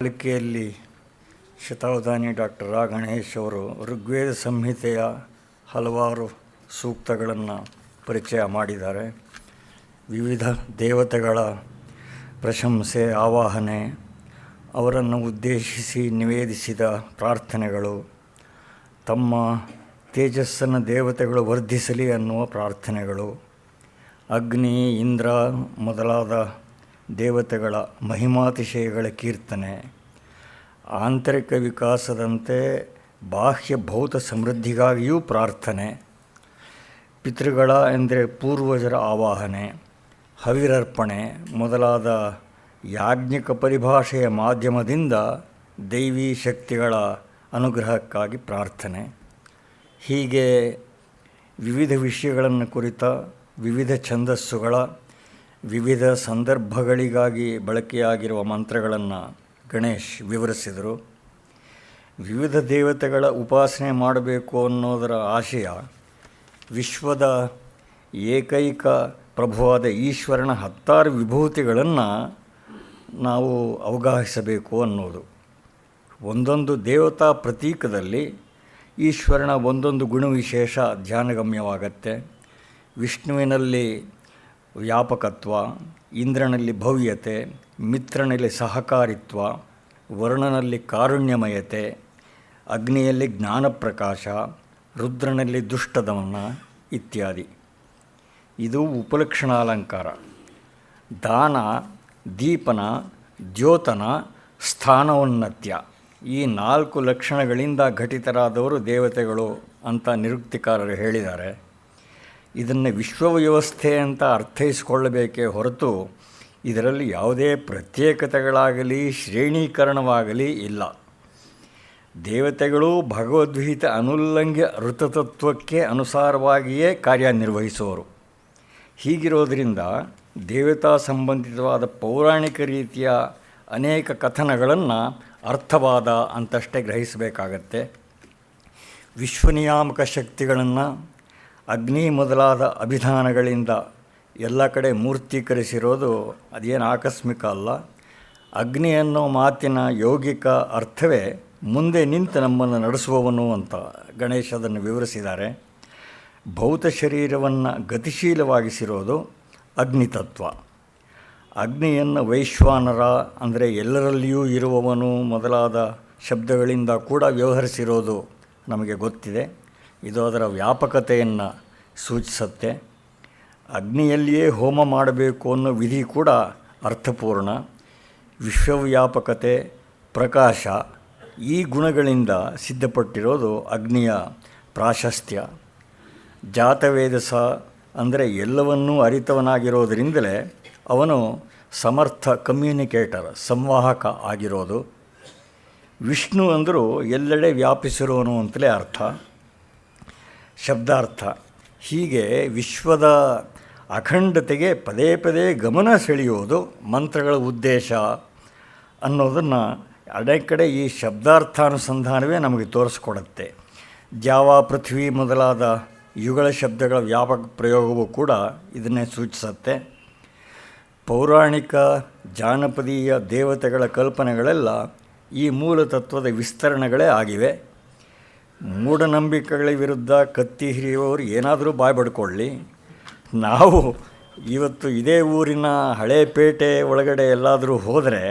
ಪಾಲಿಕೆಯಲ್ಲಿ ಶತಾವಧಾನಿ ಡಾಕ್ಟರ್ ರಾ ಗಣೇಶ್ ಅವರು ಋಗ್ವೇದ ಸಂಹಿತೆಯ ಹಲವಾರು ಸೂಕ್ತಗಳನ್ನು ಪರಿಚಯ ಮಾಡಿದ್ದಾರೆ. ವಿವಿಧ ದೇವತೆಗಳ ಪ್ರಶಂಸೆ, ಆವಾಹನೆ, ಅವರನ್ನು ಉದ್ದೇಶಿಸಿ ನಿವೇದಿಸಿದ ಪ್ರಾರ್ಥನೆಗಳು, ತಮ್ಮ ತೇಜಸ್ಸನ್ನು ದೇವತೆಗಳು ವರ್ಧಿಸಲಿ ಅನ್ನುವ ಪ್ರಾರ್ಥನೆಗಳು, ಅಗ್ನಿ, ಇಂದ್ರ ಮೊದಲಾದ ದೇವತೆಗಳ ಮಹಿಮಾತಿಶಯಗಳ ಕೀರ್ತನೆ, ಆಂತರಿಕ ವಿಕಾಸದಂತೆ ಬಾಹ್ಯ ಭೌತ ಸಮೃದ್ಧಿಗಾಗಿಯೂ ಪ್ರಾರ್ಥನೆ, ಪಿತೃಗಳ ಎಂದರೆ ಪೂರ್ವಜರ ಆವಾಹನೆ, ಹವಿರರ್ಪಣೆ ಮೊದಲಾದ ಯಾಜ್ಞಿಕ ಪರಿಭಾಷೆಯ ಮಾಧ್ಯಮದಿಂದ ದೈವೀ ಶಕ್ತಿಗಳ ಅನುಗ್ರಹಕ್ಕಾಗಿ ಪ್ರಾರ್ಥನೆ. ಹೀಗೆ ವಿವಿಧ ವಿಷಯಗಳನ್ನು ಕುರಿತ ವಿವಿಧ ಛಂದಸ್ಸುಗಳ ವಿವಿಧ ಸಂದರ್ಭಗಳಿಗಾಗಿ ಬಳಕೆಯಾಗಿರುವ ಮಂತ್ರಗಳನ್ನು ಗಣೇಶ್ ವಿವರಿಸಿದರು. ವಿವಿಧ ದೇವತೆಗಳ ಉಪಾಸನೆ ಮಾಡಬೇಕು ಅನ್ನೋದರ ಆಶಯ ವಿಶ್ವದ ಏಕೈಕ ಪ್ರಭುವಾದ ಈಶ್ವರನ 16 ವಿಭೂತಿಗಳನ್ನು ನಾವು ಅವಗಾಹಿಸಬೇಕು ಅನ್ನೋದು. ಒಂದೊಂದು ದೇವತಾ ಪ್ರತೀಕದಲ್ಲಿ ಈಶ್ವರನ ಒಂದೊಂದು ಗುಣವಿಶೇಷ ಧ್ಯಾನಗಮ್ಯವಾಗತ್ತೆ. ವಿಷ್ಣುವಿನಲ್ಲಿ ವ್ಯಾಪಕತ್ವ, ಇಂದ್ರನಲ್ಲಿ ಭವ್ಯತೆ, ಮಿತ್ರನಲ್ಲಿ ಸಹಕಾರಿತ್ವ, ವರುಣನಲ್ಲಿ ಕಾರುಣ್ಯಮಯತೆ, ಅಗ್ನಿಯಲ್ಲಿ ಜ್ಞಾನಪ್ರಕಾಶ, ರುದ್ರನಲ್ಲಿ ದುಷ್ಟದಮನ ಇತ್ಯಾದಿ. ಇದು ಉಪಲಕ್ಷಣಾಲಂಕಾರ. ದಾನ, ದೀಪನ, ದ್ಯೋತನ, ಸ್ಥಾನೋನ್ನತ್ಯ ಈ 4 ಲಕ್ಷಣಗಳಿಂದ ಘಟಿತರಾದವರು ದೇವತೆಗಳು ಅಂತ ನಿರುಕ್ತಿಕಾರರು ಹೇಳಿದ್ದಾರೆ. ಇದನ್ನು ವಿಶ್ವವ್ಯವಸ್ಥೆ ಅಂತ ಅರ್ಥೈಸಿಕೊಳ್ಳಬೇಕೇ ಹೊರತು ಇದರಲ್ಲಿ ಯಾವುದೇ ಪ್ರತ್ಯೇಕತೆಗಳಾಗಲಿ ಶ್ರೇಣೀಕರಣವಾಗಲಿ ಇಲ್ಲ. ದೇವತೆಗಳು ಭಗವದ್ಗೀತೆ ಅನುಲ್ಲಂಘ್ಯ ಋತತತ್ವಕ್ಕೆ ಅನುಸಾರವಾಗಿಯೇ ಕಾರ್ಯನಿರ್ವಹಿಸುವರು. ಹೀಗಿರೋದರಿಂದ ದೇವತಾ ಸಂಬಂಧಿತವಾದ ಪೌರಾಣಿಕ ರೀತಿಯ ಅನೇಕ ಕಥನಗಳನ್ನು ಅರ್ಥವಾದ ಅಂತಷ್ಟೇ ಗ್ರಹಿಸಬೇಕಾಗತ್ತೆ. ವಿಶ್ವನಿಯಾಮಕ ಶಕ್ತಿಗಳನ್ನು ಅಗ್ನಿ ಮೊದಲಾದ ಅಭಿಧಾನಗಳಿಂದ ಎಲ್ಲ ಕಡೆ ಮೂರ್ತೀಕರಿಸಿರೋದು ಅದೇನು ಆಕಸ್ಮಿಕ ಅಲ್ಲ. ಅಗ್ನಿ ಅನ್ನೋ ಮಾತಿನ ಯೌಗಿಕ ಅರ್ಥವೇ ಮುಂದೆ ನಿಂತು ನಮ್ಮನ್ನು ನಡೆಸುವವನು ಅಂತ ಗಣೇಶ್ ಅದನ್ನು ವಿವರಿಸಿದ್ದಾರೆ. ಭೌತ ಶರೀರವನ್ನು ಗತಿಶೀಲವಾಗಿಸಿರೋದು ಅಗ್ನಿತತ್ವ. ಅಗ್ನಿಯನ್ನು ವೈಶ್ವಾನರ ಅಂದರೆ ಎಲ್ಲರಲ್ಲಿಯೂ ಇರುವವನು ಮೊದಲಾದ ಶಬ್ದಗಳಿಂದ ಕೂಡ ವ್ಯವಹರಿಸಿರೋದು ನಮಗೆ ಗೊತ್ತಿದೆ. ಇದು ಅದರ ವ್ಯಾಪಕತೆಯನ್ನು ಸೂಚಿಸುತ್ತೆ. ಅಗ್ನಿಯಲ್ಲಿಯೇ ಹೋಮ ಮಾಡಬೇಕು ಅನ್ನೋ ವಿಧಿ ಕೂಡ ಅರ್ಥಪೂರ್ಣ. ವಿಶ್ವವ್ಯಾಪಕತೆ, ಪ್ರಕಾಶ ಈ ಗುಣಗಳಿಂದ ಸಿದ್ಧಪಟ್ಟಿರೋದು ಅಗ್ನಿಯ ಪ್ರಾಶಸ್ತ್ಯ. ಜಾತವೇದಸ ಅಂದರೆ ಎಲ್ಲವನ್ನೂ ಅರಿತವನಾಗಿರೋದರಿಂದಲೇ ಅವನು ಸಮರ್ಥ ಕಮ್ಯುನಿಕೇಟರ್, ಸಂವಾಹಕ ಆಗಿರೋದು. ವಿಷ್ಣು ಅಂದರೂ ಎಲ್ಲೆಡೆ ವ್ಯಾಪಿಸಿರೋನು ಅಂತಲೇ ಅರ್ಥ, ಶಬ್ದಾರ್ಥ. ಹೀಗೆ ವಿಶ್ವದ ಅಖಂಡತೆಗೆ ಪದೇ ಪದೇ ಗಮನ ಸೆಳೆಯೋದು ಮಂತ್ರಗಳ ಉದ್ದೇಶ ಅನ್ನೋದನ್ನು ಅನೇಕ ಕಡೆ ಈ ಶಬ್ದಾರ್ಥಾನುಸಂಧಾನವೇ ನಮಗೆ ತೋರಿಸ್ಕೊಡುತ್ತೆ. ದ್ಯಾವ, ಪೃಥ್ವಿ ಮೊದಲಾದ ಯುಗಳ ಶಬ್ದಗಳ ವ್ಯಾಪಕ ಪ್ರಯೋಗವೂ ಕೂಡ ಇದನ್ನೇ ಸೂಚಿಸುತ್ತೆ. ಪೌರಾಣಿಕ ಜಾನಪದೀಯ ದೇವತೆಗಳ ಕಲ್ಪನೆಗಳೆಲ್ಲ ಈ ಮೂಲ ತತ್ವದ ವಿಸ್ತರಣೆಗಳೇ ಆಗಿವೆ. ಮೂಢನಂಬಿಕೆಗಳ ವಿರುದ್ಧ ಕತ್ತಿ ಹಿರಿಯುವವರು ಏನಾದರೂ ಬಾಯ್ ಬಡ್ಕೊಳ್ಳಿ. ನಾವು ಇವತ್ತು ಇದೇ ಊರಿನ ಹಳೇಪೇಟೆ ಒಳಗಡೆ ಎಲ್ಲಾದರೂ ಹೋದರೆ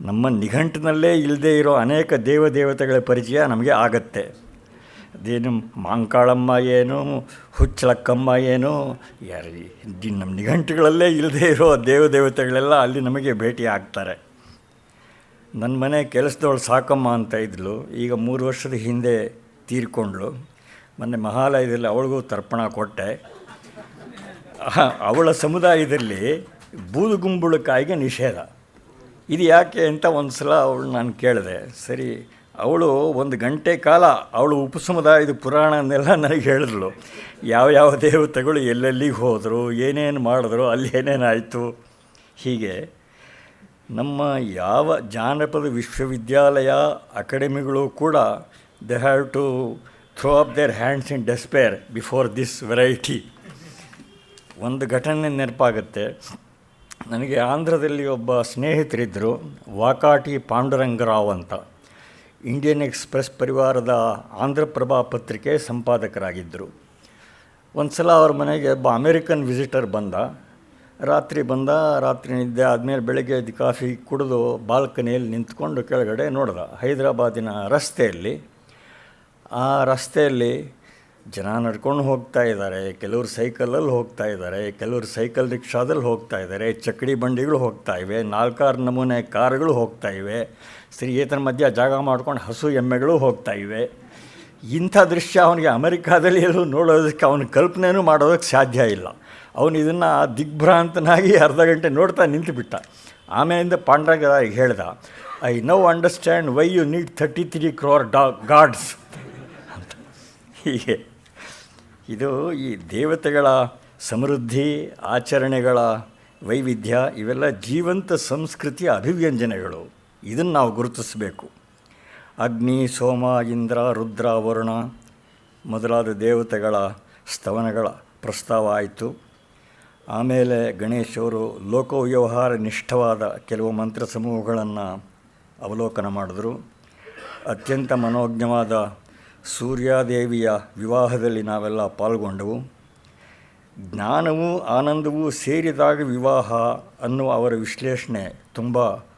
ನಮ್ಮ ನಿಘಂಟಿನಲ್ಲೇ ಇಲ್ಲದೇ ಇರೋ ಅನೇಕ ದೇವತೆಗಳ ಪರಿಚಯ ನಮಗೆ ಆಗತ್ತೆ. ಅದೇನು ಮಾಂಕಾಳಮ್ಮ ಏನು, ಹುಚ್ಚಲಕ್ಕಮ್ಮ ಏನು, ನಮ್ಮ ನಿಘಂಟುಗಳಲ್ಲೇ ಇಲ್ಲದೇ ಇರೋ ದೇವತೆಗಳೆಲ್ಲ ಅಲ್ಲಿ ನಮಗೆ ಭೇಟಿ ಆಗ್ತಾರೆ. ನನ್ನ ಮನೆ ಕೆಲಸದವಳು ಸಾಕಮ್ಮ ಅಂತ ಇದ್ಲು, ಈಗ 3 ವರ್ಷದ ಹಿಂದೆ ತೀರ್ಕೊಂಡ್ಳು. ಮೊನ್ನೆ ಮಹಾಲಯದಲ್ಲಿ ಅವಳಿಗೂ ತರ್ಪಣ ಕೊಟ್ಟೆ. ಅವಳ ಸಮುದಾಯದಲ್ಲಿ ಬೂದುಗುಂಬಳಕಾಯಿಗೆ ನಿಷೇಧ. ಇದು ಯಾಕೆ ಅಂತ ಒಂದು ಸಲ ಅವಳು ನಾನು ಕೇಳಿದೆ. ಸರಿ, ಅವಳು 1 ಗಂಟೆ ಕಾಲ ಅವಳು ಉಪಸಮುದಾಯದ ಪುರಾಣನೆಲ್ಲ ನನಗೆ ಹೇಳಿದ್ಳು. ಯಾವ ದೇವತೆಗಳು ಎಲ್ಲೆಲ್ಲಿಗೆ ಹೋದರು, ಏನೇನು ಮಾಡಿದ್ರು, ಅಲ್ಲಿ ಏನೇನಾಯಿತು. ಹೀಗೆ ನಮ್ಮ ಯಾವ ಜಾನಪದ ವಿಶ್ವವಿದ್ಯಾಲಯ ಅಕಾಡೆಮಿಗಳು ಕೂಡ they have to throw up their hands in despair before this variety. ಒಂದು ಘಟನೆ ನೆನಪಾಗುತ್ತೆ. ನನಗೆ ಆಂಧ್ರದಲ್ಲಿ ಒಬ್ಬ ಸ್ನೇಹಿತರಿದ್ದರು, ವಾಕಾಟಿ ಪಾಂಡುರಂಗರಾವ್ ಅಂತ. ಇಂಡಿಯನ್ ಎಕ್ಸ್‌ಪ್ರೆಸ್ ಪರಿವಾರದ ಆಂಧ್ರಪ್ರಭಾ ಪತ್ರಿಕೆ ಸಂಪಾದಕರಾಗಿದ್ದರು. ಒಂದು ಸಲ ಅವ್ರ ಮನೆಗೆ ಒಬ್ಬ ಅಮೇರಿಕನ್ ವಿಸಿಟರ್ ಬಂದ. ರಾತ್ರಿ ನಿದ್ದೆ ಆದಮೇಲೆ ಬೆಳಗ್ಗೆ ಎದ್ದು ಕಾಫಿ ಕುಡಿದು ಬಾಲ್ಕನಿಯಲ್ಲಿ ನಿಂತ್ಕೊಂಡು ಕೆಳಗಡೆ ನೋಡ್ದ. ಹೈದರಾಬಾದಿನ ರಸ್ತೆಯಲ್ಲಿ ಜನ ನಡ್ಕೊಂಡು ಹೋಗ್ತಾ ಇದ್ದಾರೆ, ಕೆಲವರು ಸೈಕಲಲ್ಲಿ ಹೋಗ್ತಾ ಇದ್ದಾರೆ, ಕೆಲವರು ಸೈಕಲ್ ರಿಕ್ಷಾದಲ್ಲಿ ಹೋಗ್ತಾ ಇದ್ದಾರೆ, ಚಕ್ಕಡಿ ಬಂಡಿಗಳು ಹೋಗ್ತಾ ಇವೆ, 4-6 ನಮೂನೆ ಕಾರುಗಳು ಹೋಗ್ತಾ ಇವೆ, ಸ್ತ್ರೀಯೇತರ ಮಧ್ಯೆ ಜಾಗ ಮಾಡ್ಕೊಂಡು ಹಸು ಎಮ್ಮೆಗಳು ಹೋಗ್ತಾ ಇವೆ. ಇಂಥ ದೃಶ್ಯ ಅವನಿಗೆ ಅಮೆರಿಕಾದಲ್ಲಿ ಎಲ್ಲೂ ನೋಡೋದಕ್ಕೆ ಅವನ ಕಲ್ಪನೆಯೂ ಮಾಡೋದಕ್ಕೆ ಸಾಧ್ಯ ಇಲ್ಲ. ಅವನು ಇದನ್ನು ದಿಗ್ಭ್ರಾಂತನಾಗಿ ಅರ್ಧ ಗಂಟೆ ನೋಡ್ತಾ ನಿಂತುಬಿಟ್ಟ. ಆಮೇಲಿಂದ ಪಾಂಡುರಂಗರಾವ್ ಹೇಳ್ದ, I now understand why you need 33 crore gods ಅಂತ. ಹೀಗೆ ಇದು ಈ ದೇವತೆಗಳ ಸಮೃದ್ಧಿ, ಆಚರಣೆಗಳ ವೈವಿಧ್ಯ, ಇವೆಲ್ಲ ಜೀವಂತ ಸಂಸ್ಕೃತಿಯ ಅಭಿವ್ಯಂಜನೆಗಳು. ಇದನ್ನು ನಾವು ಗುರುತಿಸಬೇಕು. ಅಗ್ನಿ, ಸೋಮ, ಇಂದ್ರ, ರುದ್ರ, ವರುಣ ಮೊದಲಾದ ದೇವತೆಗಳ ಸ್ತವನಗಳ ಪ್ರಸ್ತಾವ ಆಯಿತು. ಆಮೇಲೆ ಗಣೇಶವರು ಲೋಕವ್ಯವಹಾರ ನಿಷ್ಠವಾದ ಕೆಲವು ಮಂತ್ರ ಸಮೂಹಗಳನ್ನು ಅವಲೋಕನ ಮಾಡಿದ್ರು. ಅತ್ಯಂತ ಮನೋಜ್ಞವಾದ ಸೂರ್ಯಾದೇವಿಯ ವಿವಾಹದಲ್ಲಿ ನಾವೆಲ್ಲ ಪಾಲ್ಗೊಂಡವು. ಜ್ಞಾನವೂ ಆನಂದವೂ ಸೇರಿದಾಗ ವಿವಾಹ ಅನ್ನುವ ಅವರ ವಿಶ್ಲೇಷಣೆ ತುಂಬ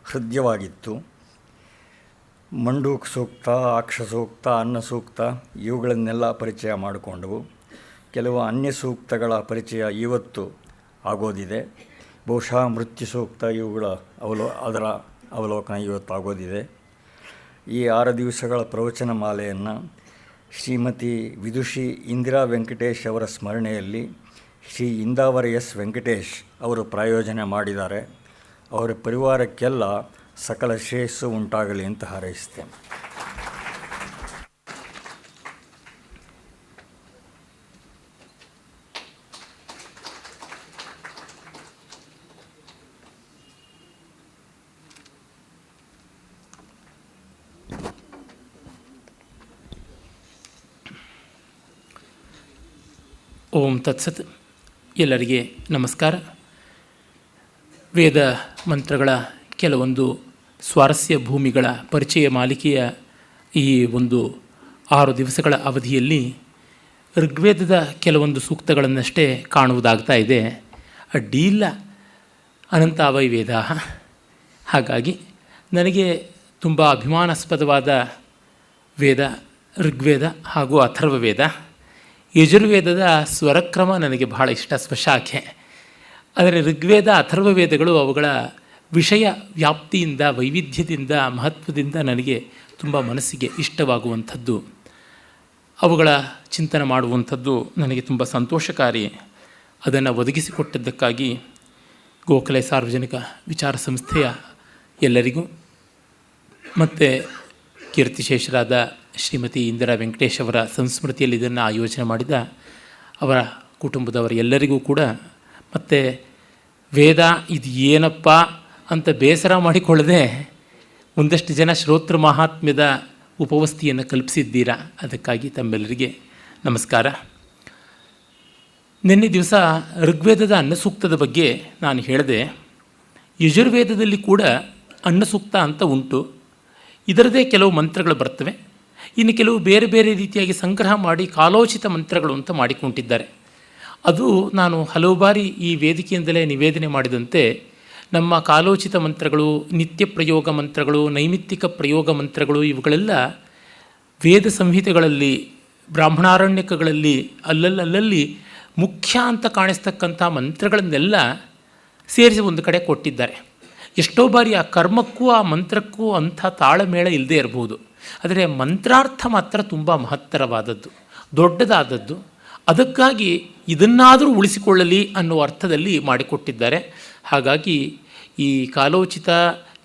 ಹೃದಯವಾಗಿತ್ತು. ಮಂಡೂಕ್ ಸೂಕ್ತ, ಅಕ್ಷ ಸೂಕ್ತ, ಅನ್ನ ಸೂಕ್ತ ಇವುಗಳನ್ನೆಲ್ಲ ಪರಿಚಯ ಮಾಡಿಕೊಂಡವು. ಕೆಲವು ಅನ್ಯ ಸೂಕ್ತಗಳ ಪರಿಚಯ ಇವತ್ತು ಆಗೋದಿದೆ. ಬಹುಶಃ ಮೃತ್ಯು ಸೂಕ್ತ ಇವುಗಳ ಅದರ ಅವಲೋಕನ ಇವತ್ತು ಆಗೋದಿದೆ. ಈ 6 ದಿವಸಗಳ ಪ್ರವಚನ ಮಾಲೆಯನ್ನು ಶ್ರೀಮತಿ ವಿದುಷಿ ಇಂದಿರಾ ವೆಂಕಟೇಶ್ ಅವರ ಸ್ಮರಣೆಯಲ್ಲಿ ಶ್ರೀ ಇಂದಾವರ ಎಸ್ ವೆಂಕಟೇಶ್ ಅವರು ಪ್ರಾಯೋಜನೆ ಮಾಡಿದ್ದಾರೆ. ಅವರ ಪರಿವಾರಕ್ಕೆಲ್ಲ ಸಕಲ ಶ್ರೇಯಸ್ಸು ಉಂಟಾಗಲಿ ಅಂತ ಹಾರೈಸ್ತೇನೆ. ಓಂ ತತ್ಸತ್. ಎಲ್ಲರಿಗೆ ನಮಸ್ಕಾರ. ವೇದ ಮಂತ್ರಗಳ ಕೆಲವೊಂದು ಸ್ವಾರಸ್ಯ ಭೂಮಿಗಳ ಪರಿಚಯ ಮಾಲಿಕೆಯ ಈ ಒಂದು 6 ದಿವಸಗಳ ಅವಧಿಯಲ್ಲಿ ಋಗ್ವೇದದ ಕೆಲವೊಂದು ಸೂಕ್ತಗಳನ್ನಷ್ಟೇ ಕಾಣುವುದಾಗ್ತಾ ಇದೆ. ಅಡ್ಡಿಯಿಲ್ಲ, ಅನಂತಾವೈ ವೇದ. ಹಾಗಾಗಿ ನನಗೆ ತುಂಬ ಅಭಿಮಾನಾಸ್ಪದವಾದ ವೇದ ಋಗ್ವೇದ ಹಾಗೂ ಅಥರ್ವವೇದ. ಯಜುರ್ವೇದದ ಸ್ವರಕ್ರಮ ನನಗೆ ಬಹಳ ಇಷ್ಟ, ಸ್ವಶಾಖೆ. ಆದರೆ ಋಗ್ವೇದ ಅಥರ್ವವೇದಗಳು ಅವುಗಳ ವಿಷಯ ವ್ಯಾಪ್ತಿಯಿಂದ, ವೈವಿಧ್ಯದಿಂದ, ಮಹತ್ವದಿಂದ ನನಗೆ ತುಂಬ ಮನಸ್ಸಿಗೆ ಇಷ್ಟವಾಗುವಂಥದ್ದು. ಅವುಗಳ ಚಿಂತನೆ ಮಾಡುವಂಥದ್ದು ನನಗೆ ತುಂಬ ಸಂತೋಷಕಾರಿ. ಅದನ್ನು ಒದಗಿಸಿಕೊಟ್ಟದ್ದಕ್ಕಾಗಿ ಗೋಖಲೆ ಸಾರ್ವಜನಿಕ ವಿಚಾರ ಸಂಸ್ಥೆಯ ಎಲ್ಲರಿಗೂ ಮತ್ತು ಕೀರ್ತಿಶೇಷರಾದ ಶ್ರೀಮತಿ ಇಂದಿರಾ ವೆಂಕಟೇಶ್ ಅವರ ಸಂಸ್ಮೃತಿಯಲ್ಲಿ ಇದನ್ನು ಆಯೋಜನೆ ಮಾಡಿದ ಅವರ ಕುಟುಂಬದವರ ಎಲ್ಲರಿಗೂ ಕೂಡ, ಮತ್ತು ವೇದ ಇದು ಏನಪ್ಪ ಅಂತ ಬೇಸರ ಮಾಡಿಕೊಳ್ಳದೆ ಒಂದಷ್ಟು ಜನ ಶ್ರೋತೃ ಮಹಾತ್ಮ್ಯದ ಉಪವಸ್ತಿಯನ್ನು ಕಲ್ಪಿಸಿದ್ದೀರಾ. ಅದಕ್ಕಾಗಿ ತಮ್ಮೆಲ್ಲರಿಗೆ ನಮಸ್ಕಾರ. ನಿನ್ನೆ ದಿವಸ ಋಗ್ವೇದದ ಅನ್ನಸೂಕ್ತದ ಬಗ್ಗೆ ನಾನು ಹೇಳಿದೆ. ಯಜುರ್ವೇದದಲ್ಲಿ ಕೂಡ ಅನ್ನಸೂಕ್ತ ಅಂತ ಉಂಟು. ಇದರದೇ ಕೆಲವು ಮಂತ್ರಗಳು ಬರ್ತವೆ. ಇನ್ನು ಕೆಲವು ಬೇರೆ ಬೇರೆ ರೀತಿಯಾಗಿ ಸಂಗ್ರಹ ಮಾಡಿ ಕಾಲೋಚಿತ ಮಂತ್ರಗಳು ಅಂತ ಮಾಡಿಕೊಂಡಿದ್ದಾರೆ. ಅದು ನಾನು ಹಲವು ಬಾರಿ ಈ ವೇದಿಕೆಯಿಂದಲೇ ನಿವೇದನೆ ಮಾಡಿದಂತೆ, ನಮ್ಮ ಕಾಲೋಚಿತ ಮಂತ್ರಗಳು, ನಿತ್ಯ ಪ್ರಯೋಗ ಮಂತ್ರಗಳು, ನೈಮಿತ್ತಿಕ ಪ್ರಯೋಗ ಮಂತ್ರಗಳು ಇವುಗಳೆಲ್ಲ ವೇದ ಸಂಹಿತೆಗಳಲ್ಲಿ, ಬ್ರಾಹ್ಮಣಾರಣ್ಯಕಗಳಲ್ಲಿ ಅಲ್ಲಲ್ಲಿ ಮುಖ್ಯ ಅಂತ ಕಾಣಿಸ್ತಕ್ಕಂಥ ಮಂತ್ರಗಳನ್ನೆಲ್ಲ ಸೇರಿಸಿ ಒಂದು ಕಡೆ ಕೊಟ್ಟಿದ್ದಾರೆ. ಎಷ್ಟೋ ಬಾರಿ ಆ ಕರ್ಮಕ್ಕೂ ಆ ಮಂತ್ರಕ್ಕೂ ಅಂಥ ತಾಳಮೇಳ ಇಲ್ಲದೆ ಇರಬಹುದು. ಆದರೆ ಮಂತ್ರಾರ್ಥ ಮಾತ್ರ ತುಂಬ ಮಹತ್ತರವಾದದ್ದು, ದೊಡ್ಡದಾದದ್ದು. ಅದಕ್ಕಾಗಿ ಇದನ್ನಾದರೂ ಉಳಿಸಿಕೊಳ್ಳಲಿ ಅನ್ನುವ ಅರ್ಥದಲ್ಲಿ ಮಾಡಿಕೊಟ್ಟಿದ್ದಾರೆ. ಹಾಗಾಗಿ ಈ ಕಾಲೋಚಿತ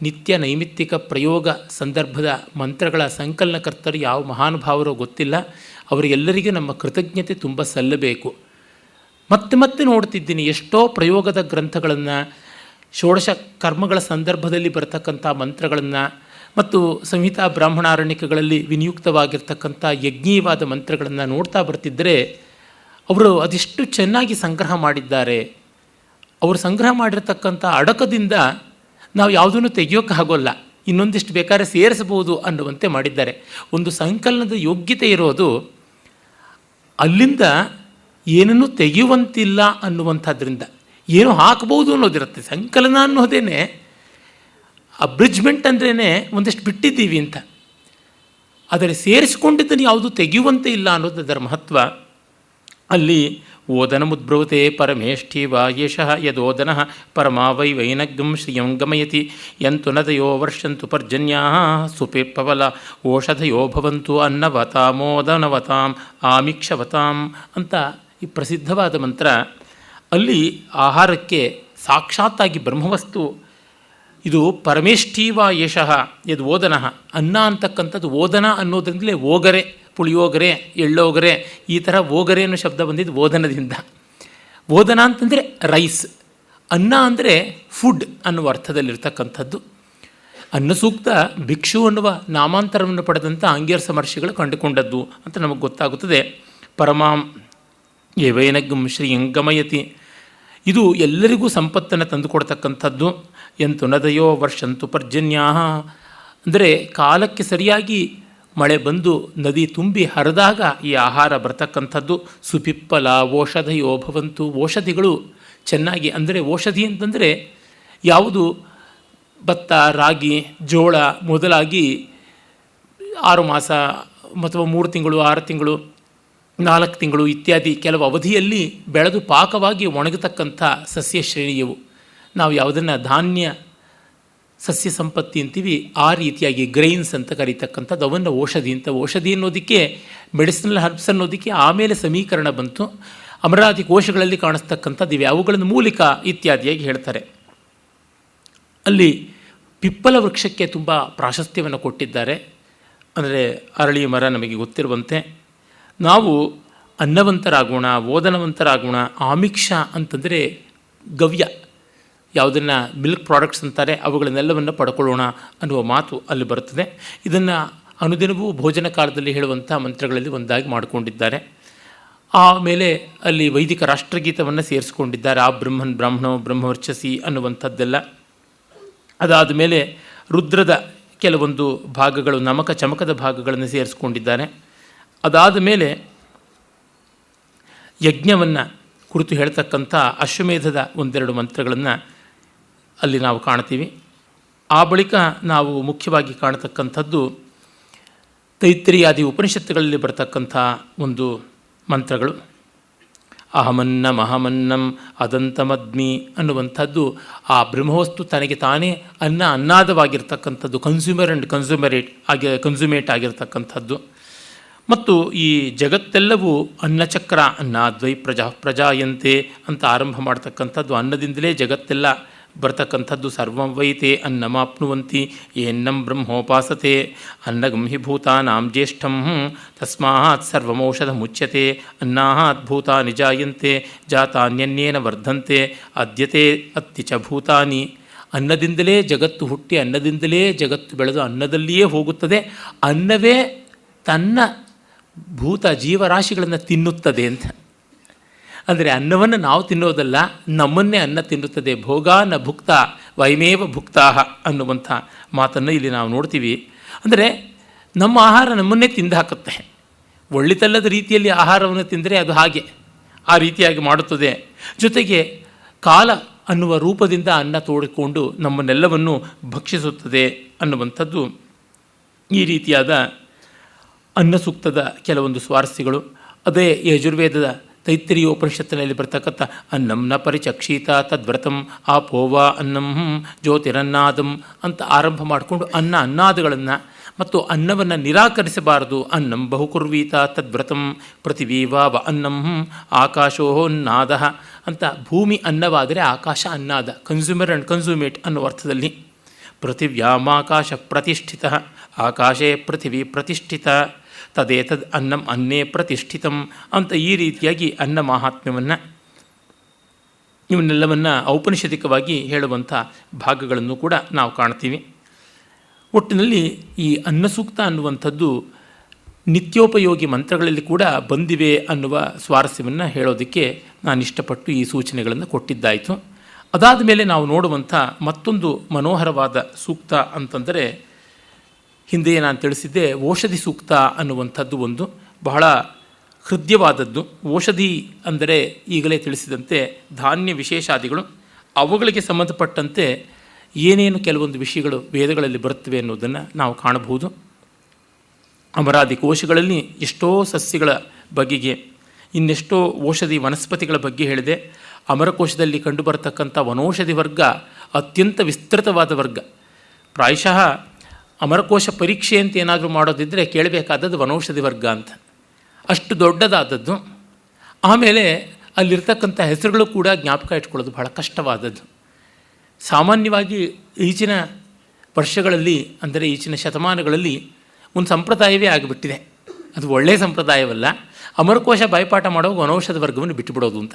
ನಿತ್ಯ ನೈಮಿತ್ತಿಕ ಪ್ರಯೋಗ ಸಂದರ್ಭದ ಮಂತ್ರಗಳ ಸಂಕಲನಕರ್ತರು ಯಾವ ಮಹಾನುಭಾವರೋ ಗೊತ್ತಿಲ್ಲ. ಅವರಿಗೆಲ್ಲರಿಗೂ ನಮ್ಮ ಕೃತಜ್ಞತೆ ತುಂಬ ಸಲ್ಲಬೇಕು. ಮತ್ತೆ ನೋಡ್ತಿದ್ದೀನಿ ಎಷ್ಟೋ ಪ್ರಯೋಗದ ಗ್ರಂಥಗಳನ್ನು, ಷೋಡಶ ಕರ್ಮಗಳ ಸಂದರ್ಭದಲ್ಲಿ ಬರತಕ್ಕಂಥ ಮಂತ್ರಗಳನ್ನು ಮತ್ತು ಸಂಹಿತಾ ಬ್ರಾಹ್ಮಣಾರಣ್ಯಕಗಳಲ್ಲಿ ವಿನಿಯುಕ್ತವಾಗಿರ್ತಕ್ಕಂಥ ಯಜ್ಞೀಯವಾದ ಮಂತ್ರಗಳನ್ನು ನೋಡ್ತಾ ಬರ್ತಿದ್ದರೆ ಅವರು ಅದೆಷ್ಟು ಚೆನ್ನಾಗಿ ಸಂಗ್ರಹ ಮಾಡಿದ್ದಾರೆ. ಅವರು ಸಂಗ್ರಹ ಮಾಡಿರ್ತಕ್ಕಂಥ ಅಡಕದಿಂದ ನಾವು ಯಾವುದನ್ನು ತೆಗೆಯೋಕ್ಕೆ ಆಗೋಲ್ಲ, ಇನ್ನೊಂದಿಷ್ಟು ಬೇಕಾದ್ರೆ ಸೇರಿಸಬಹುದು ಅನ್ನುವಂತೆ ಮಾಡಿದ್ದಾರೆ. ಒಂದು ಸಂಕಲನದ ಯೋಗ್ಯತೆ ಇರೋದು ಅಲ್ಲಿಂದ ಏನನ್ನೂ ತೆಗೆಯುವಂತಿಲ್ಲ ಅನ್ನುವಂಥದ್ರಿಂದ, ಏನು ಹಾಕ್ಬೋದು ಅನ್ನೋದಿರುತ್ತೆ. ಸಂಕಲನ ಅನ್ನೋದೇನೆ ಅಬ್ರಿಜ್ಮೆಂಟ್ ಅಂದ್ರೇ ಒಂದಷ್ಟು ಬಿಟ್ಟಿದ್ದೀವಿ ಅಂತ, ಆದರೆ ಸೇರಿಸಿಕೊಂಡಿದ್ದನ್ನು ಯಾವುದು ತೆಗೆಯುವಂತೆ ಇಲ್ಲ ಅನ್ನೋದು ಅದರ ಮಹತ್ವ. ಅಲ್ಲಿ ಓದನಮುದ್ಭ್ರವತೆ ಪರಮೇಷ್ಠಿವ ಯಶಃ ಯದೋದನ ಪರಮಾವೈ ವೈನಗ್ಗಂ ಶ್ರಿಯಂ ಗಮಯತಿ ಯಂತು ನದಯೋ ವರ್ಷಂತು ಪರ್ಜನ್ಯಾ ಸುಪಿಪ್ಪವಲ ಓಷಧಯೋ ಭವಂತು ಅನ್ನವತಾಮೋದನವತಾಂ ಆಮಿಕ್ಷವತಾಂ ಅಂತ ಈ ಪ್ರಸಿದ್ಧವಾದ ಮಂತ್ರ. ಅಲ್ಲಿ ಆಹಾರಕ್ಕೆ ಸಾಕ್ಷಾತ್ತಾಗಿ ಬ್ರಹ್ಮವಸ್ತು ಇದು ಪರಮೇಷ್ಠೀವ ಯಶಃ ಯದ್ ಓದನ, ಅನ್ನ ಅಂತಕ್ಕಂಥದ್ದು ಓದನ ಅನ್ನೋದ್ರಿಂದಲೇ ಓಗರೆ, ಪುಳಿಯೋಗರೆ, ಎಳ್ಳೋಗರೆ, ಈ ಥರ ಓಗರೆ ಅನ್ನೋ ಶಬ್ದ ಬಂದಿದ್ದು ಓದನದಿಂದ. ಓದನ ಅಂತಂದರೆ ರೈಸ್, ಅನ್ನ ಅಂದರೆ ಫುಡ್ ಅನ್ನುವ ಅರ್ಥದಲ್ಲಿರ್ತಕ್ಕಂಥದ್ದು. ಅನ್ನ ಸೂಕ್ತ ಭಿಕ್ಷು ಅನ್ನುವ ನಾಮಾಂತರವನ್ನು ಪಡೆದಂಥ ಆಂಗ್ಯರ್ಸ ಮಹರ್ಷಿಗಳು ಕಂಡುಕೊಂಡದ್ದು ಅಂತ ನಮಗೆ ಗೊತ್ತಾಗುತ್ತದೆ. ಪರಮಾಂ ಏವೈನಗಂ ಶ್ರೀಯಂಗಮಯತಿ, ಇದು ಎಲ್ಲರಿಗೂ ಸಂಪತ್ತನ್ನು ತಂದುಕೊಡ್ತಕ್ಕಂಥದ್ದು. ಎಂತು ನದಯೋ ವರ್ಷಂತು ಪರ್ಜನ್ಯಾ, ಅಂದರೆ ಕಾಲಕ್ಕೆ ಸರಿಯಾಗಿ ಮಳೆ ಬಂದು ನದಿ ತುಂಬಿ ಹರಿದಾಗ ಈ ಆಹಾರ ಬರ್ತಕ್ಕಂಥದ್ದು. ಸುಪಿಪ್ಪಲ ಓಷಧಯೋ ಭವಂತು, ಔಷಧಿಗಳು ಚೆನ್ನಾಗಿ, ಅಂದರೆ ಔಷಧಿ ಅಂತಂದರೆ ಯಾವುದು ಭತ್ತ, ರಾಗಿ, ಜೋಳ ಮೊದಲಾಗಿ 6 ಮಾಸ ಅಥವಾ 3 ತಿಂಗಳು, 6 ತಿಂಗಳು, 4 ತಿಂಗಳು ಇತ್ಯಾದಿ ಕೆಲವು ಅವಧಿಯಲ್ಲಿ ಬೆಳೆದು ಪಾಕವಾಗಿ ಒಣಗತಕ್ಕಂಥ ಸಸ್ಯ ಶ್ರೇಣಿಯವು. ನಾವು ಯಾವುದನ್ನು ಧಾನ್ಯ ಸಸ್ಯ ಸಂಪತ್ತಿ ಅಂತೀವಿ, ಆ ರೀತಿಯಾಗಿ ಗ್ರೈನ್ಸ್ ಅಂತ ಕರೀತಕ್ಕಂಥದ್ದು ಅವನ್ನು ಔಷಧಿ ಅಂತ. ಔಷಧಿ ಅನ್ನೋದಕ್ಕೆ, ಮೆಡಿಸಿನಲ್ ಹರ್ಬ್ಸ್ ಅನ್ನೋದಕ್ಕೆ ಆಮೇಲೆ ಸಮೀಕರಣ ಬಂತು. ಅಮರಾವತಿ ಕೋಶಗಳಲ್ಲಿ ಕಾಣಿಸ್ತಕ್ಕಂಥದ್ದು ಇವ್ಯಾವುಗಳನ್ನು ಮೂಲಿಕ ಇತ್ಯಾದಿಯಾಗಿ ಹೇಳ್ತಾರೆ. ಅಲ್ಲಿ ಪಿಪ್ಪಲ ವೃಕ್ಷಕ್ಕೆ ತುಂಬ ಪ್ರಾಶಸ್ತ್ಯವನ್ನು ಕೊಟ್ಟಿದ್ದಾರೆ. ಅಂದರೆ ಅರಳಿ ಮರ ನಮಗೆ ಗೊತ್ತಿರುವಂತೆ ನಾವು ಅನ್ನವಂತರಾಗೋಣ, ಓದನವಂತರಾಗೋಣ. ಆಮಿಕ್ಷ ಅಂತಂದರೆ ಗವ್ಯ, ಯಾವುದನ್ನು ಮಿಲ್ಕ್ ಪ್ರಾಡಕ್ಟ್ಸ್ ಅಂತಾರೆ, ಅವುಗಳನ್ನೆಲ್ಲವನ್ನು ಪಡ್ಕೊಳ್ಳೋಣ ಅನ್ನುವ ಮಾತು ಅಲ್ಲಿ ಬರುತ್ತದೆ. ಇದನ್ನು ಅನುದಿನವೂ ಭೋಜನ ಕಾಲದಲ್ಲಿ ಹೇಳುವಂಥ ಮಂತ್ರಗಳಲ್ಲಿ ಒಂದಾಗಿ ಮಾಡಿಕೊಂಡಿದ್ದಾರೆ. ಆಮೇಲೆ ಅಲ್ಲಿ ವೈದಿಕ ರಾಷ್ಟ್ರಗೀತವನ್ನು ಸೇರಿಸ್ಕೊಂಡಿದ್ದಾರೆ. ಆ ಬ್ರಹ್ಮನ್ ಬ್ರಾಹ್ಮಣೋ ಬ್ರಹ್ಮವರ್ಚಸಿ ಅನ್ನುವಂಥದ್ದೆಲ್ಲ. ಅದಾದ ಮೇಲೆ ರುದ್ರದ ಕೆಲವೊಂದು ಭಾಗಗಳು, ನಮಕ ಚಮಕದ ಭಾಗಗಳನ್ನು ಸೇರಿಸ್ಕೊಂಡಿದ್ದಾರೆ. ಅದಾದ ಮೇಲೆ ಯಜ್ಞವನ್ನು ಕುರಿತು ಹೇಳ್ತಕ್ಕಂಥ ಅಶ್ವಮೇಧದ 1-2 ಮಂತ್ರಗಳನ್ನು ಅಲ್ಲಿ ನಾವು ಕಾಣ್ತೀವಿ. ಆ ಬಳಿಕ ನಾವು ಮುಖ್ಯವಾಗಿ ಕಾಣತಕ್ಕಂಥದ್ದು ತೈತ್ರಿಯಾದಿ ಉಪನಿಷತ್ತುಗಳಲ್ಲಿ ಬರ್ತಕ್ಕಂಥ ಒಂದು ಮಂತ್ರಗಳು. ಅಹಮನ್ನಂ ಅಹಮನ್ನಂ ಅದಂತಮದ್ಮಿ ಅನ್ನುವಂಥದ್ದು ಆ ಬ್ರಹ್ಮವಸ್ತು ತನಗೆ ತಾನೇ ಅನ್ನಾದವಾಗಿರ್ತಕ್ಕಂಥದ್ದು, ಕನ್ಸ್ಯೂಮೇಟ್ ಆಗಿರ್ತಕ್ಕಂಥದ್ದು. ಮತ್ತು ಈ ಜಗತ್ತೆಲ್ಲವೂ ಅನ್ನಚಕ್ರ, ಅನ್ನಾದ್ವೈ ಪ್ರಜಾಯಂತೆ ಅಂತ ಆರಂಭ ಮಾಡ್ತಕ್ಕಂಥದ್ದು. ಅನ್ನದಿಂದಲೇ ಜಗತ್ತೆಲ್ಲ ಬರ್ತಕ್ಕಂಥದ್ದು. ಸರ್ವಂ ವೈತೆ ಅನ್ನಮಾಪ್ನುವಂತಿ ಏನ್ನಂ ಬ್ರಹ್ಮೋಪಾಸತೆ ಅನ್ನಗಂ ಹಿ ಭೂತಾನಾಂ ಜ್ಯೇಷ್ಠಂ ತಸ್ಮಾತ್ ಸರ್ವಮೌಷಧ ಮುಚ್ಯತೆ ಅನ್ನಾತ್ ಭೂತಾನಿ ಜಾಯಂತೆ ಜಾತಾನ್ಯನ್ಯೇನ ವರ್ಧಂತೆ ಅದ್ಯತೆ ಅತ್ತಿ ಚ ಭೂತಾನಿ. ಅನ್ನದಿಂದಲೇ ಜಗತ್ತು ಹುಟ್ಟಿ, ಅನ್ನದಿಂದಲೇ ಜಗತ್ತು ಬೆಳೆದು ಅನ್ನದಲ್ಲಿಯೇ ಹೋಗುತ್ತದೆ. ಅನ್ನವೇ ತನ್ನ ಭೂತ ಜೀವರಾಶಿಗಳನ್ನು ತಿನ್ನುತ್ತದೆ ಅಂತ. ಅಂದರೆ ಅನ್ನವನ್ನು ನಾವು ತಿನ್ನೋದಲ್ಲ, ನಮ್ಮನ್ನೇ ಅನ್ನ ತಿನ್ನುತ್ತದೆ. ಭೋಗ ನ ಭುಕ್ತ ವೈಮೇವ ಭುಕ್ತಾಹ ಅನ್ನುವಂಥ ಮಾತನ್ನು ಇಲ್ಲಿ ನಾವು ನೋಡ್ತೀವಿ. ಅಂದರೆ ನಮ್ಮ ಆಹಾರ ನಮ್ಮನ್ನೇ ತಿಂದು ಹಾಕುತ್ತೆ. ಒಳ್ಳೆತಲ್ಲದ ರೀತಿಯಲ್ಲಿ ಆಹಾರವನ್ನು ತಿಂದರೆ ಅದು ಹಾಗೆ ಆ ರೀತಿಯಾಗಿ ಮಾಡುತ್ತದೆ. ಜೊತೆಗೆ ಕಾಲ ಅನ್ನುವ ರೂಪದಿಂದ ಅನ್ನ ತೋಡಿಕೊಂಡು ನಮ್ಮನ್ನೆಲ್ಲವನ್ನು ಭಕ್ಷಿಸುತ್ತದೆ ಅನ್ನುವಂಥದ್ದು ಈ ರೀತಿಯಾದ ಅನ್ನ ಸೂಕ್ತದ ಕೆಲವೊಂದು ಸ್ವಾರಸ್ಯಗಳು. ಅದೇ ಯಜುರ್ವೇದದ ತೈತ್ರಿಯೋಪನಿಷತ್ತಿನಲ್ಲಿ ಬರ್ತಕ್ಕಂಥ ಅನ್ನಂ ನ ಪರಿಚಕ್ಷೀತ ತದ್ವ್ರತಂ ಆಪೋವಾ ಅನ್ನಂ ಜ್ಯೋತಿರನ್ನಾದಂ ಅಂತ ಆರಂಭ ಮಾಡಿಕೊಂಡು ಅನ್ನಾದಗಳನ್ನು ಮತ್ತು ಅನ್ನವನ್ನು ನಿರಾಕರಿಸಬಾರದು. ಅನ್ನಂ ಬಹುಕುರ್ವೀತ ತದ್ವ್ರತಂ ಪೃಥಿವೀವಾ ಅನ್ನಂ ಆಕಾಶೋನ್ನಾದ ಅಂತ. ಭೂಮಿ ಅನ್ನವಾದರೆ ಆಕಾಶ ಅನ್ನಾದ, ಕನ್ಸ್ಯೂಮರ್ ಆ್ಯಂಡ್ ಕನ್ಸ್ಯೂಮೇಟ್ ಅನ್ನೋ ಅರ್ಥದಲ್ಲಿ. ಪೃಥಿವ್ಯಾಮಾಕಾಶ ಪ್ರತಿಷ್ಠಿತ, ಆಕಾಶೇ ಪೃಥಿವಿ ಪ್ರತಿಷ್ಠಿತ, ತದೇತದ್ ಅನ್ನಂ ಅನ್ನೇ ಪ್ರತಿಷ್ಠಿತಂ ಅಂತ ಈ ರೀತಿಯಾಗಿ ಅನ್ನ ಮಾಹಾತ್ಮ್ಯವನ್ನು ಇವನ್ನೆಲ್ಲವನ್ನು ಔಪನಿಷದಿಕವಾಗಿ ಹೇಳುವಂಥ ಭಾಗಗಳನ್ನು ಕೂಡ ನಾವು ಕಾಣ್ತೀವಿ. ಒಟ್ಟಿನಲ್ಲಿ ಈ ಅನ್ನಸೂಕ್ತ ಅನ್ನುವಂಥದ್ದು ನಿತ್ಯೋಪಯೋಗಿ ಮಂತ್ರಗಳಲ್ಲಿ ಕೂಡ ಬಂದಿವೆ ಅನ್ನುವ ಸ್ವಾರಸ್ಯವನ್ನು ಹೇಳೋದಕ್ಕೆ ನಾನು ಇಷ್ಟಪಟ್ಟು ಈ ಸೂಚನೆಗಳನ್ನು ಕೊಟ್ಟಿದ್ದಾಯಿತು. ಅದಾದ ಮೇಲೆ ನಾವು ನೋಡುವಂಥ ಮತ್ತೊಂದು ಮನೋಹರವಾದ ಸೂಕ್ತ ಅಂತಂದರೆ, ಹಿಂದೆ ನಾನು ತಿಳಿಸಿದ್ದೆ ಓಷಧಿ ಸೂಕ್ತ ಅನ್ನುವಂಥದ್ದು ಒಂದು ಬಹಳ ಹೃದಯವಾದದ್ದು. ಓಷಧಿ ಅಂದರೆ ಈಗಲೇ ತಿಳಿಸಿದಂತೆ ಧಾನ್ಯ ವಿಶೇಷಾದಿಗಳು, ಅವುಗಳಿಗೆ ಸಂಬಂಧಪಟ್ಟಂತೆ ಏನೇನು ಕೆಲವೊಂದು ವಿಷಯಗಳು ವೇದಗಳಲ್ಲಿ ಬರುತ್ತವೆ ಅನ್ನೋದನ್ನು ನಾವು ಕಾಣಬಹುದು. ಅಮರಾದಿ ಕೋಶಗಳಲ್ಲಿ ಎಷ್ಟೋ ಸಸ್ಯಗಳ ಬಗೆಗೆ, ಇನ್ನೆಷ್ಟೋ ಔಷಧಿ ವನಸ್ಪತಿಗಳ ಬಗ್ಗೆ ಹೇಳಿದೆ. ಅಮರಕೋಶದಲ್ಲಿ ಕಂಡುಬರತಕ್ಕಂಥ ವನೌಷಧಿ ವರ್ಗ ಅತ್ಯಂತ ವಿಸ್ತೃತವಾದ ವರ್ಗ. ಪ್ರಾಯಶಃ ಅಮರಕೋಶ ಪರೀಕ್ಷೆ ಅಂತ ಏನಾದರೂ ಮಾಡೋದಿದ್ದರೆ ಕೇಳಬೇಕಾದದ್ದು ವನೌಷಧಿ ವರ್ಗ ಅಂತ, ಅಷ್ಟು ದೊಡ್ಡದಾದದ್ದು. ಆಮೇಲೆ ಅಲ್ಲಿರ್ತಕ್ಕಂಥ ಹೆಸರುಗಳು ಕೂಡ ಜ್ಞಾಪಕ ಇಟ್ಕೊಳ್ಳೋದು ಬಹಳ ಕಷ್ಟವಾದದ್ದು. ಸಾಮಾನ್ಯವಾಗಿ ಈಚಿನ ವರ್ಷಗಳಲ್ಲಿ, ಅಂದರೆ ಈಚಿನ ಶತಮಾನಗಳಲ್ಲಿ ಒಂದು ಸಂಪ್ರದಾಯವೇ ಆಗಿಬಿಟ್ಟಿದೆ. ಅದು ಒಳ್ಳೆಯ ಸಂಪ್ರದಾಯವಲ್ಲ. ಅಮರಕೋಶ ಬಾಯ್ಪಾಠ ಮಾಡುವಾಗ ವನೌಷಧ ವರ್ಗವನ್ನು ಬಿಟ್ಟುಬಿಡೋದು ಅಂತ.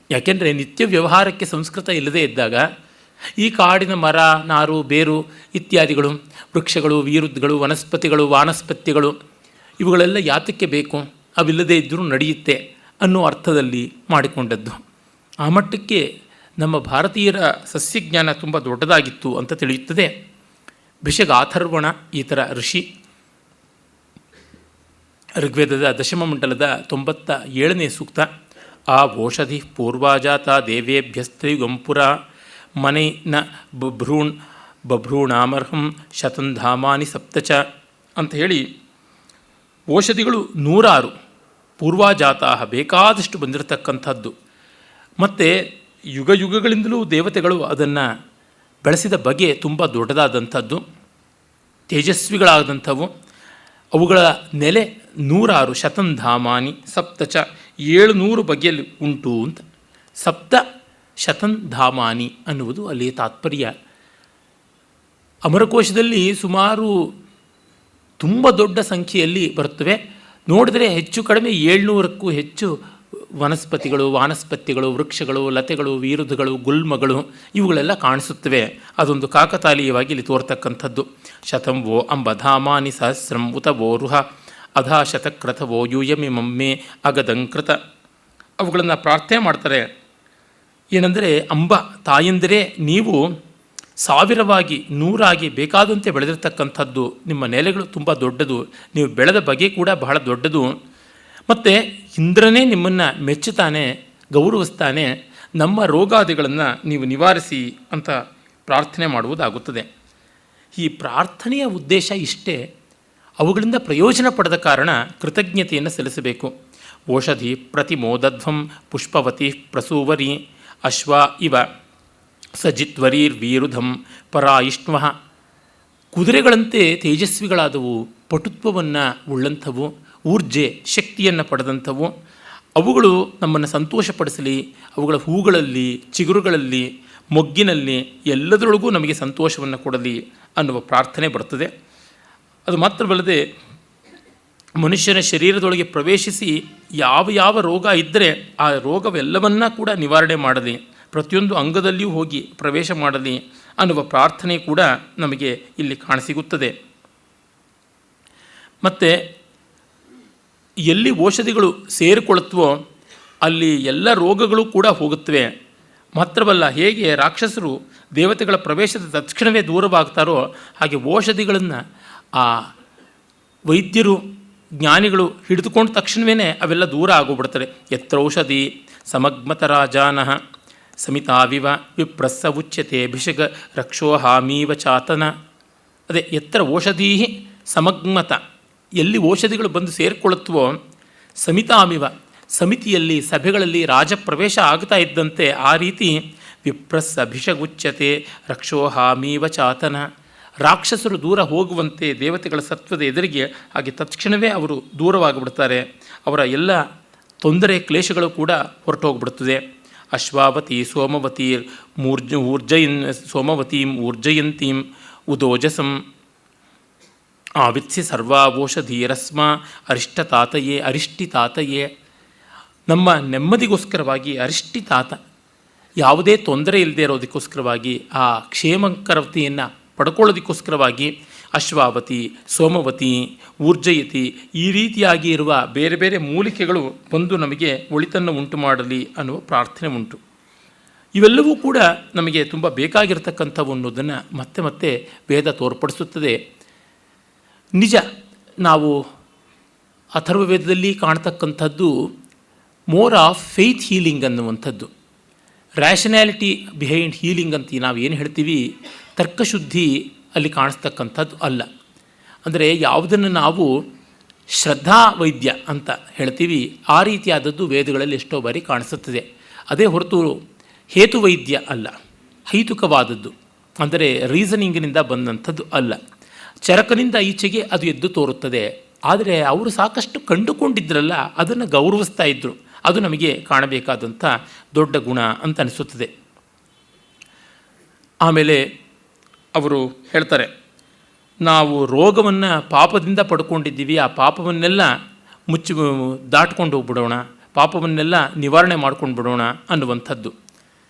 ಯಾಕೆಂದರೆ ನಿತ್ಯ ವ್ಯವಹಾರಕ್ಕೆ ಸಂಸ್ಕೃತ ಇಲ್ಲದೇ ಇದ್ದಾಗ ಈ ಕಾಡಿನ ಮರ, ನಾರು, ಬೇರು ಇತ್ಯಾದಿಗಳು, ವೃಕ್ಷಗಳು, ವೀರುದ್ಗಳು, ವನಸ್ಪತಿಗಳು, ವಾನಸ್ಪತ್ಯಗಳು ಇವುಗಳೆಲ್ಲ ಯಾತಕ್ಕೆ ಬೇಕು, ಅವಿಲ್ಲದೇ ಇದ್ದರೂ ನಡೆಯುತ್ತೆ ಅನ್ನೋ ಅರ್ಥದಲ್ಲಿ ಮಾಡಿಕೊಂಡದ್ದು. ಆ ಮಟ್ಟಕ್ಕೆ ನಮ್ಮ ಭಾರತೀಯರ ಸಸ್ಯಜ್ಞಾನ ತುಂಬ ದೊಡ್ಡದಾಗಿತ್ತು ಅಂತ ತಿಳಿಯುತ್ತದೆ. ಭಿಷಗಾಥರ್ವಣ ಈ ಥರ ಋಷಿ ಋಗ್ವೇದದ ದಶಮ ಮಂಡಲದ 97ನೇ ಸೂಕ್ತ. ಆ ಓಷಧಿ ಪೂರ್ವಾಜಾತ ದೇವೇಭ್ಯಸ್ತ್ರಿಯುಗಂಪುರ ಮನೆ ನ ಬಭ್ರೂಣಾಮರ್ಹಂ ಶತಂಧಾಮಾನಿ ಸಪ್ತಚ ಅಂತ ಹೇಳಿ, ಔಷಧಿಗಳು 106 ಪೂರ್ವಾಜಾತ ಬೇಕಾದಷ್ಟು ಬಂದಿರತಕ್ಕಂಥದ್ದು. ಮತ್ತು ಯುಗ ಯುಗಗಳಿಂದಲೂ ದೇವತೆಗಳು ಅದನ್ನು ಬೆಳೆಸಿದ ಬಗೆ ತುಂಬ ದೊಡ್ಡದಾದಂಥದ್ದು, ತೇಜಸ್ವಿಗಳಾದಂಥವು. ಅವುಗಳ ನೆಲೆ 106 ಶತಂಧಾಮಾನಿ ಸಪ್ತಚ 700 ಬಗೆಯಲ್ಲಿ ಉಂಟು ಅಂತ. ಸಪ್ತ ಶತಂಧಾಮಾನಿ ಅನ್ನುವುದು ಅಲ್ಲಿ ತಾತ್ಪರ್ಯ. ಅಮರಕೋಶದಲ್ಲಿ ಸುಮಾರು ತುಂಬ ದೊಡ್ಡ ಸಂಖ್ಯೆಯಲ್ಲಿ ಬರುತ್ತವೆ. ನೋಡಿದರೆ ಹೆಚ್ಚು ಕಡಿಮೆ 700ಕ್ಕೂ ಹೆಚ್ಚು ವನಸ್ಪತಿಗಳು, ವಾನಸ್ಪತ್ಯಗಳು, ವೃಕ್ಷಗಳು, ಲತೆಗಳು, ವೀರುಧಗಳು, ಗುಲ್ಮಗಳು ಇವುಗಳೆಲ್ಲ ಕಾಣಿಸುತ್ತವೆ. ಅದೊಂದು ಕಾಕತಾಲೀಯವಾಗಿ ಇಲ್ಲಿ ತೋರ್ತಕ್ಕಂಥದ್ದು. ಶತಂ ವೋ ಅಂಬಧಾಮಾನಿ ಸಹಸ್ರಂ ಉತ ವೋ ರುಹ ಅಧಾ ಶತಕ್ರಥವೋ ಯೂಯಮಿಮಮ್ಮೆ ಅಗದಂಕೃತ. ಅವುಗಳನ್ನು ಪ್ರಾರ್ಥನೆ ಮಾಡ್ತಾರೆ. ಏನಂದರೆ, ಅಂಬ ತಾಯಂದಿರೇ, ನೀವು 1000ವಾಗಿ 100ಆಗಿ ಬೇಕಾದಂತೆ ಬೆಳೆದಿರ್ತಕ್ಕಂಥದ್ದು. ನಿಮ್ಮ ನೆಲೆಗಳು ತುಂಬ ದೊಡ್ಡದು, ನೀವು ಬೆಳೆದ ಬಗೆ ಕೂಡ ಬಹಳ ದೊಡ್ಡದು. ಮತ್ತು ಇಂದ್ರನೇ ನಿಮ್ಮನ್ನು ಮೆಚ್ಚುತ್ತಾನೆ, ಗೌರವಿಸ್ತಾನೆ. ನಮ್ಮ ರೋಗಾದಿಗಳನ್ನು ನೀವು ನಿವಾರಿಸಿ ಅಂತ ಪ್ರಾರ್ಥನೆ ಮಾಡುವುದಾಗುತ್ತದೆ. ಈ ಪ್ರಾರ್ಥನೆಯ ಉದ್ದೇಶ ಇಷ್ಟೇ. ಅವುಗಳಿಂದ ಪ್ರಯೋಜನ ಪಡೆದ ಕಾರಣ ಕೃತಜ್ಞತೆಯನ್ನು ಸಲ್ಲಿಸಬೇಕು. ಓಷಧಿ ಪ್ರತಿಮೋದಧ್ವಂ ಪುಷ್ಪವತಿ ಪ್ರಸೂವರಿ ಅಶ್ವ ಇವ ಸಜಿತ್ವರೀರ್ವೀರುಧಂ ಪರಾಯಿಷ್ಣ್ವ. ಕುದುರೆಗಳಂತೆ ತೇಜಸ್ವಿಗಳಾದವು, ಪಟುತ್ವವನ್ನು ಉಳ್ಳಂಥವು, ಊರ್ಜೆ ಶಕ್ತಿಯನ್ನು ಪಡೆದಂಥವು. ಅವುಗಳು ನಮ್ಮನ್ನು ಸಂತೋಷಪಡಿಸಲಿ. ಅವುಗಳ ಹೂಗಳಲ್ಲಿ, ಚಿಗುರುಗಳಲ್ಲಿ, ಮೊಗ್ಗಿನಲ್ಲಿ ಎಲ್ಲದರೊಳಗೂ ನಮಗೆ ಸಂತೋಷವನ್ನು ಕೊಡಲಿ ಅನ್ನುವ ಪ್ರಾರ್ಥನೆ ಬರ್ತದೆ. ಅದು ಮಾತ್ರವಲ್ಲದೆ ಮನುಷ್ಯನ ಶರೀರದೊಳಗೆ ಪ್ರವೇಶಿಸಿ ಯಾವ ಯಾವ ರೋಗ ಇದ್ದರೆ ಆ ರೋಗವೆಲ್ಲವನ್ನ ಕೂಡ ನಿವಾರಣೆ ಮಾಡಲಿ, ಪ್ರತಿಯೊಂದು ಅಂಗದಲ್ಲಿಯೂ ಹೋಗಿ ಪ್ರವೇಶ ಮಾಡಲಿ ಅನ್ನುವ ಪ್ರಾರ್ಥನೆ ಕೂಡ ನಮಗೆ ಇಲ್ಲಿ ಕಾಣಸಿಗುತ್ತದೆ. ಮತ್ತು ಎಲ್ಲಿ ಔಷಧಿಗಳು ಸೇರಿಕೊಳ್ಳುತ್ತವೋ ಅಲ್ಲಿ ಎಲ್ಲ ರೋಗಗಳು ಕೂಡ ಹೋಗುತ್ತವೆ. ಮಾತ್ರವಲ್ಲ, ಹೇಗೆ ರಾಕ್ಷಸರು ದೇವತೆಗಳ ಪ್ರವೇಶದ ತಕ್ಷಣವೇ ದೂರವಾಗ್ತಾರೋ ಹಾಗೆ ಔಷಧಿಗಳನ್ನು ಆ ವೈದ್ಯರು, ಜ್ಞಾನಿಗಳು ಹಿಡಿದುಕೊಂಡ ತಕ್ಷಣವೇ ಅವೆಲ್ಲ ದೂರ ಆಗೋಗ್ಬಿಡ್ತಾರೆ. ಯತ್ರೌಷಧಿ ಸಮಗ್ಮತರಾಜಾನಃ ಸಮಿತಾವಿವ ವಿಪ್ರಸ್ಸ ಉಚ್ಯತೆ ಭಿಷಗ ರಕ್ಷೋಹಾಮೀವ ಚಾತನ. ಅದೇ ಯತ್ರ ಔಷಧೀ ಸಮಗ್ಮತ, ಎಲ್ಲಿ ಔಷಧಿಗಳು ಬಂದು ಸೇರಿಕೊಳ್ಳುತ್ತವೋ ಸಮಿತಾಮಿವ, ಸಮಿತಿಯಲ್ಲಿ ಸಭೆಗಳಲ್ಲಿ ರಾಜಪ್ರವೇಶ ಆಗ್ತಾ ಇದ್ದಂತೆ ಆ ರೀತಿ ವಿಪ್ರಸ್ಸ ಭಿಷಗುಚ್ಯತೆ ರಕ್ಷೋಹಾಮೀವ ಚಾತನ. ರಾಕ್ಷಸರು ದೂರ ಹೋಗುವಂತೆ ದೇವತೆಗಳ ಸತ್ವದ ಎದುರಿಗೆ ಹಾಗೆ ತಕ್ಷಣವೇ ಅವರು ದೂರವಾಗಿಬಿಡ್ತಾರೆ. ಅವರ ಎಲ್ಲ ತೊಂದರೆ ಕ್ಲೇಶಗಳು ಕೂಡ ಹೊರಟೋಗ್ಬಿಡ್ತದೆ. ಅಶ್ವಾವತಿ ಸೋಮವತೀರ್ ಸೋಮವತೀಂ ಊರ್ಜಯಂತೀಂ ಉದೋಜಸಂ ಆವಿತ್ಸಿ ಸರ್ವಾವೋಷಧೀರಸ್ಮ ಅರಿಷ್ಟತಾತಯೇ ಅರಿಷ್ಟಿತಾತಯೇ. ನಮ್ಮ ನೆಮ್ಮದಿಗೋಸ್ಕರವಾಗಿ ಅರಿಷ್ಟಿತಾತ, ಯಾವುದೇ ತೊಂದರೆ ಇಲ್ಲದೆ ಇರೋದಕ್ಕೋಸ್ಕರವಾಗಿ, ಆ ಕ್ಷೇಮಕರತೆಯನ್ನು ಪಡ್ಕೊಳ್ಳೋದಕ್ಕೋಸ್ಕರವಾಗಿ ಅಶ್ವಾವತಿ, ಸೋಮವತಿ, ಊರ್ಜಯತಿ ಈ ರೀತಿಯಾಗಿ ಇರುವ ಬೇರೆ ಬೇರೆ ಮೂಲಿಕೆಗಳು ಬಂದು ನಮಗೆ ಒಳಿತನ್ನು ಉಂಟು ಮಾಡಲಿ ಅನ್ನುವ ಪ್ರಾರ್ಥನೆ ಉಂಟು. ಇವೆಲ್ಲವೂ ಕೂಡ ನಮಗೆ ತುಂಬ ಬೇಕಾಗಿರ್ತಕ್ಕಂಥವು ಅನ್ನೋದನ್ನು ಮತ್ತೆ ಮತ್ತೆ ವೇದ ತೋರ್ಪಡಿಸುತ್ತದೆ. ನಿಜ, ನಾವು ಅಥರ್ವ ವೇದದಲ್ಲಿ ಕಾಣ್ತಕ್ಕಂಥದ್ದು ಮೋರ್ ಆಫ್ ಫೇತ್ ಹೀಲಿಂಗ್ ಅನ್ನುವಂಥದ್ದು. ರ್ಯಾಷನ್ಯಾಲಿಟಿ ಬಿಹೈಂಡ್ ಹೀಲಿಂಗ್ ಅಂತ ನಾವು ಏನು ಹೇಳ್ತೀವಿ, ತರ್ಕಶುದ್ಧಿ ಅಲ್ಲಿ ಕಾಣಿಸ್ತಕ್ಕಂಥದ್ದು ಅಲ್ಲ. ಅಂದರೆ ಯಾವುದನ್ನು ನಾವು ಶ್ರದ್ಧಾ ವೈದ್ಯ ಅಂತ ಹೇಳ್ತೀವಿ, ಆ ರೀತಿಯಾದದ್ದು ವೇದಗಳಲ್ಲಿ ಎಷ್ಟೋ ಬಾರಿ ಕಾಣಿಸುತ್ತದೆ. ಅದೇ ಹೊರತು ಹೇತುವೈದ್ಯ ಅಲ್ಲ, ಹೈತುಕವಾದದ್ದು ಅಂದರೆ ರೀಸನಿಂಗಿನಿಂದ ಬಂದಂಥದ್ದು ಅಲ್ಲ. ಚರಕನಿಂದ ಈಚೆಗೆ ಅದು ಎದ್ದು ತೋರುತ್ತದೆ. ಆದರೆ ಅವರು ಸಾಕಷ್ಟು ಕಂಡುಕೊಂಡಿದ್ರಲ್ಲ, ಅದನ್ನು ಗೌರವಿಸ್ತಾ ಇದ್ದರು. ಅದು ನಮಗೆ ಕಾಣಬೇಕಾದಂಥ ದೊಡ್ಡ ಗುಣ ಅಂತ ಅನಿಸುತ್ತದೆ. ಆಮೇಲೆ ಅವರು ಹೇಳ್ತಾರೆ, ನಾವು ರೋಗವನ್ನು ಪಾಪದಿಂದ ಪಡ್ಕೊಂಡಿದ್ದೀವಿ, ಆ ಪಾಪವನ್ನೆಲ್ಲ ದಾಟ್ಕೊಂಡು ಹೋಗ್ಬಿಡೋಣ, ಪಾಪವನ್ನೆಲ್ಲ ನಿವಾರಣೆ ಮಾಡ್ಕೊಂಡು ಬಿಡೋಣ ಅನ್ನುವಂಥದ್ದು.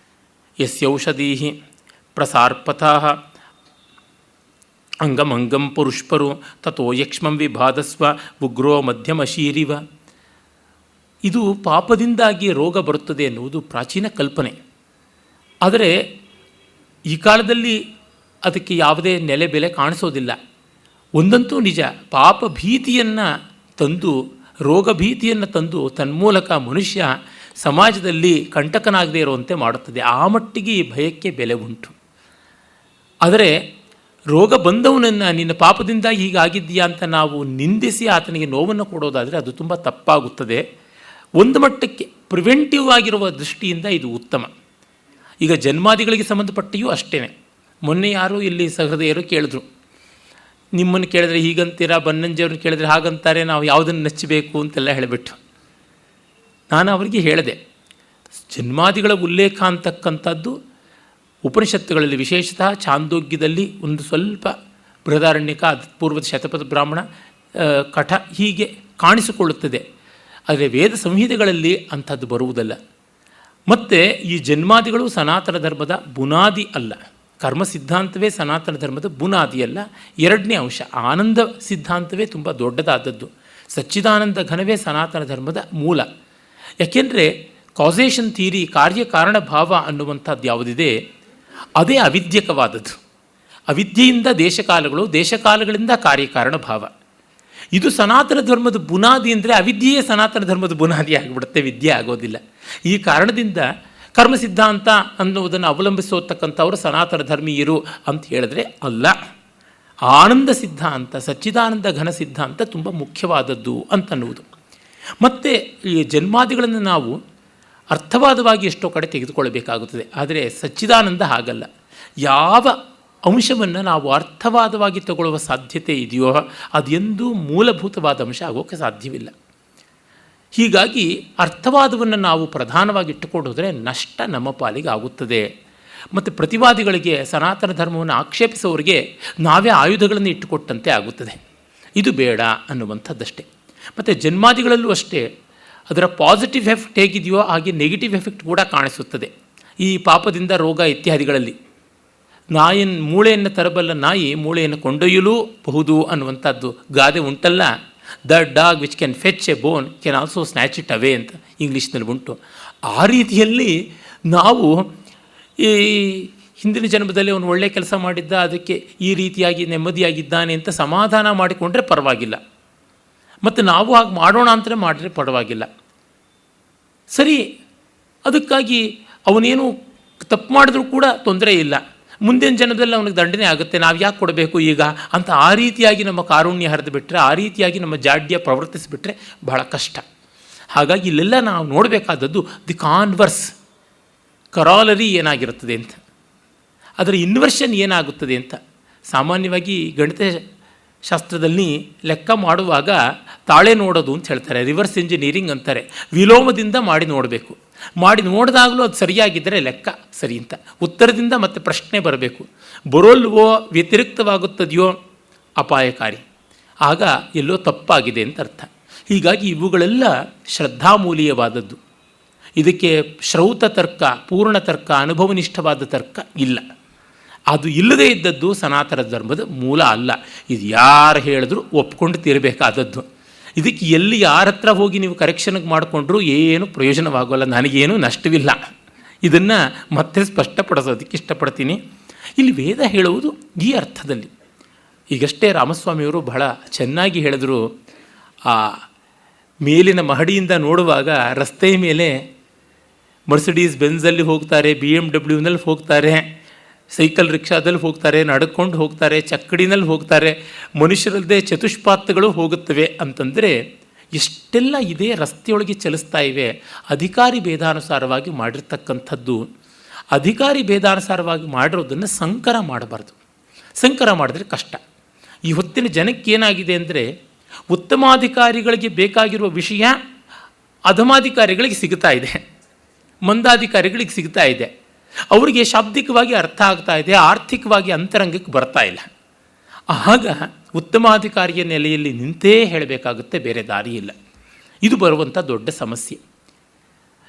ಯಸ್ಯೌಷಧೀ ಪ್ರಸಾರ್ಪಥಾ ಅಂಗಮಂಗಂ ಪುರುಷ್ಪರು ತಥೋ ಯಕ್ಷ್ಮಂ ವಿಭಾದಸ್ವ ಉಗ್ರೋ ಮಧ್ಯಮಶೀರಿವ. ಇದು ಪಾಪದಿಂದಾಗಿ ರೋಗ ಬರುತ್ತದೆ ಎನ್ನುವುದು ಪ್ರಾಚೀನ ಕಲ್ಪನೆ. ಆದರೆ ಈ ಕಾಲದಲ್ಲಿ ಅದಕ್ಕೆ ಯಾವುದೇ ನೆಲೆ ಬೆಲೆ ಕಾಣಿಸೋದಿಲ್ಲ. ಒಂದಂತೂ ನಿಜ, ಪಾಪ ಭೀತಿಯನ್ನು ತಂದು, ರೋಗ ಭೀತಿಯನ್ನು ತಂದು ತನ್ಮೂಲಕ ಮನುಷ್ಯ ಸಮಾಜದಲ್ಲಿ ಕಂಟಕನಾಗದೇ ಇರುವಂತೆ ಮಾಡುತ್ತದೆ. ಆ ಮಟ್ಟಿಗೆ ಈ ಭಯಕ್ಕೆ ಬೆಲೆ ಉಂಟು. ಆದರೆ ರೋಗ ಬಂದವನನ್ನು ನಿನ್ನ ಪಾಪದಿಂದ ಹೀಗಾಗಿದ್ದೀಯಾ ಅಂತ ನಾವು ನಿಂದಿಸಿ ಆತನಿಗೆ ನೋವನ್ನು ಕೊಡೋದಾದರೆ ಅದು ತುಂಬ ತಪ್ಪಾಗುತ್ತದೆ. ಒಂದು ಮಟ್ಟಕ್ಕೆ ಪ್ರಿವೆಂಟಿವ್ ಆಗಿರುವ ದೃಷ್ಟಿಯಿಂದ ಇದು ಉತ್ತಮ. ಈಗ ಜನ್ಮಾದಿಗಳಿಗೆ ಸಂಬಂಧಪಟ್ಟಿಯೂ ಅಷ್ಟೇ. ಮೊನ್ನೆ ಯಾರು ಇಲ್ಲಿ ಸಹೃದಯರು ಕೇಳಿದ್ರು, ನಿಮ್ಮನ್ನು ಕೇಳಿದ್ರೆ ಹೀಗಂತೀರಾ, ಬನ್ನಂಜಿಯವ್ರನ್ನ ಕೇಳಿದ್ರೆ ಹಾಗಂತಾರೆ, ನಾವು ಯಾವುದನ್ನು ನೆಚ್ಚಬೇಕು ಅಂತೆಲ್ಲ ಹೇಳಿಬಿಟ್ಟು ನಾನು ಅವರಿಗೆ ಹೇಳಿದೆ, ಜನ್ಮಾದಿಗಳ ಉಲ್ಲೇಖ ಅಂತಕ್ಕಂಥದ್ದು ಉಪನಿಷತ್ತುಗಳಲ್ಲಿ, ವಿಶೇಷತಃ ಛಾಂದೋಗ್ಯದಲ್ಲಿ ಒಂದು ಸ್ವಲ್ಪ, ಬೃಹದಾರಣ್ಯಕ, ಪೂರ್ವದ ಶತಪಥ ಬ್ರಾಹ್ಮಣ, ಕಠ ಹೀಗೆ ಕಾಣಿಸಿಕೊಳ್ಳುತ್ತದೆ. ಆದರೆ ವೇದ ಸಂಹಿತೆಗಳಲ್ಲಿ ಅಂಥದ್ದು ಬರುವುದಲ್ಲ. ಮತ್ತು ಈ ಜನ್ಮಾದಿಗಳು ಸನಾತನ ಧರ್ಮದ ಬುನಾದಿ ಅಲ್ಲ. ಕರ್ಮ ಸಿದ್ಧಾಂತವೇ ಸನಾತನ ಧರ್ಮದ ಬುನಾದಿ ಅಲ್ಲ. ಎರಡನೇ ಅಂಶ ಆನಂದ ಸಿದ್ಧಾಂತವೇ ತುಂಬ ದೊಡ್ಡದಾದದ್ದು. ಸಚ್ಚಿದಾನಂದ ಘನವೇ ಸನಾತನ ಧರ್ಮದ ಮೂಲ. ಯಾಕೆಂದರೆ ಕಾಸೇಷನ್ ಥಿಯರಿ, ಕಾರ್ಯಕಾರಣ ಭಾವ ಅನ್ನುವಂಥದ್ದು ಯಾವುದಿದೆ ಅದೇ ಅವಿದ್ಯಕವಾದದ್ದು. ಅವಿದ್ಯೆಯಿಂದ ದೇಶಕಾಲಗಳು, ದೇಶಕಾಲಗಳಿಂದ ಕಾರ್ಯಕಾರಣ ಭಾವ. ಇದು ಸನಾತನ ಧರ್ಮದ ಬುನಾದಿ ಅಂದರೆ ಅವಿದ್ಯೆಯೇ ಸನಾತನ ಧರ್ಮದ ಬುನಾದಿ ಆಗಿಬಿಡುತ್ತೆ, ವಿದ್ಯೆ ಆಗೋದಿಲ್ಲ. ಈ ಕಾರಣದಿಂದ ಕರ್ಮ ಸಿದ್ಧಾಂತ ಅನ್ನುವುದನ್ನು ಅವಲಂಬಿಸೋತಕ್ಕಂಥವರು ಸನಾತನ ಧರ್ಮೀಯರು ಅಂತ ಹೇಳಿದ್ರೆ ಅಲ್ಲ. ಆನಂದ ಸಿದ್ಧಾಂತ, ಸಚ್ಚಿದಾನಂದ ಘನ ಸಿದ್ಧಾಂತ ತುಂಬ ಮುಖ್ಯವಾದದ್ದು ಅಂತನ್ನುವುದು. ಮತ್ತು ಈ ಜನ್ಮಾದಿಗಳನ್ನು ನಾವು ಅರ್ಥವಾದವಾಗಿ ಎಷ್ಟೋ ಕಡೆ ತೆಗೆದುಕೊಳ್ಳಬೇಕಾಗುತ್ತದೆ. ಆದರೆ ಸಚ್ಚಿದಾನಂದ ಹಾಗಲ್ಲ. ಯಾವ ಅಂಶವನ್ನು ನಾವು ಅರ್ಥವಾದವಾಗಿ ತಗೊಳ್ಳುವ ಸಾಧ್ಯತೆ ಇದೆಯೋ ಅದು ಎಂದೂ ಮೂಲಭೂತವಾದ ಅಂಶ ಆಗೋಕ್ಕೆ ಸಾಧ್ಯವಿಲ್ಲ. ಹೀಗಾಗಿ ಅರ್ಥವಾದವನ್ನು ನಾವು ಪ್ರಧಾನವಾಗಿ ಇಟ್ಟುಕೊಂಡು ಹೋದರೆ ನಷ್ಟ ನಮ್ಮ ಪಾಲಿಗೆ ಆಗುತ್ತದೆ. ಮತ್ತು ಪ್ರತಿವಾದಿಗಳಿಗೆ, ಸನಾತನ ಧರ್ಮವನ್ನು ಆಕ್ಷೇಪಿಸುವವರಿಗೆ ನಾವೇ ಆಯುಧಗಳನ್ನು ಇಟ್ಟುಕೊಟ್ಟಂತೆ ಆಗುತ್ತದೆ. ಇದು ಬೇಡ ಅನ್ನುವಂಥದ್ದಷ್ಟೇ. ಮತ್ತು ಜನ್ಮಾದಿಗಳಲ್ಲೂ ಅಷ್ಟೇ ಅದರ ಪಾಸಿಟಿವ್ ಎಫೆಕ್ಟ್ ಹೇಗಿದೆಯೋ ಹಾಗೆ ನೆಗೆಟಿವ್ ಎಫೆಕ್ಟ್ ಕೂಡ ಕಾಣಿಸುತ್ತದೆ. ಈ ಪಾಪದಿಂದ ರೋಗ ಇತ್ಯಾದಿಗಳಲ್ಲಿ ಮೂಳೆಯನ್ನು ತರಬಲ್ಲ ನಾಯಿ ಮೂಳೆಯನ್ನು ಕೊಂಡೊಯ್ಯಲೂ ಬಹುದು ಅನ್ನುವಂಥದ್ದು ಗಾದೆ ಉಂಟಲ್ಲ. The dog which can fetch a bone can also snatch it ಅವೇ ಅಂತ ಇಂಗ್ಲೀಷ್ನಲ್ಲಿ ಉಂಟು. ಆ ರೀತಿಯಲ್ಲಿ ನಾವು ಈ ಹಿಂದಿನ ಜನ್ಮದಲ್ಲಿ ಅವನು ಒಳ್ಳೆಯ ಕೆಲಸ ಮಾಡಿದ್ದ, ಅದಕ್ಕೆ ಈ ರೀತಿಯಾಗಿ ನೆಮ್ಮದಿಯಾಗಿದ್ದಾನೆ ಅಂತ ಸಮಾಧಾನ ಮಾಡಿಕೊಂಡ್ರೆ ಪರವಾಗಿಲ್ಲ. ಮತ್ತು ನಾವು ಹಾಗೆ ಮಾಡೋಣ ಅಂತಲೇ ಮಾಡಿದ್ರೆ ಪರವಾಗಿಲ್ಲ. ಸರಿ, ಅದಕ್ಕಾಗಿ ಅವನೇನು ತಪ್ಪು ಮಾಡಿದ್ರೂ ಕೂಡ ತೊಂದರೆ ಇಲ್ಲ, ಮುಂದಿನ ಜನ್ಮದಲ್ಲಿ ಅವನಿಗೆ ದಂಡನೆ ಆಗುತ್ತೆ, ನಾವು ಯಾಕೆ ಕೊಡಬೇಕು ಈಗ ಅಂತ ಆ ರೀತಿಯಾಗಿ ನಮ್ಮ ಕಾರುಣ್ಯ ಹರಿದು ಬಿಟ್ಟರೆ, ಆ ರೀತಿಯಾಗಿ ನಮ್ಮ ಜಾಡ್ಯ ಪ್ರವರ್ತಿಸಿಬಿಟ್ರೆ ಬಹಳ ಕಷ್ಟ. ಹಾಗಾಗಿ ಇಲ್ಲೆಲ್ಲ ನಾವು ನೋಡಬೇಕಾದದ್ದು ದಿ ಕಾನ್ವರ್ಸ್, ಕರಾಲರಿ ಏನಾಗಿರುತ್ತದೆ ಅಂತ, ಅದರ ಇನ್ವರ್ಷನ್ ಏನಾಗುತ್ತದೆ ಅಂತ. ಸಾಮಾನ್ಯವಾಗಿ ಗಣಿತ ಶಾಸ್ತ್ರದಲ್ಲಿ ಲೆಕ್ಕ ಮಾಡುವಾಗ ತಾಳೆ ನೋಡೋದು ಅಂತ ಹೇಳ್ತಾರೆ, ರಿವರ್ಸ್ ಇಂಜಿನಿಯರಿಂಗ್ ಅಂತಾರೆ. ವಿಲೋಮದಿಂದ ಮಾಡಿ ನೋಡಬೇಕು. ಮಾಡಿ ನೋಡಿದಾಗಲೂ ಅದು ಸರಿಯಾಗಿದ್ದರೆ ಲೆಕ್ಕ ಸರಿ ಅಂತ. ಉತ್ತರದಿಂದ ಮತ್ತೆ ಪ್ರಶ್ನೆ ಬರಬೇಕು. ಬರೋಲ್ವೋ, ವ್ಯತಿರಿಕ್ತವಾಗುತ್ತದೆಯೋ, ಅಪಾಯಕಾರಿ. ಆಗ ಎಲ್ಲೋ ತಪ್ಪಾಗಿದೆ ಅಂತ ಅರ್ಥ. ಹೀಗಾಗಿ ಇವುಗಳೆಲ್ಲ ಶ್ರದ್ಧಾಮೂಲೀಯವಾದದ್ದು. ಇದಕ್ಕೆ ಶ್ರೌತ ತರ್ಕ, ಪೂರ್ಣ ತರ್ಕ, ಅನುಭವನಿಷ್ಠವಾದ ತರ್ಕ ಇಲ್ಲ. ಅದು ಇಲ್ಲದೇ ಇದ್ದದ್ದು ಸನಾತನ ಧರ್ಮದ ಮೂಲ ಅಲ್ಲ. ಇದು ಯಾರು ಹೇಳಿದ್ರು ಒಪ್ಕೊಂಡು ತೀರಬೇಕಾದದ್ದು. ಇದಕ್ಕೆ ಎಲ್ಲಿ ಯಾರ ಹತ್ರ ಹೋಗಿ ನೀವು ಕರೆಕ್ಷನ್ಗೆ ಮಾಡಿಕೊಂಡ್ರೂ ಏನು ಪ್ರಯೋಜನವಾಗೋಲ್ಲ, ನನಗೇನು ನಷ್ಟವಿಲ್ಲ. ಇದನ್ನು ಮತ್ತೆ ಸ್ಪಷ್ಟಪಡಿಸೋದಕ್ಕೆ ಇಷ್ಟಪಡ್ತೀನಿ. ಇಲ್ಲಿ ವೇದ ಹೇಳುವುದು ಈ ಅರ್ಥದಲ್ಲಿ. ಈಗಷ್ಟೇ ರಾಮಸ್ವಾಮಿಯವರು ಬಹಳ ಚೆನ್ನಾಗಿ ಹೇಳಿದ್ರು. ಆ ಮೇಲಿನ ಮಹಡಿಯಿಂದ ನೋಡುವಾಗ ರಸ್ತೆಯ ಮೇಲೆ ಮರ್ಸಿಡೀಸ್ ಬೆಂಝಲ್ಲಿ ಹೋಗ್ತಾರೆ, BMW ಹೋಗ್ತಾರೆ, ಸೈಕಲ್ ರಿಕ್ಷಾದಲ್ಲಿ ಹೋಗ್ತಾರೆ, ನಡ್ಕೊಂಡು ಹೋಗ್ತಾರೆ, ಚಕ್ಕಡಿನಲ್ಲಿ ಹೋಗ್ತಾರೆ, ಮನುಷ್ಯರಲ್ಲದೆ ಚತುಷ್ಪಾತ್ಗಳು ಹೋಗುತ್ತವೆ ಅಂತಂದರೆ ಎಷ್ಟೆಲ್ಲ ಇದೇ ರಸ್ತೆಯೊಳಗೆ ಚಲಿಸ್ತಾ ಇವೆ. ಅಧಿಕಾರಿ ಭೇದಾನುಸಾರವಾಗಿ ಮಾಡಿರ್ತಕ್ಕಂಥದ್ದು. ಅಧಿಕಾರಿ ಭೇದಾನುಸಾರವಾಗಿ ಮಾಡಿರೋದನ್ನು ಸಂಕರ ಮಾಡಬಾರ್ದು. ಸಂಕರ ಮಾಡಿದ್ರೆ ಕಷ್ಟ. ಈ ಹೊತ್ತಿನ ಜನಕ್ಕೇನಾಗಿದೆ ಅಂದರೆ, ಉತ್ತಮಾಧಿಕಾರಿಗಳಿಗೆ ಬೇಕಾಗಿರುವ ವಿಷಯ ಅಧಮಾಧಿಕಾರಿಗಳಿಗೆ ಸಿಗ್ತಾ ಇದೆ, ಮಂದಾಧಿಕಾರಿಗಳಿಗೆ ಸಿಗ್ತಾ ಇದೆ. ಅವರಿಗೆ ಶಾಬ್ದಿಕವಾಗಿ ಅರ್ಥ ಆಗ್ತಾ ಇದೆ, ಆರ್ಥಿಕವಾಗಿ ಅಂತರಂಗಕ್ಕೆ ಬರ್ತಾ ಇಲ್ಲ. ಆಗ ಉತ್ತಮಾಧಿಕಾರಿಯ ನೆಲೆಯಲ್ಲಿ ನಿಂತೇ ಹೇಳಬೇಕಾಗುತ್ತೆ, ಬೇರೆ ದಾರಿ ಇಲ್ಲ. ಇದು ಬರುವಂಥ ದೊಡ್ಡ ಸಮಸ್ಯೆ.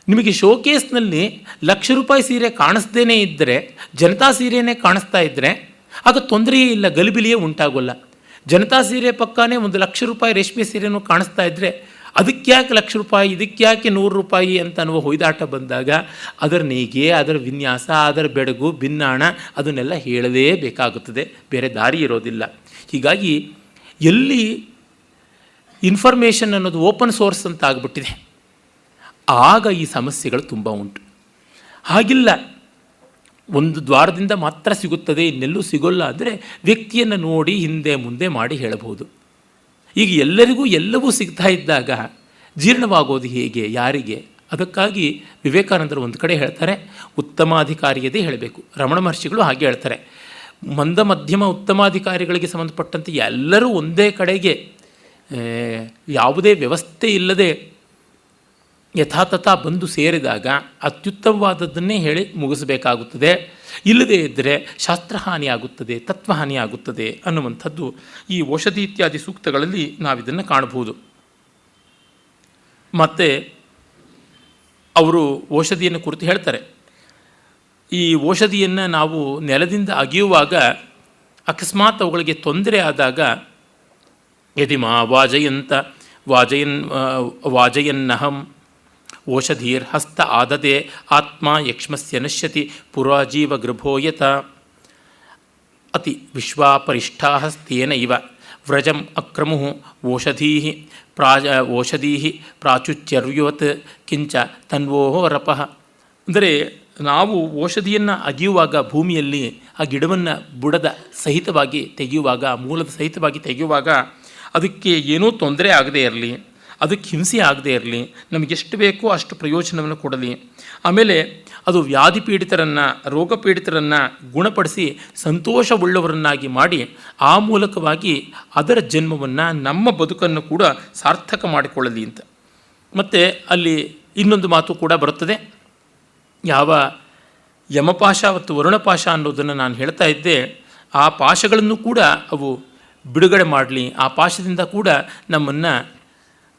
ನಿಮಗೆ ಶೋಕೇಸ್ನಲ್ಲಿ ₹1,00,000 ಸೀರೆ ಕಾಣಿಸ್ದೇ ಇದ್ದರೆ, ಜನತಾ ಸೀರೆಯೇ ಕಾಣಿಸ್ತಾ ಇದ್ದರೆ ಆಗ ತೊಂದರೆಯೇ ಇಲ್ಲ, ಗಲಿಬಿಲಿಯೇ ಉಂಟಾಗೋಲ್ಲ. ಜನತಾ ಸೀರೆ ಪಕ್ಕನೇ ₹1,00,000 ರೇಷ್ಮೆ ಸೀರೆನೂ ಕಾಣಿಸ್ತಾ ಇದ್ದರೆ ಅದಕ್ಕ್ಯಾಕೆ ₹1,00,000, ಇದಕ್ಕ್ಯಾಕೆ ₹100 ಅಂತ ಅನ್ನುವ ಹೊಯ್ದಾಟ ಬಂದಾಗ ಅದರ ನೇಯ್ಗೆ, ಅದರ ವಿನ್ಯಾಸ, ಅದರ ಬೆಡಗು, ಭಿನ್ನಾಣ ಅದನ್ನೆಲ್ಲ ಹೇಳಲೇ ಬೇಕಾಗುತ್ತದೆ, ಬೇರೆ ದಾರಿ ಇರೋದಿಲ್ಲ. ಹೀಗಾಗಿ ಎಲ್ಲಿ ಇನ್ಫಾರ್ಮೇಷನ್ ಅನ್ನೋದು ಓಪನ್ ಸೋರ್ಸ್ ಅಂತ ಆಗಿಬಿಟ್ಟಿದೆ, ಆಗ ಈ ಸಮಸ್ಯೆಗಳು ತುಂಬ ಉಂಟು. ಹಾಗಿಲ್ಲ, ಒಂದು ದ್ವಾರದಿಂದ ಮಾತ್ರ ಸಿಗುತ್ತದೆ, ಇನ್ನೆಲ್ಲೂ ಸಿಗೋಲ್ಲ ಅಂದರೆ ವ್ಯಕ್ತಿಯನ್ನು ನೋಡಿ ಹಿಂದೆ ಮುಂದೆ ಮಾಡಿ ಹೇಳಬಹುದು. ಈಗ ಎಲ್ಲರಿಗೂ ಎಲ್ಲವೂ ಸಿಗ್ತಾ ಇದ್ದಾಗ ಜೀರ್ಣವಾಗೋದು ಹೇಗೆ, ಯಾರಿಗೆ? ಅದಕ್ಕಾಗಿ ವಿವೇಕಾನಂದರು ಒಂದು ಕಡೆ ಹೇಳ್ತಾರೆ, ಉತ್ತಮಾಧಿಕಾರಿಯದೇ ಹೇಳಬೇಕು. ರಮಣ ಮಹರ್ಷಿಗಳು ಹಾಗೆ ಹೇಳ್ತಾರೆ, ಮಂದ ಮಧ್ಯಮ ಉತ್ತಮಾಧಿಕಾರಿಗಳಿಗೆ ಸಂಬಂಧಪಟ್ಟಂತೆ ಎಲ್ಲರೂ ಒಂದೇ ಕಡೆಗೆ ಯಾವುದೇ ವ್ಯವಸ್ಥೆ ಇಲ್ಲದೆ ಯಥಾತಥ ಬಂದು ಸೇರಿದಾಗ ಅತ್ಯುತ್ತಮವಾದದ್ದನ್ನೇ ಹೇಳಿ ಮುಗಿಸಬೇಕಾಗುತ್ತದೆ. ಇಲ್ಲದೇ ಇದ್ದರೆ ಶಾಸ್ತ್ರಹಾನಿಯಾಗುತ್ತದೆ, ತತ್ವಹಾನಿಯಾಗುತ್ತದೆ ಅನ್ನುವಂಥದ್ದು ಈ ಔಷಧಿ ಇತ್ಯಾದಿ ಸೂಕ್ತಗಳಲ್ಲಿ ನಾವಿದನ್ನು ಕಾಣಬಹುದು. ಮತ್ತು ಅವರು ಔಷಧಿಯನ್ನು ಕುರಿತು ಹೇಳ್ತಾರೆ, ಈ ಔಷಧಿಯನ್ನು ನಾವು ನೆಲದಿಂದ ಅಗೆಯುವಾಗ ಅಕಸ್ಮಾತ್ ಅವುಗಳಿಗೆ ತೊಂದರೆ ಆದಾಗ ಯದಿಮಾ ವಾಜಯನ್ನಹಂ ಓಷಧೀರ್ ಹಸ್ತ ಆದದೆ ಆತ್ಮ ಯಕ್ಷ್ಮಸ್ಯ ನಶ್ಯತಿ ಪುರಾಜೀವ ಗೃಭೋಯತ ಅತಿ ವಿಶ್ವಾಪರಿಷ್ಠಾ ತೇನ ಇವ ವ್ರಜಂ ಅಕ್ರಮು ಓಷಧೀ ಪ್ರಾಚುಚ್ಯರ್ಯುವತ್ ಕಿಂಚ ತನ್ವೋರಪಃ. ಅಂದರೆ ನಾವು ಔಷಧಿಯನ್ನು ಅಗೆಯುವಾಗ ಭೂಮಿಯಲ್ಲಿ ಆ ಗಿಡವನ್ನು ಬುಡದ ಸಹಿತವಾಗಿ ತೆಗೆಯುವಾಗ, ಮೂಲದ ಸಹಿತವಾಗಿ ತೆಗೆಯುವಾಗ ಅದಕ್ಕೆ ಏನೂ ತೊಂದರೆ ಆಗದೇ ಇರಲಿ, ಅದಕ್ಕೆ ಹಿಂಸೆ ಆಗದೇ ಇರಲಿ, ನಮಗೆಷ್ಟು ಬೇಕೋ ಅಷ್ಟು ಪ್ರಯೋಜನವನ್ನು ಕೊಡಲಿ. ಆಮೇಲೆ ಅದು ವ್ಯಾಧಿ ಪೀಡಿತರನ್ನು, ರೋಗ ಪೀಡಿತರನ್ನು ಗುಣಪಡಿಸಿ ಸಂತೋಷವುಳ್ಳವರನ್ನಾಗಿ ಮಾಡಿ ಆ ಮೂಲಕವಾಗಿ ಅದರ ಜನ್ಮವನ್ನು, ನಮ್ಮ ಬದುಕನ್ನು ಕೂಡ ಸಾರ್ಥಕ ಮಾಡಿಕೊಳ್ಳಲಿ ಅಂತ. ಮತ್ತು ಅಲ್ಲಿ ಇನ್ನೊಂದು ಮಾತು ಕೂಡ ಬರುತ್ತದೆ. ಯಾವ ಯಮಪಾಶ ಮತ್ತು ವರುಣಪಾಶ ಅನ್ನೋದನ್ನು ನಾನು ಹೇಳ್ತಾ ಇದ್ದೆ, ಆ ಪಾಶಗಳನ್ನು ಕೂಡ ಅವು ಬಿಡುಗಡೆ ಮಾಡಲಿ, ಆ ಪಾಶದಿಂದ ಕೂಡ ನಮ್ಮನ್ನು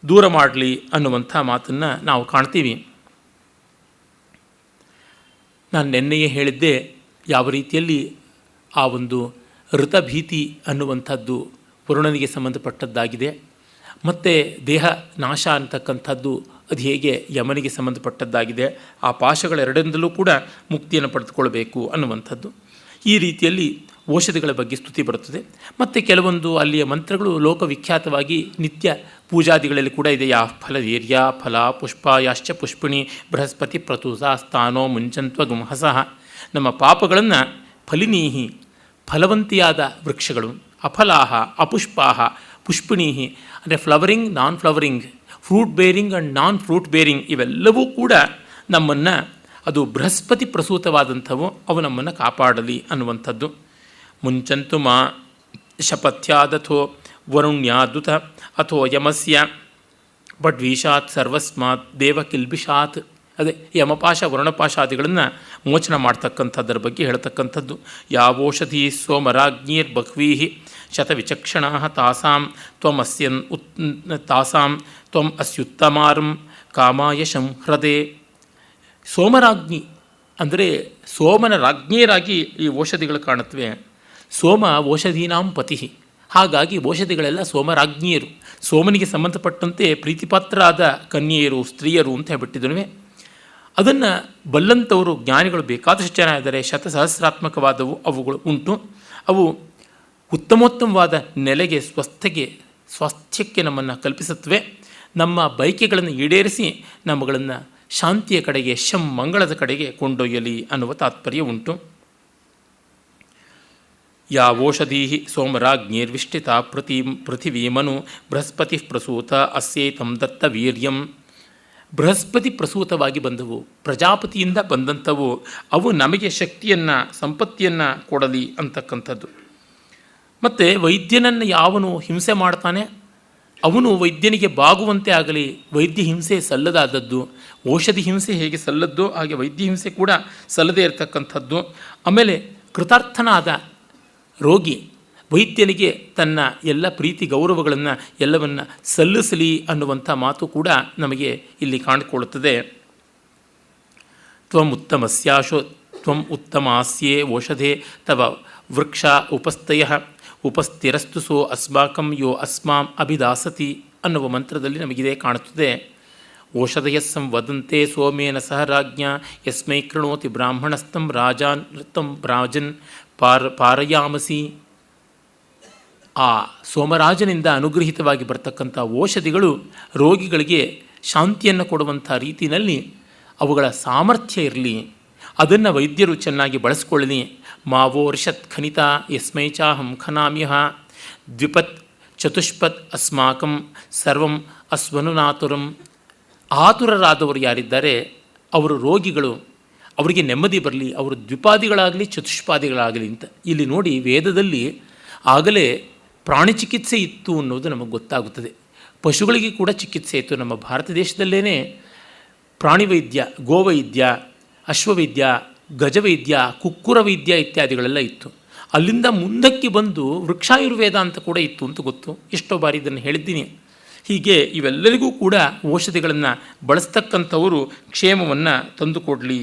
ದೂರ ಮಾಡಲಿ ಅನ್ನುವಂಥ ಮಾತನ್ನು ನಾವು ಕಾಣ್ತೀವಿ. ನಾನು ನೆನ್ನೆಯೇ ಹೇಳಿದ್ದೆ ಯಾವ ರೀತಿಯಲ್ಲಿ ಆ ಒಂದು ಋತಭೀತಿ ಅನ್ನುವಂಥದ್ದು ವರುಣನಿಗೆ ಸಂಬಂಧಪಟ್ಟದ್ದಾಗಿದೆ, ಮತ್ತು ದೇಹ ನಾಶ ಅಂತಕ್ಕಂಥದ್ದು ಅದು ಹೇಗೆ ಯಮನಿಗೆ ಸಂಬಂಧಪಟ್ಟದ್ದಾಗಿದೆ. ಆ ಪಾಶಗಳೆರಡರಿಂದಲೂ ಕೂಡ ಮುಕ್ತಿಯನ್ನು ಪಡೆದುಕೊಳ್ಬೇಕು ಅನ್ನುವಂಥದ್ದು. ಈ ರೀತಿಯಲ್ಲಿ ಔಷಧಿಗಳ ಬಗ್ಗೆ ಸ್ತುತಿ ಬರುತ್ತದೆ. ಮತ್ತು ಕೆಲವೊಂದು ಅಲ್ಲಿಯ ಮಂತ್ರಗಳು ಲೋಕವಿಖ್ಯಾತವಾಗಿ ನಿತ್ಯ ಪೂಜಾದಿಗಳಲ್ಲಿ ಕೂಡ ಇದೆ. ಯಾ ಫಲ ವೀರ್ಯ ಫಲ ಪುಷ್ಪ ಯಾಶ್ಚ ಪುಷ್ಪಿಣಿ ಬೃಹಸ್ಪತಿ ಪ್ರತೂಸ ಸ್ಥಾನೋ ಮುಂಚಂತ್ವ ಗುಂಹಸಃ. ನಮ್ಮ ಪಾಪಗಳನ್ನು ಫಲಿನೀಹಿ ಫಲವಂತಿಯಾದ ವೃಕ್ಷಗಳು, ಅಫಲಾಹ ಅಪುಷ್ಪಾಹ ಪುಷ್ಪಿಣೀಹಿ ಅಂದರೆ flowering non flowering, fruit bearing and non fruit bearing, ಇವೆಲ್ಲವೂ ಕೂಡ ನಮ್ಮನ್ನು, ಅದು ಬೃಹಸ್ಪತಿ ಪ್ರಸೂತವಾದಂಥವು, ಅವು ನಮ್ಮನ್ನು ಕಾಪಾಡಲಿ ಅನ್ನುವಂಥದ್ದು. ಮುಂಚಂತು ಮಾ ಶಪಥ್ಯಾದಥೋ ವರುಣ್ಯಾದುತ ಅಥೋ ಯಮಸ್ಯ ಬಡ್ವೀಷಾತ್ ಸರ್ವಸ್ಮಾತ್ ದೇವಕಿಲ್ಬಿಷಾತ್. ಅದೇ ಯಮಪಾಶ ವರುಣಪಾಶಾದಿಗಳನ್ನು ಮೋಚನ ಮಾಡ್ತಕ್ಕಂಥದ್ದರ ಬಗ್ಗೆ ಹೇಳ್ತಕ್ಕಂಥದ್ದು. ಯಾವೋಷಧಿ ಸೋಮರಾಜ್ಞೀರ್ ಬಹ್ವೀ ಶತವಿಚಕ್ಷಣಾ ತಾಸಾಂ ತ್ವಂ ಅಸ್ಯುತ್ತಮಾರಂ ಕಾಮಾಯ ಸಂಹೃದೆ. ಸೋಮರಾಜ್ಞಿ ಅಂದರೆ ಸೋಮನ ರಾಜ್ಞಿಯರಾಗಿ ಈ ಔಷಧಿಗಳು ಕಾಣುತ್ತವೆ. ಸೋಮ ಔಷಧೀನಾಂ ಪತಿ, ಹಾಗಾಗಿ ಔಷಧಿಗಳೆಲ್ಲ ಸೋಮರಾಜ್ಞಿಯರು, ಸೋಮನಿಗೆ ಸಂಬಂಧಪಟ್ಟಂತೆ ಪ್ರೀತಿಪಾತ್ರರಾದ ಕನ್ಯೆಯರು, ಸ್ತ್ರೀಯರು ಅಂತ ಹೇಳ್ಬಿಟ್ಟಿದ್ವಿ. ಅದನ್ನು ಬಲ್ಲಂಥವರು ಜ್ಞಾನಿಗಳು ಬೇಕಾದಷ್ಟು ಜನ ಇದ್ದಾರೆ. ಶತಸಹಸ್ರಾತ್ಮಕವಾದವು ಅವುಗಳು ಉಂಟು. ಅವು ಉತ್ತಮೋತ್ತಮವಾದ ನೆಲೆಗೆ, ಸ್ವಾಸ್ಥ್ಯಕ್ಕೆ ನಮ್ಮನ್ನು ಕಲ್ಪಿಸುತ್ತವೆ. ನಮ್ಮ ಬಯಕೆಗಳನ್ನು ಈಡೇರಿಸಿ ನಮ್ಮಗಳನ್ನು ಶಾಂತಿಯ ಕಡೆಗೆ, ಮಂಗಳದ ಕಡೆಗೆ ಕೊಂಡೊಯ್ಯಲಿ ಅನ್ನುವ ತಾತ್ಪರ್ಯ ಉಂಟು. ಯಾವೋಷಧೀ ಸೋಮರಾಜ್ಞೇರ್ವಿಷ್ಟಿತ ಪೃಥಿವೀಮನು ಬೃಹಸ್ಪತಿ ಪ್ರಸೂತ ಅಸ್ಯೇತಂ ದತ್ತ ವೀರ್ಯಂ. ಬೃಹಸ್ಪತಿ ಪ್ರಸೂತವಾಗಿ ಬಂದವು, ಪ್ರಜಾಪತಿಯಿಂದ ಬಂದಂಥವು, ಅವು ನಮಗೆ ಶಕ್ತಿಯನ್ನು, ಸಂಪತ್ತಿಯನ್ನು ಕೊಡಲಿ ಅಂತಕ್ಕಂಥದ್ದು. ಮತ್ತು ವೈದ್ಯನನ್ನು ಯಾವನು ಹಿಂಸೆ ಮಾಡ್ತಾನೆ ಅವನು ವೈದ್ಯನಿಗೆ ಬಾಗುವಂತೆ ಆಗಲಿ. ವೈದ್ಯ ಹಿಂಸೆ ಸಲ್ಲದಾದದ್ದು. ಔಷಧಿ ಹಿಂಸೆ ಹೇಗೆ ಸಲ್ಲದ್ದೋ ಹಾಗೆ ವೈದ್ಯ ಹಿಂಸೆ ಕೂಡ ಸಲ್ಲದೇ ಇರತಕ್ಕಂಥದ್ದು. ಆಮೇಲೆ ಕೃತಾರ್ಥನಾದ ರೋಗಿ ವೈದ್ಯನಿಗೆ ತನ್ನ ಎಲ್ಲ ಪ್ರೀತಿ ಗೌರವಗಳನ್ನು ಎಲ್ಲವನ್ನು ಸಲ್ಲಿಸಲಿ ಅನ್ನುವಂಥ ಮಾತು ಕೂಡ ನಮಗೆ ಇಲ್ಲಿ ಕಾಣಿಕೊಳ್ಳುತ್ತದೆ. ತ್ವಂ ಉತ್ತಮಾಸ್ಯೇ ಔಷಧೇ ತವ ವೃಕ್ಷ ಉಪಸ್ಥಯ ಉಪಸ್ಥಿರಸ್ತು ಸೋ ಅಸ್ಮಾಕಂ ಯೋ ಅಸ್ಮಾಂ ಅಭಿದಾಸತಿ ಅನ್ನುವ ಮಂತ್ರದಲ್ಲಿ ನಮಗಿದೇ ಕಾಣುತ್ತದೆ. ಔಷಧಯ ಸಂವದಂತೆ ಸೋಮೇನ ಸಹ ರಾಜ್ಞ ಯಸ್ಮೈ ಕೃಣೋತಿ ಬ್ರಾಹ್ಮಣಸ್ತಂ ರಾಜನ್ ಪಾರಯಾಮಸಿ. ಆ ಸೋಮರಾಜನಿಂದ ಅನುಗ್ರಹಿತವಾಗಿ ಬರ್ತಕ್ಕಂಥ ಔಷಧಿಗಳು ರೋಗಿಗಳಿಗೆ ಶಾಂತಿಯನ್ನು ಕೊಡುವಂಥ ರೀತಿಯಲ್ಲಿ ಅವುಗಳ ಸಾಮರ್ಥ್ಯ ಇರಲಿ, ಅದನ್ನು ವೈದ್ಯರು ಚೆನ್ನಾಗಿ ಬಳಸ್ಕೊಳ್ಳಲಿ. ಮಾವೋರ್ಷತ್ ಖನಿತ ಯಸ್ಮೈ ಚಾಹಂ ಖನಾಮ್ಯಃ ದ್ವಿಪತ್ ಚತುಷ್ಪತ್ ಅಸ್ಮಾಕಂ ಸರ್ವಂ ಅಸ್ವನುನಾತುರಂ. ಆತುರರಾದವರು ಯಾರಿದ್ದಾರೆ ಅವರು ರೋಗಿಗಳು, ಅವರಿಗೆ ನೆಮ್ಮದಿ ಬರಲಿ, ಅವರು ದ್ವಿಪಾದಿಗಳಾಗಲಿ ಚತುಷ್ಪಾದಿಗಳಾಗಲಿ ಅಂತ. ಇಲ್ಲಿ ನೋಡಿ, ವೇದದಲ್ಲಿ ಆಗಲೇ ಪ್ರಾಣಿ ಚಿಕಿತ್ಸೆ ಇತ್ತು ಅನ್ನೋದು ನಮಗೆ ಗೊತ್ತಾಗುತ್ತದೆ. ಪಶುಗಳಿಗೆ ಕೂಡ ಚಿಕಿತ್ಸೆ ಇತ್ತು. ನಮ್ಮ ಭಾರತ ದೇಶದಲ್ಲೇ ಪ್ರಾಣಿವೈದ್ಯ, ಗೋವೈದ್ಯ, ಅಶ್ವವೈದ್ಯ, ಗಜವೈದ್ಯ, ಕುಕ್ಕುರ ವೈದ್ಯ ಇತ್ಯಾದಿಗಳೆಲ್ಲ ಇತ್ತು. ಅಲ್ಲಿಂದ ಮುಂದಕ್ಕೆ ಬಂದು ವೃಕ್ಷಾಯುರ್ವೇದ ಅಂತ ಕೂಡ ಇತ್ತು ಅಂತ ಗೊತ್ತು. ಎಷ್ಟೋ ಬಾರಿ ಇದನ್ನು ಹೇಳಿದ್ದೀನಿ. ಹೀಗೆ ಇವೆಲ್ಲರಿಗೂ ಕೂಡ ಔಷಧಿಗಳನ್ನು ಬಳಸ್ತಕ್ಕಂಥವರು ಕ್ಷೇಮವನ್ನು ತಂದುಕೊಡಲಿ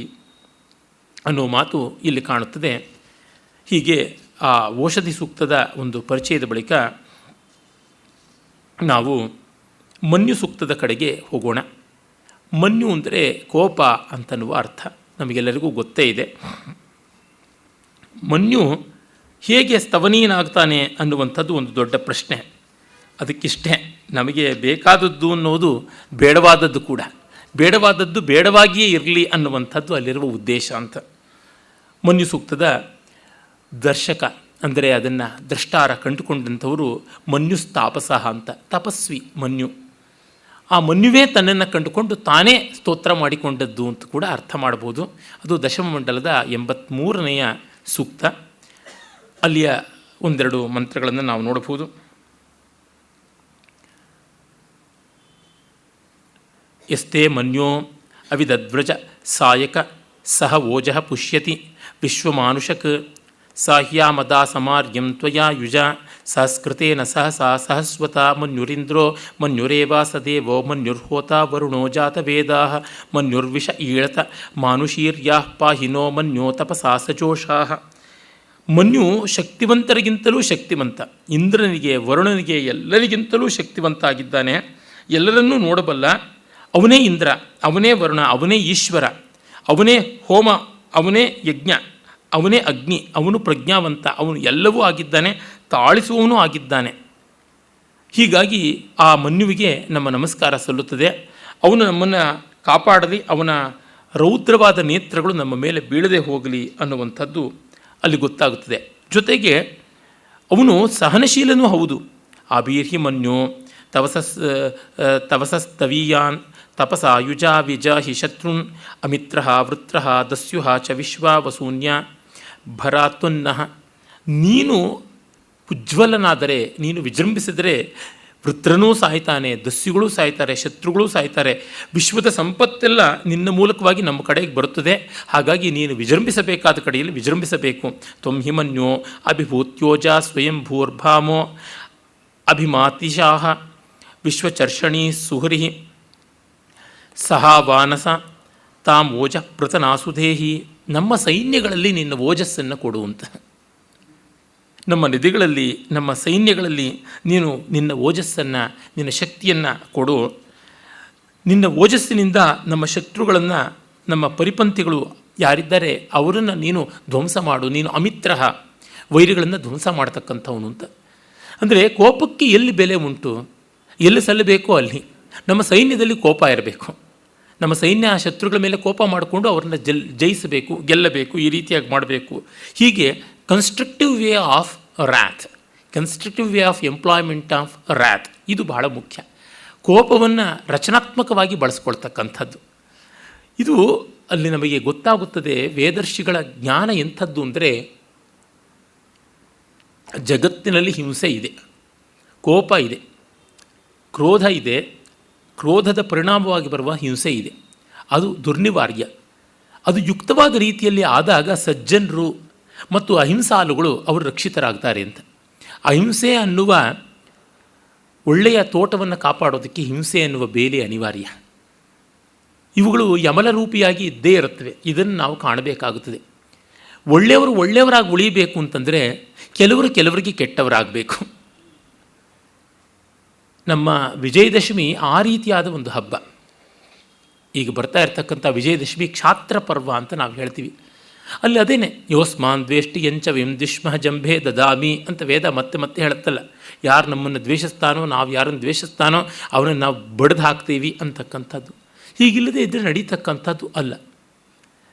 ಅನ್ನೋ ಮಾತು ಇಲ್ಲಿ ಕಾಣುತ್ತದೆ. ಹೀಗೆ ಆ ಔಷಧಿ ಸೂಕ್ತದ ಒಂದು ಪರಿಚಯದ ಬಳಿಕ ನಾವು ಮನ್ಯು ಸೂಕ್ತದ ಕಡೆಗೆ ಹೋಗೋಣ. ಮನ್ಯು ಅಂದರೆ ಕೋಪ ಅಂತನ್ನುವ ಅರ್ಥ ನಮಗೆಲ್ಲರಿಗೂ ಗೊತ್ತೇ ಇದೆ. ಮನ್ಯು ಹೇಗೆ ಸ್ತವನೀಯನಾಗ್ತಾನೆ ಅನ್ನುವಂಥದ್ದು ಒಂದು ದೊಡ್ಡ ಪ್ರಶ್ನೆ. ಅದಕ್ಕಿಷ್ಟೇ, ನಮಗೆ ಬೇಕಾದದ್ದು ಅನ್ನೋದು ಬೇಡವಾದದ್ದು ಕೂಡ, ಬೇಡವಾದದ್ದು ಬೇಡವಾಗಿಯೇ ಇರಲಿ ಅನ್ನುವಂಥದ್ದು ಅಲ್ಲಿರುವ ಉದ್ದೇಶ ಅಂತ. ಮನ್ಯು ಸೂಕ್ತದ ದರ್ಶಕ ಅಂದರೆ ಅದನ್ನು ದ್ರಷ್ಟಾರ ಕಂಡುಕೊಂಡಂಥವರು ಮನ್ಯುಸ್ತಾಪಸಃ ಅಂತ, ತಪಸ್ವಿ ಮನ್ಯು. ಆ ಮನ್ಯುವೇ ತನ್ನನ್ನು ಕಂಡುಕೊಂಡು ತಾನೇ ಸ್ತೋತ್ರ ಮಾಡಿಕೊಂಡದ್ದು ಅಂತ ಕೂಡ ಅರ್ಥ ಮಾಡ್ಬೋದು. ಅದು ದಶಮ ಮಂಡಲದ 83ನೇ ಸೂಕ್ತ. ಅಲ್ಲಿಯ ಒಂದೆರಡು ಮಂತ್ರಗಳನ್ನು ನಾವು ನೋಡಬಹುದು. ಯಸ್ತೆ ಮನ್ಯೋ ಅವಿದದ್ವ್ರಜ ಸಾಯಕ ಸಹ ಓಜಃ ಪುಷ್ಯತಿ ವಿಶ್ವಮಾನುಷಕ್ ಸಾಹ್ಯಾಮದಾ ಸಮಾರ್ಯಂ ತ್ವಯಾ ಯುಜ ಸಹಸ್ಕೃತೇನ ಸಹಸಾ ಸಹಸ್ವತ ಮನ್ಯುರಿಂದ್ರೋ ಮನ್ಯುರೇವಾ ಸದೇವೋ ಮನ್ಯುರ್ಹೋತಾ ವರುಣೋ ಜಾತವೇದಾಃ ಮನ್ಯುರ್ವಿಷ ಈಳತ ಮಾನುಷೀರ್ಯಾಃ ಪಾಹಿನೋ ಮನ್ಯೋ ತಪಸಾ ಸಜೋಷಾಃ. ಮನ್ಯು ಶಕ್ತಿವಂತರಿಗಿಂತಲೂ ಶಕ್ತಿವಂತ, ಇಂದ್ರನಿಗೆ ವರುಣನಿಗೆ ಎಲ್ಲರಿಗಿಂತಲೂ ಶಕ್ತಿವಂತ ಆಗಿದ್ದಾನೆ. ಎಲ್ಲರನ್ನೂ ನೋಡಬಲ್ಲ. ಅವನೇ ಇಂದ್ರ, ಅವನೇ ವರುಣ, ಅವನೇ ಈಶ್ವರ, ಅವನೇ ಹೋಮ, ಅವನೇ ಯಜ್ಞ, ಅವನೇ ಅಗ್ನಿ, ಅವನು ಪ್ರಜ್ಞಾವಂತ, ಅವನು ಎಲ್ಲವೂ ಆಗಿದ್ದಾನೆ, ತಾಳಿಸುವವನೂ ಆಗಿದ್ದಾನೆ. ಹೀಗಾಗಿ ಆ ಮನ್ಯುವಿಗೆ ನಮ್ಮ ನಮಸ್ಕಾರ ಸಲ್ಲುತ್ತದೆ. ಅವನು ನಮ್ಮನ್ನು ಕಾಪಾಡಲಿ, ಅವನ ರೌದ್ರವಾದ ನೇತ್ರಗಳು ನಮ್ಮ ಮೇಲೆ ಬೀಳದೆ ಹೋಗಲಿ ಅನ್ನುವಂಥದ್ದು ಅಲ್ಲಿ ಗೊತ್ತಾಗುತ್ತದೆ. ಜೊತೆಗೆ ಅವನು ಸಹನಶೀಲನೂ ಹೌದು. ಆಬೀರ್ಹಿ ಮನ್ಯು ತವಸಸ್ತವೀಯಾನ್ ತಪಸಾ ಯುಜಾ ವಿಜಾಹಿ ಶತ್ರುನ್ ಅಮಿತ್ರ ವೃತ್ರ ದಸ್ಯುಹ ಚ ವಿಶ್ವ ವಸೂನ್ಯ ಭರಾತ್ವನ್ನಃ. ನೀನು ಉಜ್ವಲನಾದರೆ, ನೀನು ವಿಜೃಂಭಿಸಿದರೆ ವೃತ್ರನೂ ಸಾಯ್ತಾನೆ, ದಸ್ಯುಗಳೂ ಸಾಯ್ತಾರೆ, ಶತ್ರುಗಳೂ ಸಾಯ್ತಾರೆ. ವಿಶ್ವದ ಸಂಪತ್ತೆಲ್ಲ ನಿನ್ನ ಮೂಲಕವಾಗಿ ನಮ್ಮ ಕಡೆಗೆ ಬರುತ್ತದೆ. ಹಾಗಾಗಿ ನೀನು ವಿಜೃಂಭಿಸಬೇಕಾದ ಕಡೆಯಲ್ಲಿ ವಿಜೃಂಭಿಸಬೇಕು. ತ್ವಂ ಹಿಮನ್ಯೋ ಅಭಿಭೂತ್ಯೋಜ ಸ್ವಯಂ ಭೂರ್ಭಾಮೋ ಅಭಿಮಾತಿಶಾಹ ವಿಶ್ವಚರ್ಷಣಿ ಸುಹರಿ ಸಹಾ ವಾನಸ ತಾಮೋಜ ಪೃತನಾಸುಧೇಹಿ ನಮ್ಮ ಸೈನ್ಯಗಳಲ್ಲಿ ನಿನ್ನ ಓಜಸ್ಸನ್ನು ಕೊಡುವಂತ, ನಮ್ಮ ನದಿಗಳಲ್ಲಿ ನಮ್ಮ ಸೈನ್ಯಗಳಲ್ಲಿ ನೀನು ನಿನ್ನ ಓಜಸ್ಸನ್ನು ನಿನ್ನ ಶಕ್ತಿಯನ್ನು ಕೊಡು. ನಿನ್ನ ಓಜಸ್ಸಿನಿಂದ ನಮ್ಮ ಶತ್ರುಗಳನ್ನು, ನಮ್ಮ ಪರಿಪಂಥಿಗಳು ಯಾರಿದ್ದಾರೆ ಅವರನ್ನು ನೀನು ಧ್ವಂಸ ಮಾಡು. ನೀನು ಅಮಿತ್ರಃ, ವೈರಿಗಳನ್ನು ಧ್ವಂಸ ಮಾಡ್ತಕ್ಕಂಥವನು ಅಂತ. ಅಂದರೆ ಕೋಪಕ್ಕೆ ಎಲ್ಲಿ ಬೆಲೆ ಉಂಟು, ಎಲ್ಲಿ ಸಲ್ಲಬೇಕೋ ಅಲ್ಲಿ. ನಮ್ಮ ಸೈನ್ಯದಲ್ಲಿ ಕೋಪ ಇರಬೇಕು. ನಮ್ಮ ಸೈನ್ಯ ಶತ್ರುಗಳ ಮೇಲೆ ಕೋಪ ಮಾಡಿಕೊಂಡು ಅವ್ರನ್ನ ಜಯಿಸಬೇಕು, ಗೆಲ್ಲಬೇಕು, ಈ ರೀತಿಯಾಗಿ ಮಾಡಬೇಕು. ಹೀಗೆ constructive way of wrath, constructive way of employment of wrath, ಇದು ಬಹಳ ಮುಖ್ಯ. ಕೋಪವನ್ನು ರಚನಾತ್ಮಕವಾಗಿ ಬಳಸ್ಕೊಳ್ತಕ್ಕಂಥದ್ದು. ಇದು ಅಲ್ಲಿ ನಮಗೆ ಗೊತ್ತಾಗುತ್ತದೆ ವೇದರ್ಷಿಗಳ ಜ್ಞಾನ ಎಂಥದ್ದು ಅಂದರೆ, ಜಗತ್ತಿನಲ್ಲಿ ಹಿಂಸೆ ಇದೆ, ಕೋಪ ಇದೆ, ಕ್ರೋಧ ಇದೆ, ಕ್ರೋಧದ ಪರಿಣಾಮವಾಗಿ ಬರುವ ಹಿಂಸೆ ಇದೆ. ಅದು ದುರ್ನಿವಾರ್ಯ. ಅದು ಯುಕ್ತವಾದ ರೀತಿಯಲ್ಲಿ ಆದಾಗ ಸಜ್ಜನರು ಮತ್ತು ಅಹಿಂಸಾಳುಗಳು ಅವರು ರಕ್ಷಿತರಾಗ್ತಾರೆ ಅಂತ. ಅಹಿಂಸೆ ಅನ್ನುವ ಒಳ್ಳೆಯ ತೋಟವನ್ನು ಕಾಪಾಡೋದಕ್ಕೆ ಹಿಂಸೆ ಅನ್ನುವ ಬೇಲಿ ಅನಿವಾರ್ಯ. ಇವುಗಳು ಯಮಲ ರೂಪಿಯಾಗಿ ಇದ್ದೇ ಇರುತ್ತವೆ. ಇದನ್ನು ನಾವು ಕಾಣಬೇಕಾಗುತ್ತದೆ. ಒಳ್ಳೆಯವರು ಒಳ್ಳೆಯವರಾಗಿ ಉಳಿಯಬೇಕು ಅಂತಂದರೆ ಕೆಲವರಿಗೆ ಕೆಟ್ಟವರಾಗಬೇಕು. ನಮ್ಮ ವಿಜಯದಶಮಿ ಆ ರೀತಿಯಾದ ಒಂದು ಹಬ್ಬ. ಈಗ ಬರ್ತಾ ಇರ್ತಕ್ಕಂಥ ವಿಜಯದಶಮಿ ಕ್ಷಾತ್ರ ಪರ್ವ ಅಂತ ನಾವು ಹೇಳ್ತೀವಿ. ಅಲ್ಲಿ ಅದೇನೆ, ಯೋಸ್ಮಾನ್ ದ್ವೇಷ್ಟಿ ಎಂಚ ವಿಂದಿಷ್ಮ ಜಂಭೆ ದದಾಮಿ ಅಂತ ವೇದ ಮತ್ತೆ ಮತ್ತೆ ಹೇಳುತ್ತಲ್ಲ. ಯಾರು ನಮ್ಮನ್ನು ದ್ವೇಷಿಸ್ತಾನೋ, ನಾವು ಯಾರನ್ನು ದ್ವೇಷಿಸ್ತಾನೋ ಅವನನ್ನು ನಾವು ಬಡ್ದು ಹಾಕ್ತೀವಿ ಅಂತಕ್ಕಂಥದ್ದು. ಹೀಗಿಲ್ಲದೆ ಇದ್ದರೆ ನಡೀತಕ್ಕಂಥದ್ದು ಅಲ್ಲ.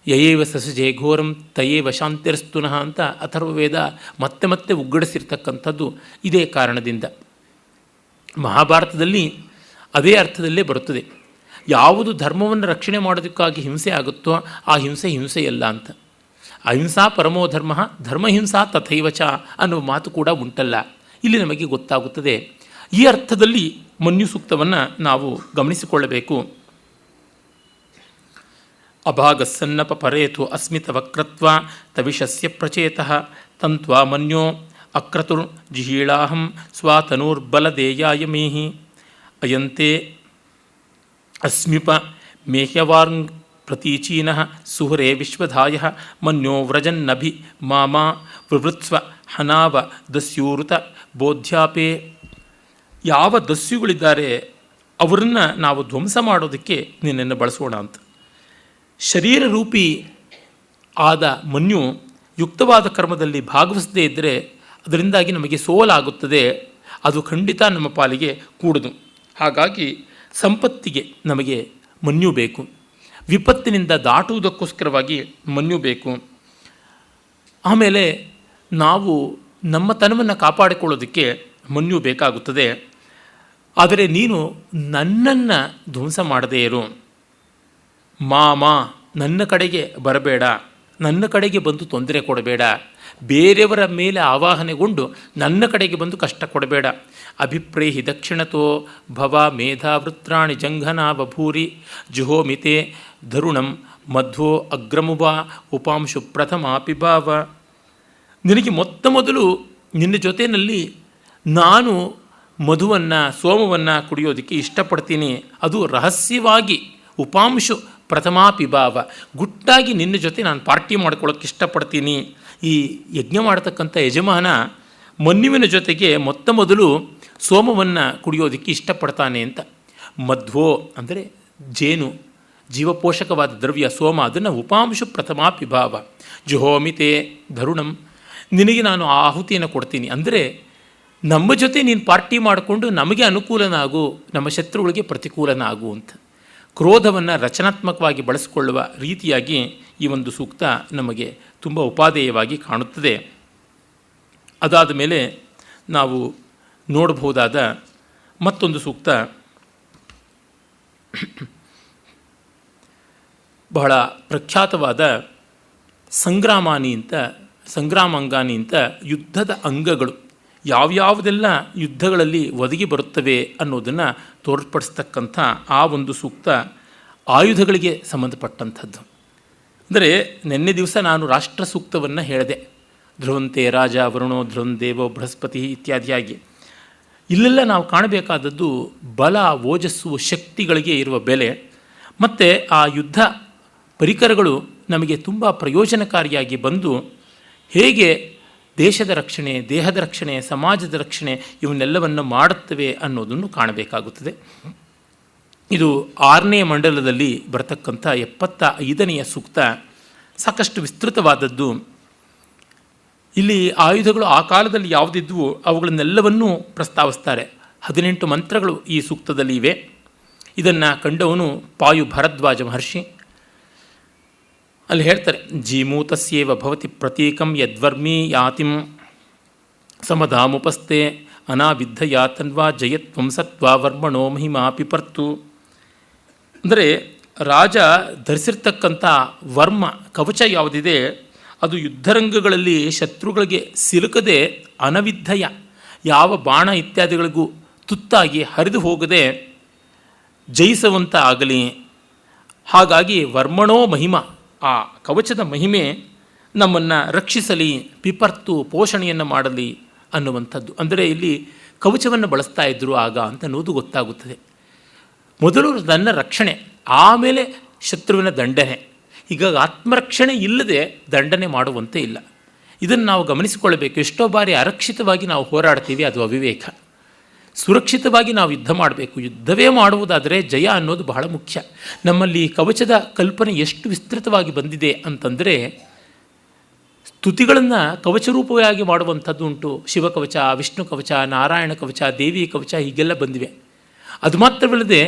ಯಯೇವ ಸಸಜೆ ಘೋರಂ ತಯೇವ ಶಾಂತಿರಸ್ತುನಃ ಅಂತ ಅಥರ್ವವೇದ ಮತ್ತೆ ಮತ್ತೆ ಉಗ್ಗಡಿಸಿರ್ತಕ್ಕಂಥದ್ದು ಇದೇ ಕಾರಣದಿಂದ. ಮಹಾಭಾರತದಲ್ಲಿ ಅದೇ ಅರ್ಥದಲ್ಲೇ ಬರುತ್ತದೆ. ಯಾವುದು ಧರ್ಮವನ್ನು ರಕ್ಷಣೆ ಮಾಡೋದಕ್ಕಾಗಿ ಹಿಂಸೆ ಆಗುತ್ತೋ ಆ ಹಿಂಸೆಯಲ್ಲ ಅಂತ. ಅಹಿಂಸಾ ಪರಮೋ ಧರ್ಮ, ಧರ್ಮಹಿಂಸಾ ತಥೈವಚ ಅನ್ನುವ ಮಾತು ಕೂಡ ಉಂಟಲ್ಲ. ಇಲ್ಲಿ ನಮಗೆ ಗೊತ್ತಾಗುತ್ತದೆ. ಈ ಅರ್ಥದಲ್ಲಿ ಮನ್ಯು ಸೂಕ್ತವನ್ನು ನಾವು ಗಮನಿಸಿಕೊಳ್ಳಬೇಕು. ಅಭಾಗಸ್ಸನ್ನಪ ಪರೇತು ಅಸ್ಮಿತ ವಕ್ರತ್ವ ತವಿಷಸ್ಯ ಪ್ರಚೇತಃ ತಂತ್ವಾ ಮನ್ಯೋ ಅಕ್ರತುರ್ ಜಿಹೀಳಾಹಂ ಸ್ವಾತನೂರ್ಬಲದೇಯಾಯ ಮೇಹಿ ಅಯಂತೆ ಅಸ್ಮಿಪ ಮೇಹ್ಯವಾರ್ಂಗ್ ಪ್ರತೀಚೀನಃ ಸುಹರೇ ವಿಶ್ವಧಾಯ ಮನ್ಯೋ ವ್ರಜನ್ನಭಿ ಮಾಮಾ ವಿವೃತ್ಸ್ವ ಹನಾವ ದಸ್ಯೂರುತ ಬೋಧ್ಯಾಪೇ. ಯಾವ ದಸ್ಯುಗಳಿದ್ದಾರೆ ಅವರನ್ನು ನಾವು ಧ್ವಂಸ ಮಾಡೋದಕ್ಕೆ ನಿನ್ನನ್ನು ಬಳಸೋಣ ಅಂತ. ಶರೀರ ರೂಪಿ ಆದ ಮನ್ಯು ಯುಕ್ತವಾದ ಕರ್ಮದಲ್ಲಿ ಭಾಗವಹಿಸದೇ ಇದ್ದರೆ ಅದರಿಂದಾಗಿ ನಮಗೆ ಸೋಲಾಗುತ್ತದೆ. ಅದು ಖಂಡಿತ ನಮ್ಮ ಪಾಲಿಗೆ ಕೂಡದು. ಹಾಗಾಗಿ ಸಂಪತ್ತಿಗೆ ನಮಗೆ ಮನ್ಯು ಬೇಕು, ವಿಪತ್ತಿನಿಂದ ದಾಟುವುದಕ್ಕೋಸ್ಕರವಾಗಿ ಮನ್ಯು ಬೇಕು. ಆಮೇಲೆ ನಾವು ನಮ್ಮ ತನವನ್ನು ಕಾಪಾಡಿಕೊಳ್ಳೋದಕ್ಕೆ ಮನ್ಯು ಬೇಕಾಗುತ್ತದೆ. ಆದರೆ ನೀನು ನನ್ನನ್ನು ಧ್ವಂಸ ಮಾಡದೇ ಇರು. ಮಾಮ, ನನ್ನ ಕಡೆಗೆ ಬರಬೇಡ, ನನ್ನ ಕಡೆಗೆ ಬಂದು ತೊಂದರೆ ಕೊಡಬೇಡ, ಬೇರೆಯವರ ಮೇಲೆ ಆವಾಹನೆಗೊಂಡು ನನ್ನ ಕಡೆಗೆ ಬಂದು ಕಷ್ಟ ಕೊಡಬೇಡ. ಅಭಿಪ್ರೇಹಿ ದಕ್ಷಿಣತೋ ಭವ ಮೇಧಾವೃತ್ರಾಣಿ ಜಂಘನಾ ಬಭೂರಿ ಜುಹೋಮಿತೆ ಧರುಣಂ ಮಧ್ವೋ ಅಗ್ರಮುಬ ಉಪಾಂಶು ಪ್ರಥಮಾಪಿ ಭಾವ. ನಿನಗೆ ಮೊದಲು ನಿನ್ನ ಜೊತೆಯಲ್ಲಿ ನಾನು ಮಧುವನ್ನು ಸೋಮವನ್ನು ಕುಡಿಯೋದಕ್ಕೆ ಇಷ್ಟಪಡ್ತೀನಿ. ಅದು ರಹಸ್ಯವಾಗಿ ಉಪಾಂಶು ಪ್ರಥಮಾಪಿಭಾವ, ಗುಟ್ಟಾಗಿ ನಿನ್ನ ಜೊತೆ ನಾನು ಪಾರ್ಟಿ ಮಾಡ್ಕೊಳ್ಳೋಕ್ಕೆ ಇಷ್ಟಪಡ್ತೀನಿ. ಈ ಯಜ್ಞ ಮಾಡತಕ್ಕಂಥ ಯಜಮಾನ ಮನ್ಯುವಿನ ಜೊತೆಗೆ ಮೊದಲು ಸೋಮವನ್ನು ಕುಡಿಯೋದಕ್ಕೆ ಇಷ್ಟಪಡ್ತಾನೆ ಅಂತ. ಮಧ್ವೋ ಅಂದರೆ ಜೇನು, ಜೀವಪೋಷಕವಾದ ದ್ರವ್ಯ ಸೋಮ, ಅದನ್ನು ಉಪಾಂಶು ಪ್ರಥಮಾಪಿಭಾವ. ಜುಹೋಮಿತೆ ಧರುಣಂ, ನಿನಗೆ ನಾನು ಆಹುತಿಯನ್ನು ಕೊಡ್ತೀನಿ. ಅಂದರೆ ನಮ್ಮ ಜೊತೆ ನೀನು ಪಾರ್ಟಿ ಮಾಡಿಕೊಂಡು ನಮಗೆ ಅನುಕೂಲನಾಗು, ನಮ್ಮ ಶತ್ರುಗಳಿಗೆ ಪ್ರತಿಕೂಲನಾಗು ಅಂತ. ಕ್ರೋಧವನ್ನು ರಚನಾತ್ಮಕವಾಗಿ ಬಳಸಿಕೊಳ್ಳುವ ರೀತಿಯಾಗಿ ಈ ಒಂದು ಸೂಕ್ತ ನಮಗೆ ತುಂಬ ಉಪಾದೇಯವಾಗಿ ಕಾಣುತ್ತದೆ. ಅದಾದ ಮೇಲೆ ನಾವು ನೋಡಬಹುದಾದ ಮತ್ತೊಂದು ಸೂಕ್ತ ಬಹಳ ಪ್ರಖ್ಯಾತವಾದ ಸಂಗ್ರಾಮಾಂಗಾನಿ ಅಂತ ಯುದ್ಧದ ಅಂಗಗಳು ಯಾವ್ಯಾವುದೆಲ್ಲ ಯುದ್ಧಗಳಲ್ಲಿ ಒದಗಿ ಬರುತ್ತವೆ ಅನ್ನೋದನ್ನು ತೋರ್ಪಡಿಸ್ತಕ್ಕಂಥ ಆ ಒಂದು ಸೂಕ್ತ ಆಯುಧಗಳಿಗೆ ಸಂಬಂಧಪಟ್ಟಂಥದ್ದು. ಅಂದರೆ ನಿನ್ನೆ ದಿವಸ ನಾನು ರಾಷ್ಟ್ರ ಸೂಕ್ತವನ್ನು ಹೇಳಿದೆ. ಧ್ರುವಂತೆ ರಾಜ ವರುಣೋ ಧ್ರುವನ್ ದೇವೋ ಬೃಹಸ್ಪತಿ ಇತ್ಯಾದಿಯಾಗಿ. ಇಲ್ಲೆಲ್ಲ ನಾವು ಕಾಣಬೇಕಾದದ್ದು ಬಲ, ಓಜಸ್ಸು, ಶಕ್ತಿಗಳಿಗೆ ಇರುವ ಬೆಲೆ. ಮತ್ತು ಆ ಯುದ್ಧ ಪರಿಕರಗಳು ನಮಗೆ ತುಂಬ ಪ್ರಯೋಜನಕಾರಿಯಾಗಿ ಬಂದು ಹೇಗೆ ದೇಶದ ರಕ್ಷಣೆ, ದೇಹದ ರಕ್ಷಣೆ, ಸಮಾಜದ ರಕ್ಷಣೆ ಇವನ್ನೆಲ್ಲವನ್ನು ಮಾಡುತ್ತವೆ ಅನ್ನೋದನ್ನು ಕಾಣಬೇಕಾಗುತ್ತದೆ. ಇದು 6ನೇ ಮಂಡಲದಲ್ಲಿ ಬರತಕ್ಕಂಥ 75ನೆಯ ಸೂಕ್ತ. ಸಾಕಷ್ಟು ವಿಸ್ತೃತವಾದದ್ದು. ಇಲ್ಲಿ ಆಯುಧಗಳು ಆ ಕಾಲದಲ್ಲಿ ಯಾವುದಿದ್ವು ಅವುಗಳನ್ನೆಲ್ಲವನ್ನೂ ಪ್ರಸ್ತಾವಿಸ್ತಾರೆ. 18 ಮಂತ್ರಗಳು ಈ ಸೂಕ್ತದಲ್ಲಿ ಇವೆ. ಇದನ್ನು ಕಂಡವನು ಪಾಯು ಭರದ್ವಾಜ ಮಹರ್ಷಿ. ಅಲ್ಲಿ ಹೇಳ್ತಾರೆ, ಜೀಮೂತಸ್ಯೇವ ಭವತಿ ಪ್ರತೀಕಂ ಯದ್ವರ್ಮಿ ಯಾತಿಂ ಸಮಧಾಮುಪಸ್ಥೆ ಅನಾವಿದ್ಧಯಾ ತನ್ವಾ ಜಯತ್ವಂ ಸತ್ವಾ ವರ್ಮಣೋ ಮಹಿಮಾ ಪಿಪರ್ತು. ಅಂದರೆ ರಾಜ ಧರಿಸಿರ್ತಕ್ಕಂಥ ವರ್ಮ ಕವಚ ಯಾವುದಿದೆ ಅದು ಯುದ್ಧರಂಗಗಳಲ್ಲಿ ಶತ್ರುಗಳಿಗೆ ಸಿಲುಕದೆ ಅನವಿದ್ಧಯ, ಯಾವ ಬಾಣ ಇತ್ಯಾದಿಗಳಿಗೂ ತುತ್ತಾಗಿ ಹರಿದು ಹೋಗದೆ ಜಯಿಸುವಂಥ ಆಗಲಿ. ಹಾಗಾಗಿ ವರ್ಮಣೋ ಮಹಿಮ, ಆ ಕವಚದ ಮಹಿಮೆ ನಮ್ಮನ್ನು ರಕ್ಷಿಸಲಿ, ಪಿಪರ್ತು ಪೋಷಣೆಯನ್ನು ಮಾಡಲಿ ಅನ್ನುವಂಥದ್ದು. ಅಂದರೆ ಇಲ್ಲಿ ಕವಚವನ್ನು ಬಳಸ್ತಾ ಇದ್ದರು ಆಗ ಅಂತ ಅನ್ನೋದು ಗೊತ್ತಾಗುತ್ತದೆ. ಮೊದಲು ನನ್ನ ರಕ್ಷಣೆ, ಆಮೇಲೆ ಶತ್ರುವಿನ ದಂಡನೆ. ಹೀಗಾಗಿ ಆತ್ಮರಕ್ಷಣೆ ಇಲ್ಲದೆ ದಂಡನೆ ಮಾಡುವಂತೆ ಇಲ್ಲ. ಇದನ್ನು ನಾವು ಗಮನಿಸಿಕೊಳ್ಳಬೇಕು. ಎಷ್ಟೋ ಬಾರಿ ಅರಕ್ಷಿತವಾಗಿ ನಾವು ಹೋರಾಡ್ತೀವಿ, ಅದು ಅವಿವೇಕ. ಸುರಕ್ಷಿತವಾಗಿ ನಾವು ಯುದ್ಧ ಮಾಡಬೇಕು. ಯುದ್ಧವೇ ಮಾಡುವುದಾದರೆ ಜಯ ಅನ್ನೋದು ಬಹಳ ಮುಖ್ಯ. ನಮ್ಮಲ್ಲಿ ಕವಚದ ಕಲ್ಪನೆ ಎಷ್ಟು ವಿಸ್ತೃತವಾಗಿ ಬಂದಿದೆ ಅಂತಂದರೆ, ಸ್ತುತಿಗಳನ್ನು ಕವಚರೂಪವಾಗಿ ಮಾಡುವಂಥದ್ದು ಉಂಟು. ಶಿವಕವಚ, ವಿಷ್ಣು ಕವಚ, ನಾರಾಯಣ ಕವಚ, ದೇವಿ ಕವಚ ಹೀಗೆಲ್ಲ ಬಂದಿವೆ. ಅದು ಮಾತ್ರವಲ್ಲದೆ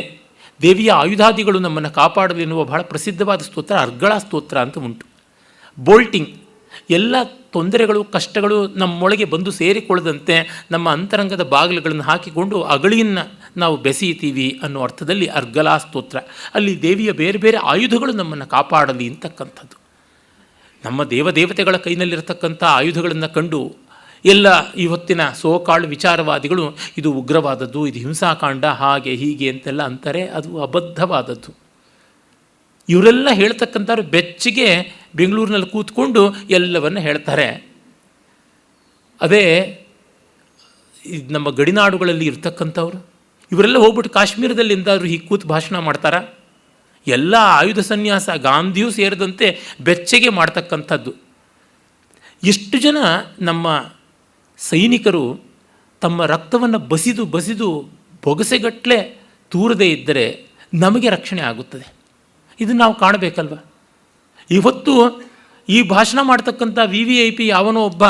ದೇವಿಯ ಆಯುಧಾದಿಗಳು ನಮ್ಮನ್ನು ಕಾಪಾಡಲು ಎನ್ನುವ ಬಹಳ ಪ್ರಸಿದ್ಧವಾದ ಸ್ತೋತ್ರ ಅರ್ಗಳ ಸ್ತೋತ್ರ ಅಂತ ಉಂಟು. ಬೋಲ್ಟಿಂಗ್, ಎಲ್ಲ ತೊಂದರೆಗಳು ಕಷ್ಟಗಳು ನಮ್ಮೊಳಗೆ ಬಂದು ಸೇರಿಕೊಳ್ಳದಂತೆ ನಮ್ಮ ಅಂತರಂಗದ ಬಾಗಿಲುಗಳನ್ನು ಹಾಕಿಕೊಂಡು ಅಗಳಿಯನ್ನು ನಾವು ಬೆಸೆಯುತ್ತೀವಿ ಅನ್ನೋ ಅರ್ಥದಲ್ಲಿ ಅರ್ಗಲಾ ಸ್ತೋತ್ರ. ಅಲ್ಲಿ ದೇವಿಯ ಬೇರೆ ಬೇರೆ ಆಯುಧಗಳು ನಮ್ಮನ್ನು ಕಾಪಾಡಲಿ ಅಂತಕ್ಕಂಥದ್ದು. ನಮ್ಮ ದೇವದೇವತೆಗಳ ಕೈನಲ್ಲಿರತಕ್ಕಂಥ ಆಯುಧಗಳನ್ನು ಕಂಡು ಎಲ್ಲ ಇವತ್ತಿನ ಸೋಕಾಳು ವಿಚಾರವಾದಿಗಳು ಇದು ಉಗ್ರವಾದದ್ದು, ಇದು ಹಿಂಸಾಕಾಂಡ, ಹಾಗೆ ಹೀಗೆ ಅಂತೆಲ್ಲ ಅಂತಾರೆ. ಅದು ಅಬದ್ಧವಾದದ್ದು. ಇವರೆಲ್ಲ ಹೇಳ್ತಕ್ಕಂಥವ್ರು ಬೆಚ್ಚಿಗೆ ಬೆಂಗಳೂರಿನಲ್ಲಿ ಕೂತ್ಕೊಂಡು ಎಲ್ಲವನ್ನ ಹೇಳ್ತಾರೆ. ಅದೇ ನಮ್ಮ ಗಡಿನಾಡುಗಳಲ್ಲಿ ಇರ್ತಕ್ಕಂಥವ್ರು ಇವರೆಲ್ಲ ಹೋಗ್ಬಿಟ್ಟು ಕಾಶ್ಮೀರದಲ್ಲಿ ಎಂದಾದರೂ ಹೀಗೆ ಕೂತು ಭಾಷಣ ಮಾಡ್ತಾರಾ? ಎಲ್ಲ ಆಯುಧ ಸನ್ಯಾಸ, ಗಾಂಧಿಯೂ ಸೇರಿದಂತೆ ಬೆಚ್ಚಗೆ ಮಾಡ್ತಕ್ಕಂಥದ್ದು. ಎಷ್ಟು ಜನ ನಮ್ಮ ಸೈನಿಕರು ತಮ್ಮ ರಕ್ತವನ್ನು ಬಸಿದು ಬೊಗಸೆಗಟ್ಟಲೆ ತೂರದೇ ಇದ್ದರೆ ನಮಗೆ ರಕ್ಷಣೆ ಆಗುತ್ತದೆ. ಇದನ್ನು ನಾವು ಕಾಣಬೇಕಲ್ವ. ಇವತ್ತು ಈ ಭಾಷಣ ಮಾಡ್ತಕ್ಕಂಥ VVIP ಯಾವನೋ ಒಬ್ಬ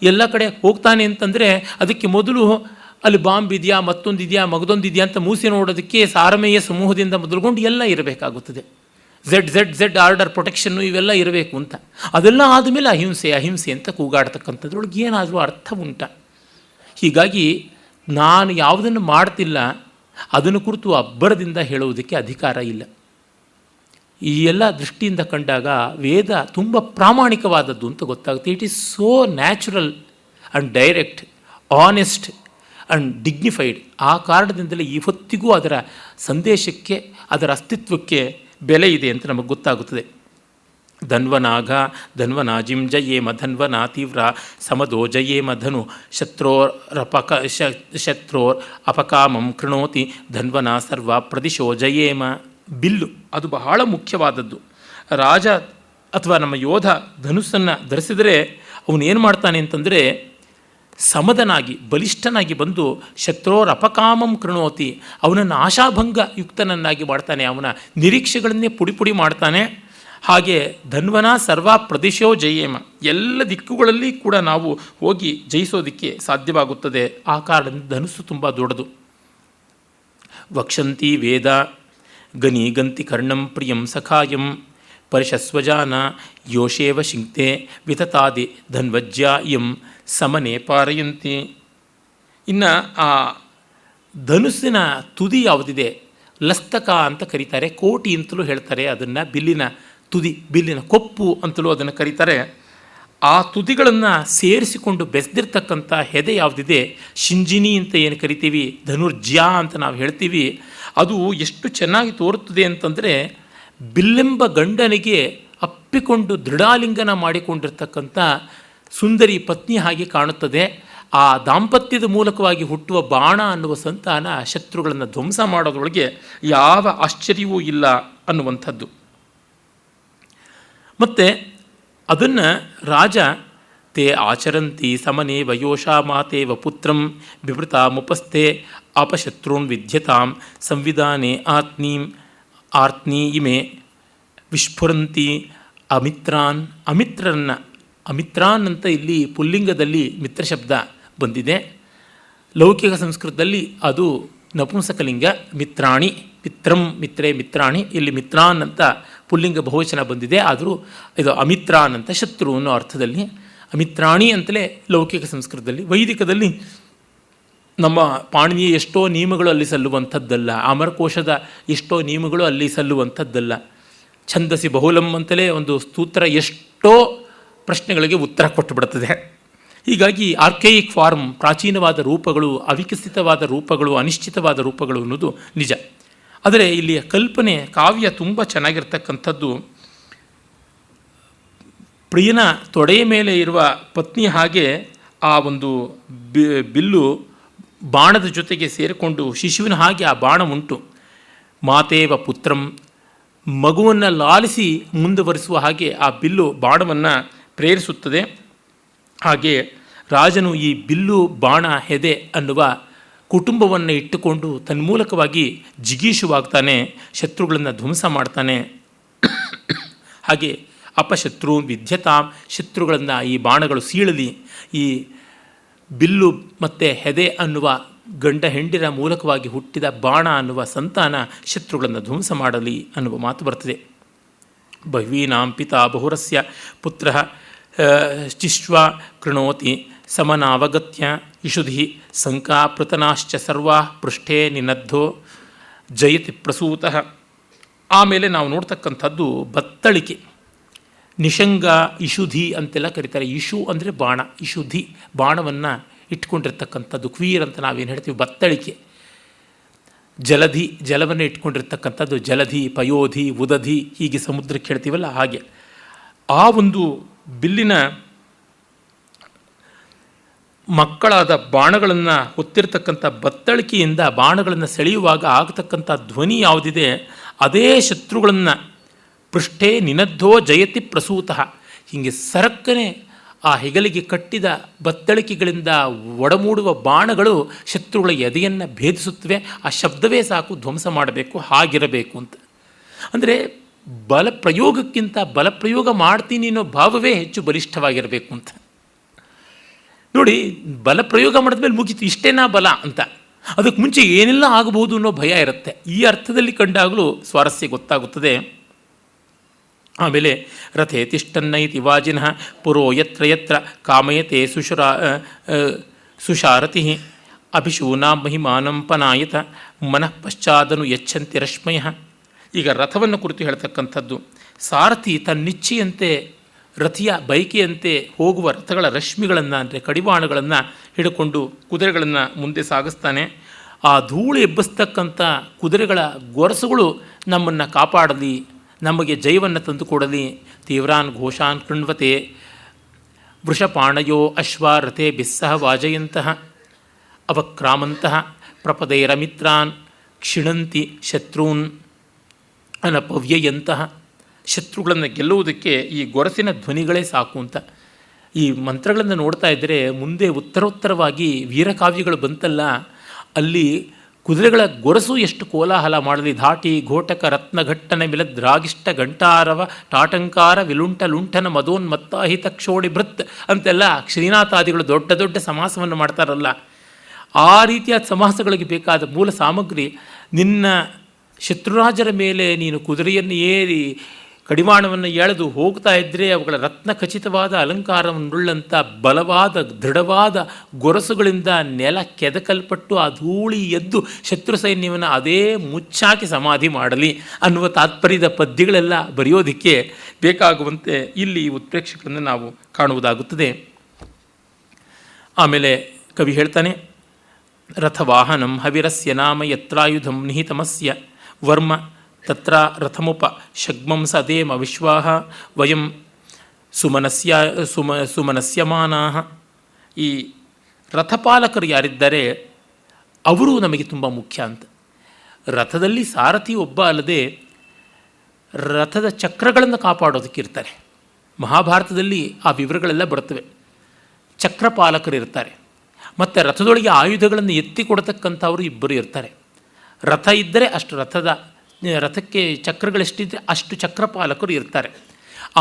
ಎಲ್ಲ ಕಡೆ ಹೋಗ್ತಾನೆ ಅಂತಂದರೆ ಅದಕ್ಕೆ ಮೊದಲು ಅಲ್ಲಿ ಬಾಂಬ್ ಇದೆಯಾ, ಮತ್ತೊಂದಿದೆಯಾ, ಮಗದೊಂದಿದೆಯಾ ಅಂತ ಮೂಸಿ ನೋಡೋದಕ್ಕೆ ಸಾರಮೇಯ ಸಮೂಹದಿಂದ ಮೊದಲುಗೊಂಡು ಎಲ್ಲ ಇರಬೇಕಾಗುತ್ತದೆ. ಝೆಡ್ ಆರ್ಡರ್ ಪ್ರೊಟೆಕ್ಷನ್ನು ಇವೆಲ್ಲ ಇರಬೇಕು ಅಂತ. ಅದೆಲ್ಲ ಆದಮೇಲೆ ಅಹಿಂಸೆ ಅಂತ ಕೂಗಾಡ್ತಕ್ಕಂಥದ್ರೊಳಗೆ ಏನಾದರೂ ಅರ್ಥ ಉಂಟ? ಹೀಗಾಗಿ ನಾನು ಯಾವುದನ್ನು ಮಾಡ್ತಿಲ್ಲ ಅದನ್ನು ಕುರಿತು ಅಬ್ಬರದಿಂದ ಹೇಳುವುದಕ್ಕೆ ಅಧಿಕಾರ ಇಲ್ಲ. ಈ ಎಲ್ಲ ದೃಷ್ಟಿಯಿಂದ ಕಂಡಾಗ ವೇದ ತುಂಬ ಪ್ರಾಮಾಣಿಕವಾದದ್ದು ಅಂತ ಗೊತ್ತಾಗುತ್ತೆ. It is so natural and direct, honest and dignified. ಆ ಕಾರಣದಿಂದಲೇ ಈ ಹೊತ್ತಿಗೂ ಅದರ ಸಂದೇಶಕ್ಕೆ, ಅದರ ಅಸ್ತಿತ್ವಕ್ಕೆ ಬೆಲೆ ಇದೆ ಅಂತ ನಮಗೆ ಗೊತ್ತಾಗುತ್ತದೆ. ಧನ್ವನಾಘ ಧನ್ವನಾಜಿಂ ಜಯೇಮ ಧನ್ವನಾ ತೀವ್ರ ಸಮದೋ ಜಯೇಮ ಧನು ಶತ್ರೋರ್ ಅಪಕಾಮಂ ಕೃಣೋತಿ ಧನ್ವನಾ ಸರ್ವ ಪ್ರದಿಶೋ ಜಯೇಮ. ಬಿಲ್ಲು ಅದು ಬಹಳ ಮುಖ್ಯವಾದದ್ದು. ರಾಜ ಅಥವಾ ನಮ್ಮ ಯೋಧ ಧನುಸ್ಸನ್ನು ಧರಿಸಿದರೆ ಅವನೇನು ಮಾಡ್ತಾನೆ ಅಂತಂದರೆ ಸಮದನಾಗಿ ಬಲಿಷ್ಠನಾಗಿ ಬಂದು ಶತ್ರೋರ್ ಅಪಕಾಮಂ ಕೃಣೋತಿ, ಅವನನ್ನು ಆಶಾಭಂಗ ಯುಕ್ತನನ್ನಾಗಿ ಮಾಡ್ತಾನೆ, ಅವನ ನಿರೀಕ್ಷೆಗಳನ್ನೇ ಪುಡಿ ಮಾಡ್ತಾನೆ. ಹಾಗೆ ಧನ್ವನ ಸರ್ವ ಪ್ರದೇಶೋ ಜಯೇಮ, ಎಲ್ಲ ದಿಕ್ಕುಗಳಲ್ಲಿ ಕೂಡ ನಾವು ಹೋಗಿ ಜಯಿಸೋದಕ್ಕೆ ಸಾಧ್ಯವಾಗುತ್ತದೆ. ಆ ಕಾರಣದಿಂದ ಧನುಸ್ಸು ತುಂಬ ದೊಡ್ಡದು. ವಕ್ಷಂತಿ ವೇದ ಗನಿ ಕರ್ಣಂ ಪ್ರಿಯಂ ಸಖಾಯಂ ಪರಿಶಸ್ವಜಾನ ಯೋಷೇವ ಶಿಂಕ್ತೆ ವಿತತಾದಿ ಧನ್ವಜ್ಯ ಎಂ ಸಮನೆ ಪಾರಯಂತಿ. ಇನ್ನು ಆ ಧನುಸ್ಸಿನ ತುದಿ ಯಾವುದಿದೆ ಲಸ್ತಕ ಅಂತ ಕರೀತಾರೆ, ಕೋಟಿ ಅಂತಲೂ ಹೇಳ್ತಾರೆ ಅದನ್ನು. ಬಿಲ್ಲಿನ ತುದಿ, ಬಿಲ್ಲಿನ ಕೊಪ್ಪು ಅಂತಲೂ ಅದನ್ನು ಕರೀತಾರೆ. ಆ ತುದಿಗಳನ್ನು ಸೇರಿಸಿಕೊಂಡು ಬೆಸೆದಿರ್ತಕ್ಕಂಥ ಹೆದೆ ಯಾವುದಿದೆ, ಶಿಂಜಿನಿ ಅಂತ ಏನು ಕರಿತೀವಿ, ಧನುರ್ಜ್ಯ ಅಂತ ನಾವು ಹೇಳ್ತೀವಿ, ಅದು ಎಷ್ಟು ಚೆನ್ನಾಗಿ ತೋರುತ್ತದೆ ಅಂತಂದರೆ ಬಿಲ್ಲೆಂಬ ಗಂಡನಿಗೆ ಅಪ್ಪಿಕೊಂಡು ದೃಢಾಲಿಂಗನ ಮಾಡಿಕೊಂಡಿರ್ತಕ್ಕಂಥ ಸುಂದರಿ ಪತ್ನಿ ಹಾಗೆ ಕಾಣುತ್ತದೆ. ಆ ದಾಂಪತ್ಯದ ಮೂಲಕವಾಗಿ ಹುಟ್ಟುವ ಬಾಣ ಅನ್ನುವ ಸಂತಾನ ಶತ್ರುಗಳನ್ನು ಧ್ವಂಸ ಮಾಡೋದ್ರೊಳಗೆ ಯಾವ ಆಶ್ಚರ್ಯವೂ ಇಲ್ಲ ಅನ್ನುವಂಥದ್ದು. ಮತ್ತು ಅದನ್ನು ರಾಜ ತೇ ಆಚರಂತಿ ಸಮನೆ ವಯೋಷಾ ಮಾತೇವ ಪುತ್ರಂ ಬಿವೃತಾಮುಪಸ್ಥೆ ಅಪಶತ್ರುನ್ ವಿದ್ಯತಾಂ ಸಂವಿಧಾನೆ ಆರ್ತ್ನಿ ಇಮೆ ವಿಸ್ಫುರಂತಿ ಅಮಿತ್ರಾನ್ ಅಂತ ಇಲ್ಲಿ ಪುಲ್ಲಿಂಗದಲ್ಲಿ ಮಿತ್ರ ಶಬ್ದ ಬಂದಿದೆ. ಲೌಕಿಕ ಸಂಸ್ಕೃತದಲ್ಲಿ ಅದು ನಪುಂಸಕಲಿಂಗ ಮಿತ್ರಾಣಿ, ಮಿತ್ರಂ ಮಿತ್ರೇ ಮಿತ್ರಾಣಿ, ಇಲ್ಲಿ ಮಿತ್ರಾನ್ ಅಂತ ಪುಲ್ಲಿಂಗ ಬಹುವಚನ ಬಂದಿದೆ. ಆದರೂ ಇದು ಅಮಿತ್ರಾನ್ ಅಂತ ಶತ್ರು ಅನ್ನೋ ಅರ್ಥದಲ್ಲಿ ಅಮಿತ್ರಾಣಿ ಅಂತಲೇ ಲೌಕಿಕ ಸಂಸ್ಕೃತದಲ್ಲಿ. ವೈದಿಕದಲ್ಲಿ ನಮ್ಮ ಪಾಣಿನಿಯ ಎಷ್ಟೋ ನಿಯಮಗಳು ಅಲ್ಲಿ ಸಲ್ಲುವಂಥದ್ದಲ್ಲ, ಅಮರಕೋಶದ ಎಷ್ಟೋ ನಿಯಮಗಳು ಅಲ್ಲಿ ಸಲ್ಲುವಂಥದ್ದಲ್ಲ. ಛಂದಸಿ ಬಹುಲಂ ಅಂತಲೇ ಒಂದು ಸ್ತೋತ್ರ ಎಷ್ಟೋ ಪ್ರಶ್ನೆಗಳಿಗೆ ಉತ್ತರ ಕೊಟ್ಟುಬಿಡುತ್ತದೆ. ಹೀಗಾಗಿ ಆರ್ಕೇಯಿಕ್ ಫಾರ್ಮ್, ಪ್ರಾಚೀನವಾದ ರೂಪಗಳು, ಅವಿಕಸಿತವಾದ ರೂಪಗಳು, ಅನಿಶ್ಚಿತವಾದ ರೂಪಗಳು ಅನ್ನೋದು ನಿಜ. ಆದರೆ ಇಲ್ಲಿಯ ಕಲ್ಪನೆ ಕಾವ್ಯ ತುಂಬ ಚೆನ್ನಾಗಿರ್ತಕ್ಕಂಥದ್ದು. ಪ್ರಿಯನ ತೊಡೆಯ ಮೇಲೆ ಇರುವ ಪತ್ನಿ ಹಾಗೆ ಆ ಒಂದು ಬಿಲ್ಲು ಬಾಣದ ಜೊತೆಗೆ ಸೇರಿಕೊಂಡು ಶಿಶುವಿನ ಹಾಗೆ ಆ ಬಾಣ ಉಂಟು. ಮಾತೇವ ಪುತ್ರಂ, ಮಗುವನ್ನು ಲಾಲಿಸಿ ಮುಂದುವರಿಸುವ ಹಾಗೆ ಆ ಬಿಲ್ಲು ಬಾಣವನ್ನು ಪ್ರೇರಿಸುತ್ತದೆ. ಹಾಗೆ ರಾಜನು ಈ ಬಿಲ್ಲು ಬಾಣ ಹೆದೆ ಅನ್ನುವ ಕುಟುಂಬವನ್ನು ಇಟ್ಟುಕೊಂಡು ತನ್ಮೂಲಕವಾಗಿ ಜಿಗೀಷುವಾಗ್ತಾನೆ, ಶತ್ರುಗಳನ್ನು ಧ್ವಂಸ ಮಾಡ್ತಾನೆ. ಹಾಗೆ ಅಪಶತ್ರು ವಿದ್ಯತಾಂ, ಶತ್ರುಗಳನ್ನು ಈ ಬಾಣಗಳು ಸೀಳಲಿ, ಈ ಬಿಲ್ಲು ಮತ್ತು ಹೆದೆ ಅನ್ನುವ ಗಂಡ ಹೆಂಡಿರ ಮೂಲಕವಾಗಿ ಹುಟ್ಟಿದ ಬಾಣ ಅನ್ನುವ ಸಂತಾನ ಶತ್ರುಗಳನ್ನು ಧ್ವಂಸ ಮಾಡಲಿ ಅನ್ನುವ ಮಾತು ಬರ್ತದೆ. ಬಹ್ವೀನಾಂ ಪಿತಾ ಬಹುರಸ್ಯ ಪುತ್ರ ಚಿಶ್ವ ಕೃಣೋತಿ ಸಮನಾವಗತ್ಯ ಇಷುಧಿ ಸಂಕಾಪೃತನಾಶ್ಚ ಸರ್ವಾ ಪೃಷ್ಠೇ ನಿನದ್ಧೋ ಜಯತಿ ಪ್ರಸೂತಃ. ಆಮೇಲೆ ನಾವು ನೋಡ್ತಕ್ಕಂಥದ್ದು ಬತ್ತಳಿಕೆ. ನಿಷಂಗ ಇಷುಧಿ ಅಂತೆಲ್ಲ ಕರೀತಾರೆ. ಇಷು ಅಂದರೆ ಬಾಣ, ಇಷುಧಿ ಬಾಣವನ್ನು ಇಟ್ಕೊಂಡಿರ್ತಕ್ಕಂಥದ್ದು. ಕ್ವೀರ್ ಅಂತ ನಾವೇನು ಹೇಳ್ತೀವಿ, ಬತ್ತಳಿಕೆ. ಜಲಧಿ, ಜಲವನ್ನು ಇಟ್ಕೊಂಡಿರ್ತಕ್ಕಂಥದ್ದು ಜಲಧಿ, ಪಯೋಧಿ, ಉದಧಿ, ಹೀಗೆ ಸಮುದ್ರಕ್ಕೆ ಹೇಳ್ತೀವಲ್ಲ ಹಾಗೆ. ಆ ಒಂದು ಬಿಲ್ಲಿನ ಮಕ್ಕಳಾದ ಬಾಣಗಳನ್ನು ಹೊತ್ತಿರ್ತಕ್ಕಂಥ ಬತ್ತಳಿಕೆಯಿಂದ ಬಾಣಗಳನ್ನು ಸೆಳೆಯುವಾಗ ಆಗತಕ್ಕಂಥ ಧ್ವನಿ ಯಾವುದಿದೆ ಅದೇ ಶತ್ರುಗಳನ್ನು ಪೃಷ್ಠೇ ನಿನದ್ಧೋ ಜಯತಿ ಪ್ರಸೂತಃ, ಹೀಗೆ ಸರಕ್ಕನೆ ಆ ಹೆಗಲಿಗೆ ಕಟ್ಟಿದ ಬತ್ತಳಿಕೆಗಳಿಂದ ಒಡಮೂಡುವ ಬಾಣಗಳು ಶತ್ರುಗಳ ಎದೆಯನ್ನು ಭೇದಿಸುತ್ತವೆ. ಆ ಶಬ್ದವೇ ಸಾಕು ಧ್ವಂಸ ಮಾಡಬೇಕು, ಹಾಗಿರಬೇಕು ಅಂತ. ಅಂದರೆ ಬಲಪ್ರಯೋಗಕ್ಕಿಂತ ಬಲಪ್ರಯೋಗ ಮಾಡ್ತೀನಿ ಅನ್ನೋ ಭಾವವೇ ಹೆಚ್ಚು ಬಲಿಷ್ಠವಾಗಿರಬೇಕು ಅಂತ. ನೋಡಿ, ಬಲಪ್ರಯೋಗ ಮಾಡಿದ್ಮೇಲೆ ಮುಗೀತು, ಇಷ್ಟೇನಾ ಬಲ ಅಂತ. ಅದಕ್ಕೆ ಮುಂಚೆ ಏನೆಲ್ಲ ಆಗಬಹುದು ಅನ್ನೋ ಭಯ ಇರುತ್ತೆ. ಈ ಅರ್ಥದಲ್ಲಿ ಕಂಡಾಗಲೂ ಸ್ವಾರಸ್ಯ ಗೊತ್ತಾಗುತ್ತದೆ. ಆಮೇಲೆ ರಥೇ ತಿಷ್ಟನ್ನೈತಿ ವಾಜಿನಃ ಪುರೋ ಯತ್ರ ಯತ್ರ ಕಾಮಯತೆ ಸುಶಾರತಿ ಅಭಿಶೂನಾಂ ಮಹಿಮಾನಂ ಪನಾಯತ ಮನಃ ಪಶ್ಚಾದನು ಯಚ್ಛಂತಿ ರಶ್ಮಯ. ಈಗ ರಥವನ್ನು ಕುರಿತು ಹೇಳ್ತಕ್ಕಂಥದ್ದು. ಸಾರಥಿ ತನ್ನಿಚ್ಛೆಯಂತೆ ರಥಿಯ ಬೈಕೆಯಂತೆ ಹೋಗುವ ರಥಗಳ ರಶ್ಮಿಗಳನ್ನು ಅಂದರೆ ಕಡಿವಾಣಗಳನ್ನು ಹಿಡ್ಕೊಂಡು ಕುದುರೆಗಳನ್ನು ಮುಂದೆ ಸಾಗಿಸ್ತಾನೆ. ಆ ಧೂಳು ಎಬ್ಬಿಸ್ತಕ್ಕಂಥ ಕುದುರೆಗಳ ಗೊರಸುಗಳು ನಮ್ಮನ್ನು ಕಾಪಾಡಲಿ, ನಮಗೆ ಜಯವನ್ನು ತಂದುಕೊಡಲಿ. ತೀವ್ರಾನ್ ಘೋಷಾನ್ ಕೃಣ್ವತೆ ವೃಷಪಾಣಯೋ ಅಶ್ವಾರಥೇ ಬಿಸ್ಸಹ ವಾಜಯಂತಹ ಅವಕ್ರಾಮಂತಹ ಪ್ರಪದೈರಮಿತ್ರಾನ್ ಕ್ಷಿಣಂತಿ ಶತ್ರುನ್ ಅನಪವ್ಯಯಂತಹ. ಶತ್ರುಗಳನ್ನು ಗೆಲ್ಲುವುದಕ್ಕೆ ಈ ಗೊರಸಿನ ಧ್ವನಿಗಳೇ ಸಾಕು ಅಂತ. ಈ ಮಂತ್ರಗಳನ್ನು ನೋಡ್ತಾ ಇದ್ದರೆ ಮುಂದೆ ಉತ್ತರೋತ್ತರವಾಗಿ ವೀರಕಾವ್ಯಗಳು ಬಂತಲ್ಲ, ಅಲ್ಲಿ ಕುದುರೆಗಳ ಗೊರಸು ಎಷ್ಟು ಕೋಲಾಹಲ ಮಾಡಲಿ. ಧಾಟಿ ಘೋಟಕ ರತ್ನಘಟ್ಟನ ಮಿಲದ್ರಾಗಿಷ್ಟ ಘಂಟಾರವ ಟಾಟಂಕಾರ ವಿಲುಂಟ ಲುಂಠನ ಮದೋನ್ಮತ್ತಾಹಿತ ಕ್ಷೋಡಿ ಭೃತ್ ಅಂತೆಲ್ಲ ಶ್ರೀನಾಥಾದಿಗಳು ದೊಡ್ಡ ದೊಡ್ಡ ಸಮಾಸವನ್ನು ಮಾಡ್ತಾರಲ್ಲ, ಆ ರೀತಿಯ ಸಮಾಸಗಳಿಗೆ ಬೇಕಾದ ಮೂಲ ಸಾಮಗ್ರಿ. ನಿನ್ನ ಶತ್ರುರಾಜರ ಮೇಲೆ ನೀನು ಕುದುರೆಯನ್ನು ಏರಿ ಕಡಿವಾಣವನ್ನು ಎಳೆದು ಹೋಗ್ತಾ ಇದ್ದರೆ ಅವುಗಳ ರತ್ನ ಖಚಿತವಾದ ಅಲಂಕಾರವನ್ನುಳ್ಳಂಥ ಬಲವಾದ ದೃಢವಾದ ಗೊರಸುಗಳಿಂದ ನೆಲ ಕೆದಕಲ್ಪಟ್ಟು ಆ ಧೂಳಿ ಎದ್ದು ಶತ್ರು ಸೈನ್ಯವನ್ನು ಅದೇ ಮುಚ್ಚಾಕಿ ಸಮಾಧಿ ಮಾಡಲಿ ಅನ್ನುವ ತಾತ್ಪರ್ಯದ ಪದ್ಯಗಳೆಲ್ಲ ಬರೆಯೋದಕ್ಕೆ ಬೇಕಾಗುವಂತೆ ಇಲ್ಲಿ ಉತ್ಪ್ರೇಕ್ಷಕರನ್ನು ನಾವು ಕಾಣುವುದಾಗುತ್ತದೆ. ಆಮೇಲೆ ಕವಿ ಹೇಳ್ತಾನೆ, ರಥವಾಹನಂ ಹವಿರಸ್ಯ ನಾಮ ಯತ್ರಾಯುಧಂ ನಿಹಿತಮಸ್ಯ ವರ್ಮ ತತ್ರ ರಥಮುಪ ಶಗ್ಮಂ ಸದೇಮ ವಿಶ್ವಾಹ ವಯಂ ಸುಮನಸ್ಯಮಾನಾಹ. ಈ ರಥಪಾಲಕರು ಯಾರಿದ್ದಾರೆ ಅವರು ನಮಗೆ ತುಂಬ ಮುಖ್ಯ ಅಂತ. ರಥದಲ್ಲಿ ಸಾರಥಿ ಒಬ್ಬ ಅಲ್ಲದೆ ರಥದ ಚಕ್ರಗಳನ್ನು ಕಾಪಾಡೋದಕ್ಕಿರ್ತಾರೆ. ಮಹಾಭಾರತದಲ್ಲಿ ಆ ವಿವರಗಳೆಲ್ಲ ಬರ್ತವೆ. ಚಕ್ರಪಾಲಕರು ಇರ್ತಾರೆ, ಮತ್ತು ರಥದೊಳಗೆ ಆಯುಧಗಳನ್ನು ಎತ್ತಿ ಕೊಡತಕ್ಕಂಥವರು ಇಬ್ಬರು ಇರ್ತಾರೆ. ರಥ ಇದ್ದರೆ ಅಷ್ಟು ರಥಕ್ಕೆ ಚಕ್ರಗಳೆಷ್ಟಿದ್ದರೆ ಅಷ್ಟು ಚಕ್ರಪಾಲಕರು ಇರ್ತಾರೆ.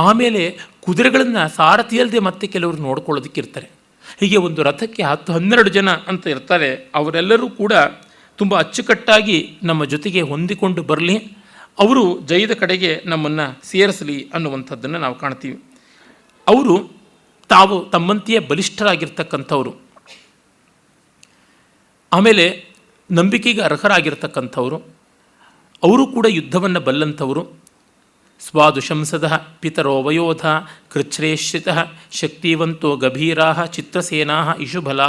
ಆಮೇಲೆ ಕುದುರೆಗಳನ್ನು ಸಾರಥಿಯಲ್ಲದೆ ಮತ್ತೆ ಕೆಲವರು ನೋಡ್ಕೊಳ್ಳೋದಕ್ಕಿರ್ತಾರೆ. ಹೀಗೆ ಒಂದು ರಥಕ್ಕೆ 10-12 ಜನ ಅಂತ ಇರ್ತಾರೆ. ಅವರೆಲ್ಲರೂ ಕೂಡ ತುಂಬ ಅಚ್ಚುಕಟ್ಟಾಗಿ ನಮ್ಮ ಜೊತೆಗೆ ಹೊಂದಿಕೊಂಡು ಬರಲಿ, ಅವರು ಜಯದ ಕಡೆಗೆ ನಮ್ಮನ್ನು ಸೇರಿಸಲಿ ಅನ್ನುವಂಥದ್ದನ್ನು ನಾವು ಕಾಣ್ತೀವಿ. ಅವರು ತಾವು ತಮ್ಮಂತೆಯೇ ಬಲಿಷ್ಠರಾಗಿರ್ತಕ್ಕಂಥವರು, ಆಮೇಲೆ ನಂಬಿಕೆಗೆ ಅರ್ಹರಾಗಿರ್ತಕ್ಕಂಥವರು, ಅವರು ಕೂಡ ಯುದ್ಧವನ್ನು ಬಲ್ಲಂಥವರು. ಸ್ವಾದುಶಂಸದ ಪಿತರೋ ವಯೋಧ ಕೃಚ್ಛ್ರೇಶ್ರಿತ ಶಕ್ತಿವಂತೋ ಗಭೀರಾ ಚಿತ್ರಸೇನಾ ಇಶುಬಲಾ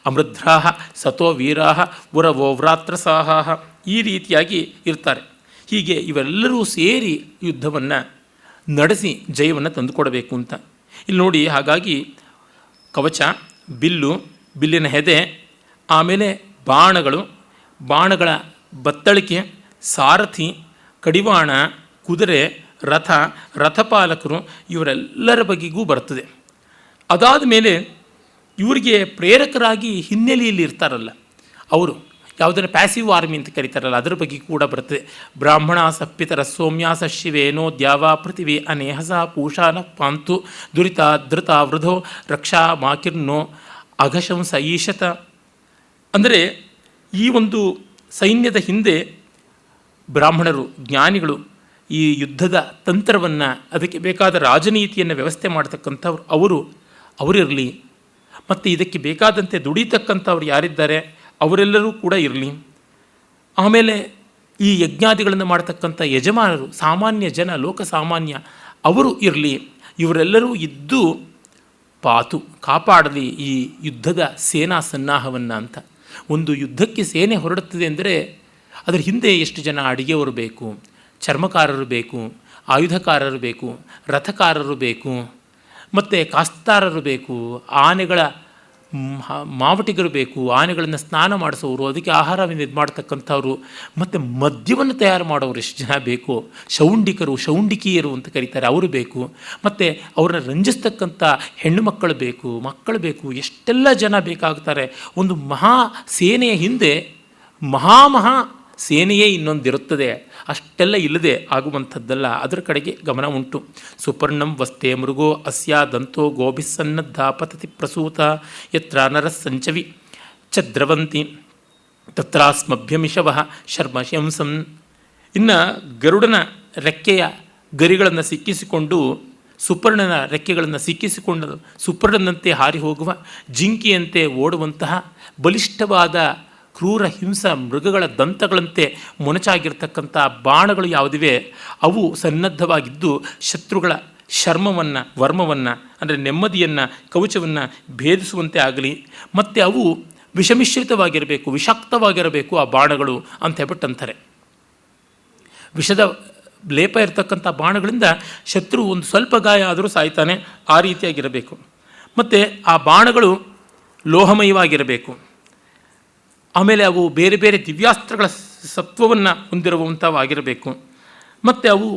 ಅಮೃದ್ರಾ ಸತೋ ವೀರಾ ಉರವೋ ವ್ರಾತ್ರಸಾಹ, ಈ ರೀತಿಯಾಗಿ ಇರ್ತಾರೆ. ಹೀಗೆ ಇವೆಲ್ಲರೂ ಸೇರಿ ಯುದ್ಧವನ್ನು ನಡೆಸಿ ಜಯವನ್ನು ತಂದುಕೊಡಬೇಕು ಅಂತ ಇಲ್ಲಿ ನೋಡಿ. ಹಾಗಾಗಿ ಕವಚ, ಬಿಲ್ಲು, ಬಿಲ್ಲಿನ ಹೆದೆ, ಆಮೇಲೆ ಬಾಣಗಳು, ಬಾಣಗಳ ಬತ್ತಳಿಕೆ, ಸಾರಥಿ, ಕಡಿವಾಣ, ಕುದುರೆ, ರಥ, ರಥಪಾಲಕರು, ಇವರೆಲ್ಲರ ಬಗೆಗೂ ಬರ್ತದೆ. ಅದಾದ ಮೇಲೆ ಇವರಿಗೆ ಪ್ರೇರಕರಾಗಿ ಹಿನ್ನೆಲೆಯಲ್ಲಿ ಇರ್ತಾರಲ್ಲ ಅವರು, ಯಾವುದನ್ನು ಪ್ಯಾಸಿವ್ ಆರ್ಮಿ ಅಂತ ಕರೀತಾರಲ್ಲ, ಅದರ ಬಗ್ಗೆ ಕೂಡ ಬರ್ತದೆ. ಬ್ರಾಹ್ಮಣ ಸಪ್ಪಿತರ ಸೌಮ್ಯಾಸ ಶಿವೇನೋ ದ್ಯಾವಾ ಪೃಥಿವಿ ಅನೇಹಸ ಪೂಷಾನ ಪಾಂತು ದುರಿತ ಧೃತ ವೃಧೋ ರಕ್ಷಾ ಮಾಕಿರ್ನೋ ಅಘಶಂಸ ಈಶತ. ಅಂದರೆ ಈ ಒಂದು ಸೈನ್ಯದ ಹಿಂದೆ ಬ್ರಾಹ್ಮಣರು, ಜ್ಞಾನಿಗಳು, ಈ ಯುದ್ಧದ ತಂತ್ರವನ್ನು, ಅದಕ್ಕೆ ಬೇಕಾದ ರಾಜನೀತಿಯನ್ನು ವ್ಯವಸ್ಥೆ ಮಾಡತಕ್ಕಂಥವ್ರು ಅವರಿರಲಿ, ಮತ್ತು ಇದಕ್ಕೆ ಬೇಕಾದಂತೆ ದುಡಿತಕ್ಕಂಥವ್ರು ಯಾರಿದ್ದಾರೆ ಅವರೆಲ್ಲರೂ ಕೂಡ ಇರಲಿ. ಆಮೇಲೆ ಈ ಯಜ್ಞಾದಿಗಳನ್ನು ಮಾಡತಕ್ಕಂಥ ಯಜಮಾನರು, ಸಾಮಾನ್ಯ ಜನ, ಲೋಕಸಾಮಾನ್ಯ, ಅವರು ಇರಲಿ. ಇವರೆಲ್ಲರೂ ಇದ್ದು ಕಾಪಾಡಲಿ ಈ ಯುದ್ಧದ ಸೇನಾ ಸನ್ನಾಹವನ್ನು ಅಂತ. ಒಂದು ಯುದ್ಧಕ್ಕೆ ಸೇನೆ ಹೊರಡುತ್ತದೆ ಅಂದರೆ ಅದರ ಹಿಂದೆ ಎಷ್ಟು ಜನ ಅಡಿಗೆಯವರು ಬೇಕು, ಚರ್ಮಕಾರರು ಬೇಕು, ಆಯುಧಕಾರರು ಬೇಕು, ರಥಕಾರರು ಬೇಕು, ಮತ್ತು ಕಾಸ್ತಾರರು ಬೇಕು, ಆನೆಗಳ ಮಾವಟಿಗರು ಬೇಕು, ಆನೆಗಳನ್ನು ಸ್ನಾನ ಮಾಡಿಸೋರು, ಅದಕ್ಕೆ ಆಹಾರವನ್ನು ಇದು ಮಾಡ್ತಕ್ಕಂಥವ್ರು, ಮತ್ತು ಮದ್ಯವನ್ನು ತಯಾರು ಮಾಡೋರು ಎಷ್ಟು ಜನ ಬೇಕು, ಶೌಂಡಿಕಿಯರು ಅಂತ ಕರೀತಾರೆ, ಅವರು ಬೇಕು, ಮತ್ತು ಅವ್ರನ್ನ ರಂಜಿಸ್ತಕ್ಕಂಥ ಹೆಣ್ಣು ಮಕ್ಕಳು ಬೇಕು, ಎಷ್ಟೆಲ್ಲ ಜನ ಬೇಕಾಗ್ತಾರೆ. ಒಂದು ಮಹಾ ಸೇನೆಯ ಹಿಂದೆ ಮಹಾ ಸೇನೆಯೇ ಇನ್ನೊಂದಿರುತ್ತದೆ. ಅಷ್ಟೆಲ್ಲ ಇಲ್ಲದೆ ಆಗುವಂಥದ್ದಲ್ಲ, ಅದರ ಕಡೆಗೆ ಗಮನ ಉಂಟು. ಸುಪರ್ಣಂ ವಸ್ತೆ ಮೃಗೋ ಅಸ್ಯ ದಂತೋ ಗೋಭಿಸ್ಸನ್ನದ್ಧ ಪತತಿ ಪ್ರಸೂತ ಯತ್ರ ನರಸ್ಸಂಚವಿ ಛದ್ರವಂತಿ ತತ್ರಾಸ್ಮಭ್ಯಮಿಷವಃ ಶರ್ಮ ಶಂಸಂ. ಇನ್ನು ಗರುಡನ ರೆಕ್ಕೆಯ ಗರಿಗಳನ್ನು ಸಿಕ್ಕಿಸಿಕೊಂಡು, ಸುಪರ್ಣನ ರೆಕ್ಕೆಗಳನ್ನು ಸಿಕ್ಕಿಸಿಕೊಂಡು ಸುಪರ್ಣನಂತೆ ಹಾರಿ ಹೋಗುವ, ಜಿಂಕಿಯಂತೆ ಓಡುವಂತಹ ಬಲಿಷ್ಠವಾದ ಕ್ರೂರ ಹಿಂಸ ಮೃಗಗಳ ದಂತಗಳಂತೆ ಮೊನಚಾಗಿರ್ತಕ್ಕಂಥ ಬಾಣಗಳು ಯಾವುದಿವೆ ಅವು ಸನ್ನದ್ಧವಾಗಿದ್ದು ಶತ್ರುಗಳ ವರ್ಮವನ್ನು ಅಂದರೆ ನೆಮ್ಮದಿಯನ್ನು, ಕವಚವನ್ನು ಭೇದಿಸುವಂತೆ ಆಗಲಿ, ಮತ್ತು ಅವು ವಿಷಮಿಶ್ರಿತವಾಗಿರಬೇಕು, ವಿಷಾಕ್ತವಾಗಿರಬೇಕು ಆ ಬಾಣಗಳು ಅಂತ ಹೇಳ್ಬಿಟ್ಟಂತಾರೆ. ವಿಷದ ಲೇಪ ಇರತಕ್ಕಂಥ ಬಾಣಗಳಿಂದ ಶತ್ರು ಒಂದು ಸ್ವಲ್ಪ ಗಾಯ ಆದರೂ ಸಾಯ್ತಾನೆ, ಆ ರೀತಿಯಾಗಿರಬೇಕು. ಮತ್ತು ಆ ಬಾಣಗಳು ಲೋಹಮಯವಾಗಿರಬೇಕು. ಆಮೇಲೆ ಅವು ಬೇರೆ ಬೇರೆ ದಿವ್ಯಾಸ್ತ್ರಗಳ ಸತ್ವವನ್ನು ಹೊಂದಿರುವಂಥವಾಗಿರಬೇಕು. ಮತ್ತು ಅವು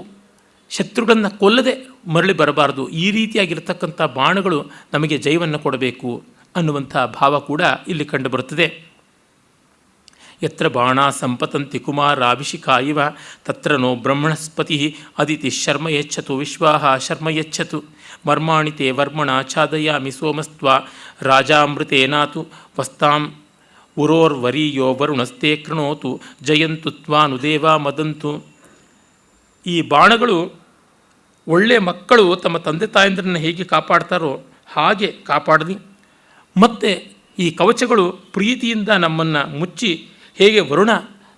ಶತ್ರುಗಳನ್ನು ಕೊಲ್ಲದೆ ಮರಳಿ ಬರಬಾರದು. ಈ ರೀತಿಯಾಗಿರ್ತಕ್ಕಂಥ ಬಾಣಗಳು ನಮಗೆ ಜಯವನ್ನು ಕೊಡಬೇಕು ಅನ್ನುವಂಥ ಭಾವ ಕೂಡ ಇಲ್ಲಿ ಕಂಡುಬರುತ್ತದೆ. ಯತ್ರ ಬಾಣ ಸಂಪತಂತಿ ಕುಮಾರಾಭಿಷಿಕಾ ಇವ ತತ್ರ ನೋ ಬ್ರಹ್ಮಣಸ್ಪತಿ ಅದಿತಿ ಶರ್ಮ ಯಚ್ಚತು ವಿಶ್ವಾಹ ಶರ್ಮ ಯಚ್ಚತು ಮರ್ಮಾಣಿ ತೇ ವರ್ಮಣ ಛಾದಯಾಮಿ ಸೋಮಸ್ತ್ವ ರಾಜಾಮೃತೇನಾತು ವಸ್ತಾಂ ಉರೋರ್ವರೀಯೋ ವರುಣಸ್ತೆ ಕೃಣೋತು ಜಯಂತು ತ್ವಾನುದೇವ ಮದಂತು. ಈ ಬಾಣಗಳು ಒಳ್ಳೆಯ ಮಕ್ಕಳು ತಮ್ಮ ತಂದೆ ತಾಯಂದ್ರನ್ನು ಹೇಗೆ ಕಾಪಾಡ್ತಾರೋ ಹಾಗೆ ಕಾಪಾಡಲಿ, ಮತ್ತು ಈ ಕವಚಗಳು ಪ್ರೀತಿಯಿಂದ ನಮ್ಮನ್ನು ಮುಚ್ಚಿ ಹೇಗೆ ವರುಣ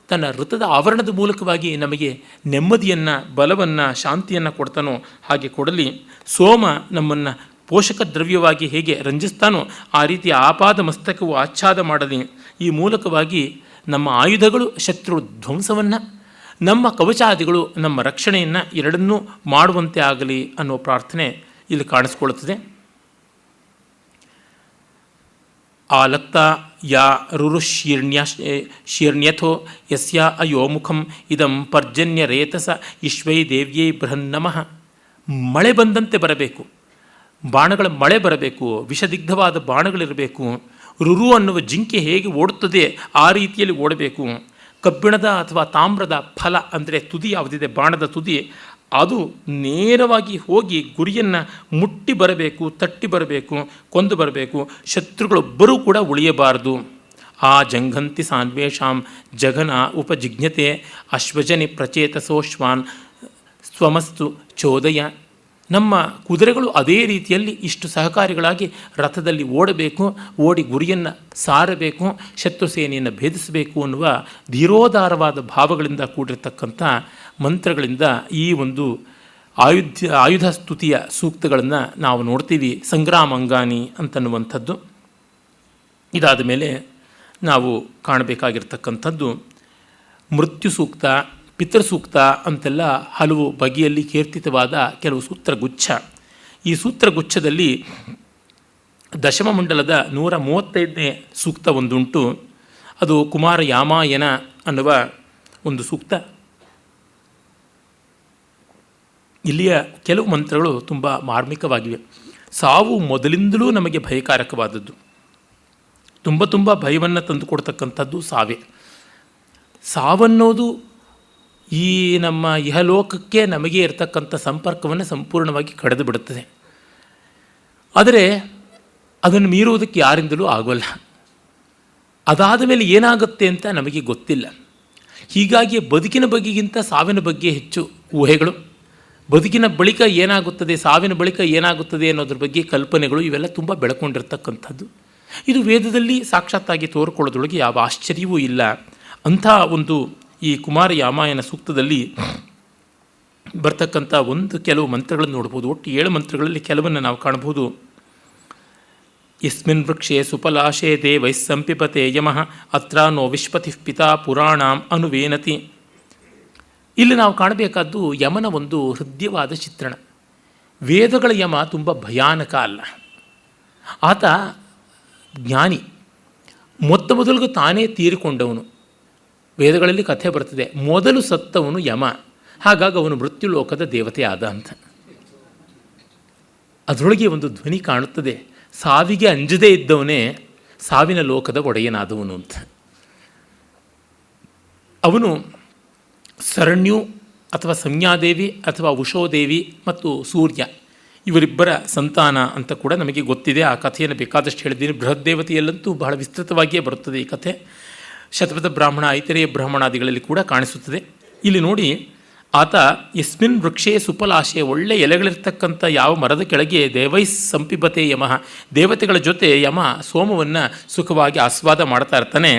ತನ್ನ ಋತದ ಆವರಣದ ಮೂಲಕವಾಗಿ ನಮಗೆ ನೆಮ್ಮದಿಯನ್ನು, ಬಲವನ್ನು, ಶಾಂತಿಯನ್ನು ಕೊಡ್ತಾನೋ ಹಾಗೆ ಕೊಡಲಿ. ಸೋಮ ನಮ್ಮನ್ನು ಪೋಷಕ ದ್ರವ್ಯವಾಗಿ ಹೇಗೆ ರಂಜಿಸ್ತಾನೋ ಆ ರೀತಿಯ ಆಪಾದ ಮಸ್ತಕವು ಆಚ್ಛಾದ ಮಾಡಲಿ. ಈ ಮೂಲಕವಾಗಿ ನಮ್ಮ ಆಯುಧಗಳು ಶತ್ರು ಧ್ವಂಸವನ್ನು, ನಮ್ಮ ಕವಚಾದಿಗಳು ನಮ್ಮ ರಕ್ಷಣೆಯನ್ನು ಎರಡನ್ನೂ ಮಾಡುವಂತೆ ಆಗಲಿ ಅನ್ನೋ ಪ್ರಾರ್ಥನೆ ಇಲ್ಲಿ ಕಾಣಿಸ್ಕೊಳ್ಳುತ್ತದೆ. ಆಲಕ್ತ ಯಾ ಶೀರ್ಣ್ಯಥೋ ಯಸ್ಯ ಅಯೋಮುಖಂ ಇದಂ ಪರ್ಜನ್ಯ ರೇತಸ ಇಶ್ವೈ ದೇವ್ಯೈ ಬೃಹನ್ನಮಃ. ಮಳೆ ಬಂದಂತೆ ಬರಬೇಕು, ಬಾಣಗಳ ಮಳೆ ಬರಬೇಕು, ವಿಷದಿಗ್ಧವಾದ ಬಾಣಗಳಿರಬೇಕು. ರುರು ಅನ್ನುವ ಜಿಂಕೆ ಹೇಗೆ ಓಡುತ್ತದೆ ಆ ರೀತಿಯಲ್ಲಿ ಓಡಬೇಕು. ಕಬ್ಬಿಣದ ಅಥವಾ ತಾಮ್ರದ ಫಲ ಅಂದರೆ ತುದಿ ಯಾವುದಿದೆ, ಬಾಣದ ತುದಿ, ಅದು ನೇರವಾಗಿ ಹೋಗಿ ಗುರಿಯನ್ನು ಮುಟ್ಟಿ ಬರಬೇಕು, ತಟ್ಟಿ ಬರಬೇಕು, ಕೊಂದು ಬರಬೇಕು. ಶತ್ರುಗಳೊಬ್ಬರೂ ಕೂಡ ಉಳಿಯಬಾರದು. ಆ ಜಂಘಂತಿ ಸಾನ್ವೇಷಾಂ ಜಘನ ಉಪಜಿಜ್ಞತೆ ಅಶ್ವಜನಿ ಪ್ರಚೇತಸೋಶ್ವಾನ್ ಸ್ವಮಸ್ತು ಚೋದಯ. ನಮ್ಮ ಕುದುರೆಗಳು ಅದೇ ರೀತಿಯಲ್ಲಿ ಇಷ್ಟು ಸಹಕಾರಿಗಳಾಗಿ ರಥದಲ್ಲಿ ಓಡಬೇಕು, ಓಡಿ ಗುರಿಯನ್ನು ಸಾರಬೇಕು, ಶತ್ರು ಸೇನೆಯನ್ನು ಭೇದಿಸಬೇಕು ಅನ್ನುವ ಧೀರೋದಾರವಾದ ಭಾವಗಳಿಂದ ಕೂಡಿರತಕ್ಕಂಥ ಮಂತ್ರಗಳಿಂದ ಈ ಒಂದು ಆಯುಧ ಸ್ತುತಿಯ ಸೂಕ್ತಗಳನ್ನು ನಾವು ನೋಡ್ತೀವಿ. ಸಂಗ್ರಾಮಂಗಾನಿ ಅಂತನ್ನುವಂಥದ್ದು. ಇದಾದ ಮೇಲೆ ನಾವು ಕಾಣಬೇಕಾಗಿರ್ತಕ್ಕಂಥದ್ದು ಮೃತ್ಯು ಸೂಕ್ತ, ಪಿತೃಸೂಕ್ತ ಅಂತೆಲ್ಲ ಹಲವು ಬಗೆಯಲ್ಲಿ ಕೀರ್ತಿತವಾದ ಕೆಲವು ಸೂತ್ರಗುಚ್ಛ. ಈ ಸೂತ್ರಗುಚ್ಛದಲ್ಲಿ ದಶಮಮಂಡಲದ 135ನೇ ಸೂಕ್ತ ಒಂದುಂಟು. ಅದು ಕುಮಾರ ಯಾಮಾಯನ ಅನ್ನುವ ಒಂದು ಸೂಕ್ತ. ಇಲ್ಲಿಯ ಕೆಲವು ಮಂತ್ರಗಳು ತುಂಬ ಮಾರ್ಮಿಕವಾಗಿವೆ. ಸಾವು ಮೊದಲಿಂದಲೂ ನಮಗೆ ಭಯಕಾರಕವಾದದ್ದು. ತುಂಬ ಭಯವನ್ನು ತಂದುಕೊಡ್ತಕ್ಕಂಥದ್ದು ಸಾವೇ. ಸಾವನ್ನೋದು ಈ ನಮ್ಮ ಇಹಲೋಕಕ್ಕೆ ನಮಗೆ ಇರತಕ್ಕಂಥ ಸಂಪರ್ಕವನ್ನು ಸಂಪೂರ್ಣವಾಗಿ ಕಡಿದು ಬಿಡುತ್ತದೆ. ಆದರೆ ಅದನ್ನು ಮೀರುವುದಕ್ಕೆ ಯಾರಿಂದಲೂ ಆಗೋಲ್ಲ. ಅದಾದ ಮೇಲೆ ಏನಾಗುತ್ತೆ ಅಂತ ನಮಗೆ ಗೊತ್ತಿಲ್ಲ. ಹೀಗಾಗಿ ಬದುಕಿನ ಬಗ್ಗೆಗಿಂತ ಸಾವಿನ ಬಗ್ಗೆ ಹೆಚ್ಚು ಊಹೆಗಳು, ಬದುಕಿನ ಬಳಿಕ ಏನಾಗುತ್ತದೆ, ಸಾವಿನ ಬಳಿಕ ಏನಾಗುತ್ತದೆ ಅನ್ನೋದ್ರ ಬಗ್ಗೆ ಕಲ್ಪನೆಗಳು, ಇವೆಲ್ಲ ತುಂಬ ಬೆಳ್ಕೊಂಡಿರ್ತಕ್ಕಂಥದ್ದು. ಇದು ವೇದದಲ್ಲಿ ಸಾಕ್ಷಾತ್ತಾಗಿ ತೋರಿಕೊಳ್ಳೋದ್ರೊಳಗೆ ಯಾವ ಆಶ್ಚರ್ಯವೂ ಇಲ್ಲ. ಅಂಥ ಒಂದು ಈ ಕುಮಾರ ಯಾಮಾಯನ ಸೂಕ್ತದಲ್ಲಿ ಬರ್ತಕ್ಕಂಥ ಕೆಲವು ಮಂತ್ರಗಳನ್ನು ನೋಡ್ಬೋದು. ಒಟ್ಟು 7 ಮಂತ್ರಗಳಲ್ಲಿ ಕೆಲವನ್ನು ನಾವು ಕಾಣಬಹುದು. ಯಸ್ಮಿನ್ ವೃಕ್ಷೇ ಸುಫಲಾಶೇ ದೇವೈಸ್ಸಂಪಿಪತೆ ಯಮಃ ಅತ್ರ ನೋ ವಿಶ್ಪತಿ ಪಿತಾ ಪುರಾಣಾಂ ಅನುವೇನತಿ. ಇಲ್ಲಿ ನಾವು ಕಾಣಬೇಕಾದ್ದು ಯಮನ ಒಂದು ಹೃದಯವಾದ ಚಿತ್ರಣ. ವೇದಗಳ ಯಮ ತುಂಬ ಭಯಾನಕ ಅಲ್ಲ. ಆತ ಜ್ಞಾನಿ, ಮೊದಲಿಗೂ ತಾನೇ ತೀರಿಕೊಂಡವನು. ವೇದಗಳಲ್ಲಿ ಕಥೆ ಬರ್ತದೆ, ಮೊದಲು ಸತ್ತವನು ಯಮ, ಹಾಗಾಗಿ ಅವನು ಮೃತ್ಯುಲೋಕದ ದೇವತೆ ಆದ ಅಂತ. ಅದರೊಳಗೆ ಒಂದು ಧ್ವನಿ ಕಾಣುತ್ತದೆ, ಸಾವಿಗೆ ಅಂಜದೇ ಇದ್ದವನೇ ಸಾವಿನ ಲೋಕದ ಒಡೆಯನಾದವನು ಅಂತ. ಅವನು ಸರಣ್ಯು ಅಥವಾ ಸಂಜ್ಞಾದೇವಿ ಅಥವಾ ಉಷೋದೇವಿ ಮತ್ತು ಸೂರ್ಯ ಇವರಿಬ್ಬರ ಸಂತಾನ ಅಂತ ಕೂಡ ನಮಗೆ ಗೊತ್ತಿದೆ. ಆ ಕಥೆಯನ್ನು ಬೇಕಾದಷ್ಟು ಹೇಳಿದ್ದೀನಿ. ಬೃಹದ್ದೇವತೆಯಲ್ಲಂತೂ ಬಹಳ ವಿಸ್ತೃತವಾಗಿಯೇ ಬರುತ್ತದೆ ಈ ಕಥೆ. ಶತಪಥ ಬ್ರಾಹ್ಮಣ, ಐತರೇಯ ಬ್ರಾಹ್ಮಣಾದಿಗಳಲ್ಲಿ ಕೂಡ ಕಾಣಿಸುತ್ತದೆ. ಇಲ್ಲಿ ನೋಡಿ, ಆತ ಯಸ್ಮಿನ್ ವೃಕ್ಷೇ ಸುಫಲಾಶೆ, ಒಳ್ಳೆ ಎಲೆಗಳಿರ್ತಕ್ಕಂಥ ಯಾವ ಮರದ ಕೆಳಗೆ ದೇವೈಸ್ ಸಂಪಿಬತೆ ಯಮಃ, ದೇವತೆಗಳ ಜೊತೆ ಯಮ ಸೋಮವನ್ನು ಸುಖವಾಗಿ ಆಸ್ವಾದ ಮಾಡ್ತಾ ಇರ್ತಾನೆ.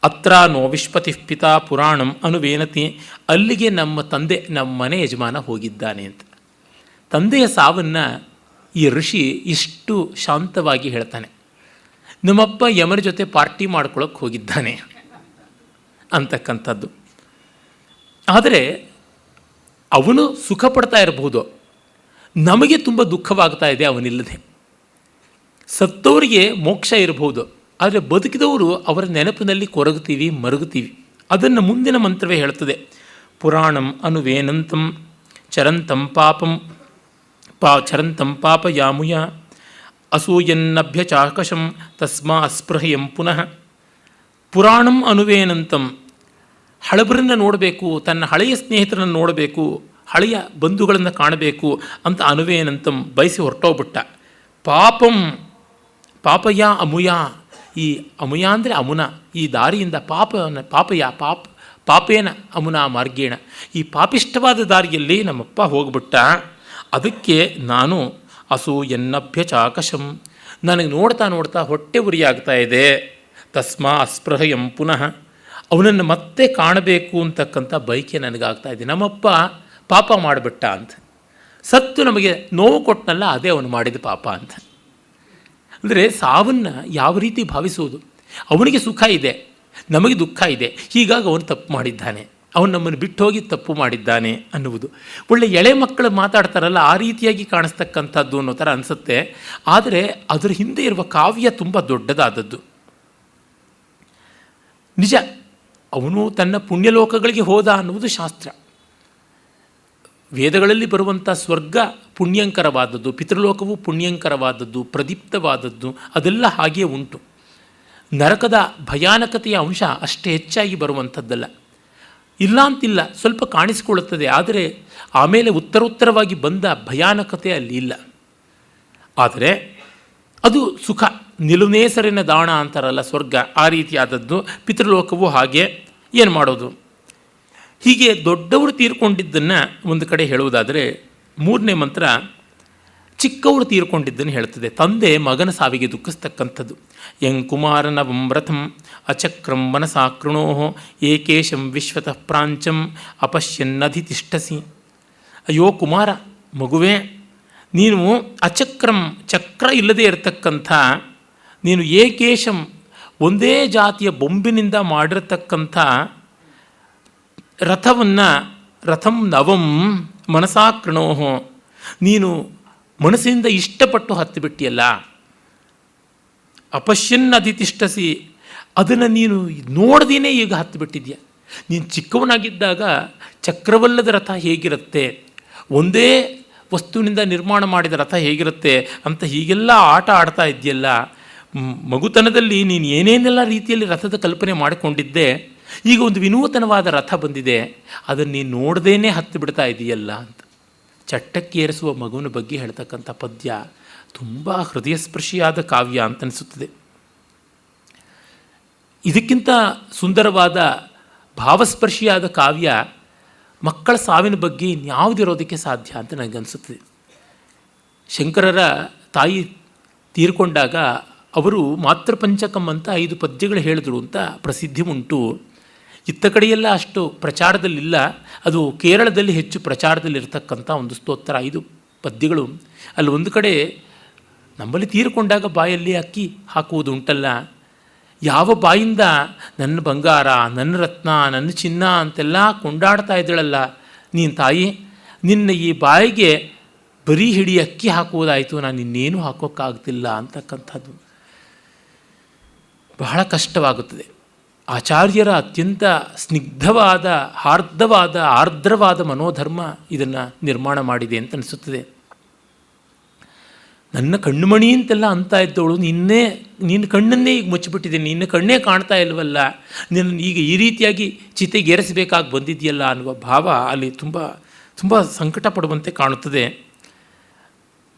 ಅತ್ರ ನೋ ವಿಶ್ಪತಿ ಪಿತಾ ಪುರಾಣಂ ಅನುವೇನತಿ, ಅಲ್ಲಿಗೆ ನಮ್ಮ ತಂದೆ, ನಮ್ಮ ಮನೆ ಯಜಮಾನ ಹೋಗಿದ್ದಾನೆ ಅಂತ. ತಂದೆಯ ಸಾವನ್ನು ಈ ಋಷಿ ಇಷ್ಟು ಶಾಂತವಾಗಿ ಹೇಳ್ತಾನೆ. ನಮ್ಮಪ್ಪ ಯಮನ ಜೊತೆ ಪಾರ್ಟಿ ಮಾಡ್ಕೊಳ್ಳೋಕೆ ಹೋಗಿದ್ದಾನೆ ಅಂತಕ್ಕಂಥದ್ದು. ಆದರೆ ಅವನು ಸುಖ ಪಡ್ತಾ ಇರಬಹುದು, ನಮಗೆ ತುಂಬ ದುಃಖವಾಗ್ತಾ ಇದೆ ಅವನಿಲ್ಲದೆ. ಸತ್ತವರಿಗೆ ಮೋಕ್ಷ ಇರಬಹುದು, ಆದರೆ ಬದುಕಿದವರು ಅವರ ನೆನಪಿನಲ್ಲಿ ಕೊರಗುತ್ತೀವಿ, ಮರುಗುತ್ತೀವಿ. ಅದನ್ನು ಮುಂದಿನ ಮಂತ್ರವೇ ಹೇಳ್ತದೆ. ಪುರಾಣಂ ಅನುವೇನಂತಂ ಚರಂತಂ ಪಾಪ ಯಾಮುಯ ಅಸೂಯನ್ನಭ್ಯ ಚಾಕಶಂ ತಸ್ಮಾ ಅಸ್ಪೃಹಯಂ ಪುನಃ. ಪುರಾಣಂ ಅನುವೇನಂತಂ, ಹಳಬರನ್ನು ನೋಡಬೇಕು, ತನ್ನ ಹಳೆಯ ಸ್ನೇಹಿತರನ್ನು ನೋಡಬೇಕು, ಹಳೆಯ ಬಂಧುಗಳನ್ನು ಕಾಣಬೇಕು ಅಂತ ಅನುವೇನಂತಂ ಬಯಸಿ ಹೊರಟೋಗ್ಬಿಟ್ಟ. ಪಾಪಯ ಅಮುಯ, ಈ ಅಮುಯ ಅಂದರೆ ಅಮುನ, ಈ ದಾರಿಯಿಂದ ಪಾಪೇನ ಅಮುನ ಮಾರ್ಗೇಣ, ಈ ಪಾಪಿಷ್ಟವಾದ ದಾರಿಯಲ್ಲಿ ನಮ್ಮಪ್ಪ ಹೋಗ್ಬಿಟ್ಟ. ಅದಕ್ಕೆ ನಾನು ಅಸೂಯನ್ನಭ್ಯ ಚಾಕಶಂ, ನನಗೆ ನೋಡ್ತಾ ಹೊಟ್ಟೆ ಉರಿಯಾಗ್ತಾ ಇದೆ. ತಸ್ಮಾ ಅಸ್ಪೃಹಯಂ ಪುನಃ, ಅವನನ್ನು ಮತ್ತೆ ಕಾಣಬೇಕು ಅಂತಕ್ಕಂಥ ಬಯಕೆ ನನಗಾಗ್ತಾ ಇದೆ. ನಮ್ಮಪ್ಪ ಪಾಪ ಮಾಡಿಬಿಟ್ಟ ಅಂತ, ಸತ್ತು ನಮಗೆ ನೋವು ಕೊಟ್ಟನಲ್ಲ, ಅದೇ ಅವನು ಮಾಡಿದ ಪಾಪ ಅಂತ. ಅಂದರೆ ಸಾವನ್ನು ಯಾವ ರೀತಿ ಭಾವಿಸುವುದು? ಅವನಿಗೆ ಸುಖ ಇದೆ, ನಮಗೆ ದುಃಖ ಇದೆ, ಹೀಗಾಗಿ ಅವನು ತಪ್ಪು ಮಾಡಿದ್ದಾನೆ, ಅವನು ನಮ್ಮನ್ನು ಬಿಟ್ಟು ಹೋಗಿ ತಪ್ಪು ಮಾಡಿದ್ದಾನೆ ಅನ್ನುವುದು. ಒಳ್ಳೆ ಎಳೆ ಮಕ್ಕಳು ಮಾತಾಡ್ತಾರಲ್ಲ, ಆ ರೀತಿಯಾಗಿ ಕಾಣಿಸ್ತಕ್ಕಂಥದ್ದು ಅನ್ನೋ ಥರ ಅನಿಸುತ್ತೆ. ಆದರೆ ಅದರ ಹಿಂದೆ ಇರುವ ಕಾವ್ಯ ತುಂಬ ದೊಡ್ಡದಾದದ್ದು. ನಿಜ, ಅವನು ತನ್ನ ಪುಣ್ಯಲೋಕಗಳಿಗೆ ಹೋದ ಅನ್ನುವುದು ಶಾಸ್ತ್ರ. ವೇದಗಳಲ್ಲಿ ಬರುವಂಥ ಸ್ವರ್ಗ ಪುಣ್ಯಂಕರವಾದದ್ದು, ಪಿತೃಲೋಕವು ಪುಣ್ಯಂಕರವಾದದ್ದು, ಪ್ರದೀಪ್ತವಾದದ್ದು, ಅದೆಲ್ಲ ಹಾಗೆಯೇ ಉಂಟು. ನರಕದ ಭಯಾನಕತೆಯ ಅಂಶ ಅಷ್ಟೇ ಹೆಚ್ಚಾಗಿ ಬರುವಂಥದ್ದಲ್ಲ. ಇಲ್ಲ ಅಂತಿಲ್ಲ, ಸ್ವಲ್ಪ ಕಾಣಿಸಿಕೊಳ್ಳುತ್ತದೆ, ಆದರೆ ಆಮೇಲೆ ಉತ್ತರೋತ್ತರವಾಗಿ ಬಂದ ಭಯಾನಕತೆ ಅಲ್ಲಿ ಇಲ್ಲ. ಆದರೆ ಅದು ಸುಖ, ನಿಲುನೇಸರಿನ ದಾಣ ಅಂತಾರಲ್ಲ ಸ್ವರ್ಗ, ಆ ರೀತಿಯಾದದ್ದು. ಪಿತೃಲೋಕವು ಹಾಗೆ. ಏನು ಮಾಡೋದು? ಹೀಗೆ ದೊಡ್ಡವರು ತೀರ್ಕೊಂಡಿದ್ದನ್ನು ಒಂದು ಕಡೆ ಹೇಳುವುದಾದರೆ, ಮೂರನೇ ಮಂತ್ರ ಚಿಕ್ಕವರು ತೀರ್ಕೊಂಡಿದ್ದನ್ನು ಹೇಳ್ತದೆ. ತಂದೆ ಮಗನ ಸಾವಿಗೆ ದುಃಖಿಸ್ತಕ್ಕಂಥದ್ದು. ಯಂ ಕುಮಾರನ ವ್ರತಂ ಅಚಕ್ರಂ ಮನಸಾ ಕೃಣೋ ಏಕೇಶಂ ವಿಶ್ವತಃ ಪ್ರಾಂಚಂ ಅಪಶ್ಯನ್ನಧಿತಿಷ್ಠಸಿ. ಅಯ್ಯೋ ಕುಮಾರ, ಮಗುವೇ, ನೀನು ಅಚಕ್ರಂ, ಚಕ್ರ ಇಲ್ಲದೆ ಇರತಕ್ಕಂಥ, ನೀನು ಏಕೇಶಂ, ಒಂದೇ ಜಾತಿಯ ಬೊಂಬಿನಿಂದ ಮಾಡಿರತಕ್ಕಂಥ ರಥಂ ನವಂ ಮನಸಾ ಕೃಣೋ, ನೀನು ಮನಸ್ಸಿನಿಂದ ಇಷ್ಟಪಟ್ಟು ಹತ್ತಿಬಿಟ್ಟಿಯಲ್ಲ. ಅಪಶ್ಯನ್ ಅಧಿತಿಷ್ಠಸಿ, ಅದನ್ನು ನೀನು ನೋಡ್ದೇನೆ ಈಗ ಹತ್ತಿಬಿಟ್ಟಿದ್ಯಾ. ನೀನು ಚಿಕ್ಕವನಾಗಿದ್ದಾಗ ಚಕ್ರವಲ್ಲದ ರಥ ಹೇಗಿರುತ್ತೆ, ಒಂದೇ ವಸ್ತುವಿನಿಂದ ನಿರ್ಮಾಣ ಮಾಡಿದ ರಥ ಹೇಗಿರುತ್ತೆ ಅಂತ ಹೀಗೆಲ್ಲ ಆಟ ಆಡ್ತಾ ಇದೆಯಲ್ಲ. ಮಗುತನದಲ್ಲಿ ನೀನು ಏನೇನೆಲ್ಲ ರೀತಿಯಲ್ಲಿ ರಥದ ಕಲ್ಪನೆ ಮಾಡಿಕೊಂಡಿದ್ದೆ, ಈಗ ಒಂದು ವಿನೂತನವಾದ ರಥ ಬಂದಿದೆ, ಅದನ್ನು ನೀನು ನೋಡ್ದೇನೆ ಹತ್ತು ಬಿಡ್ತಾ ಇದೆಯಲ್ಲ ಅಂತ. ಚಟ್ಟಕ್ಕೇರಿಸುವ ಮಗುವಿನ ಬಗ್ಗೆ ಹೇಳ್ತಕ್ಕಂಥ ಪದ್ಯ ತುಂಬ ಹೃದಯಸ್ಪರ್ಶಿಯಾದ ಕಾವ್ಯ ಅಂತ ಅನಿಸುತ್ತದೆ. ಇದಕ್ಕಿಂತ ಸುಂದರವಾದ ಭಾವಸ್ಪರ್ಶಿಯಾದ ಕಾವ್ಯ ಮಕ್ಕಳ ಸಾವಿನ ಬಗ್ಗೆ ಇನ್ಯಾವುದಿರೋದಕ್ಕೆ ಸಾಧ್ಯ ಅಂತ ನನಗನ್ನಿಸುತ್ತದೆ. ಶಂಕರರ ತಾಯಿ ತೀರ್ಕೊಂಡಾಗ ಅವರು ಮಾತೃಪಂಚಕಂ ಅಂತ 5 ಪದ್ಯಗಳು ಹೇಳಿದ್ರು ಅಂತ ಪ್ರಸಿದ್ಧಿ ಉಂಟು. ಇತ್ತ ಕಡೆಯೆಲ್ಲ ಅಷ್ಟು ಪ್ರಚಾರದಲ್ಲಿಲ್ಲ, ಅದು ಕೇರಳದಲ್ಲಿ ಹೆಚ್ಚು ಪ್ರಚಾರದಲ್ಲಿರ್ತಕ್ಕಂಥ ಒಂದು ಸ್ತೋತ್ರ. 5 ಪದ್ಯಗಳು. ಅಲ್ಲಿ ಒಂದು ಕಡೆ ನಮ್ಮಲ್ಲಿ ತೀರ್ಕೊಂಡಾಗ ಬಾಯಲ್ಲಿ ಅಕ್ಕಿ ಹಾಕುವುದು ಉಂಟಲ್ಲ, ಯಾವ ಬಾಯಿಂದ ನನ್ನ ಬಂಗಾರ, ನನ್ನ ರತ್ನ, ನನ್ನ ಚಿನ್ನ ಅಂತೆಲ್ಲ ಕೊಂಡಾಡ್ತಾ ಇದ್ದಳಲ್ಲ ನೀನು ತಾಯಿ, ನಿನ್ನ ಈ ಬಾಯಿಗೆ ಬರೀ ಹಿಡಿ ಅಕ್ಕಿ ಹಾಕುವುದಾಯಿತು, ನಾನು ಇನ್ನೇನು ಹಾಕೋಕ್ಕಾಗ್ತಿಲ್ಲ ಅಂತಕ್ಕಂಥದ್ದು ಬಹಳ ಕಷ್ಟವಾಗುತ್ತದೆ. ಆಚಾರ್ಯರ ಅತ್ಯಂತ ಸ್ನಿಗ್ಧವಾದ, ಹಾರ್ದವಾದ, ಆರ್ದ್ರವಾದ ಮನೋಧರ್ಮ ಇದನ್ನು ನಿರ್ಮಾಣ ಮಾಡಿದೆ ಅಂತ ಅನಿಸುತ್ತದೆ. ನನ್ನ ಕಣ್ಣುಮಣಿ ಅಂತೆಲ್ಲ ಅಂತ ಇದ್ದವಳು ನಿನ್ನ ಕಣ್ಣನ್ನೇ ಈಗ ಮುಚ್ಚಿಬಿಟ್ಟಿದ್ದೀನಿ, ನಿನ್ನ ಕಣ್ಣೇ ಕಾಣ್ತಾ ಇಲ್ವಲ್ಲ, ನಿನ್ನ ಈಗ ಈ ರೀತಿಯಾಗಿ ಚಿತೆಗೇರಿಸಬೇಕಾಗಿ ಬಂದಿದೆಯಲ್ಲ ಅನ್ನುವ ಭಾವ ಅಲ್ಲಿ ತುಂಬ ತುಂಬ ಸಂಕಟ ಪಡುವಂತೆ ಕಾಣುತ್ತದೆ.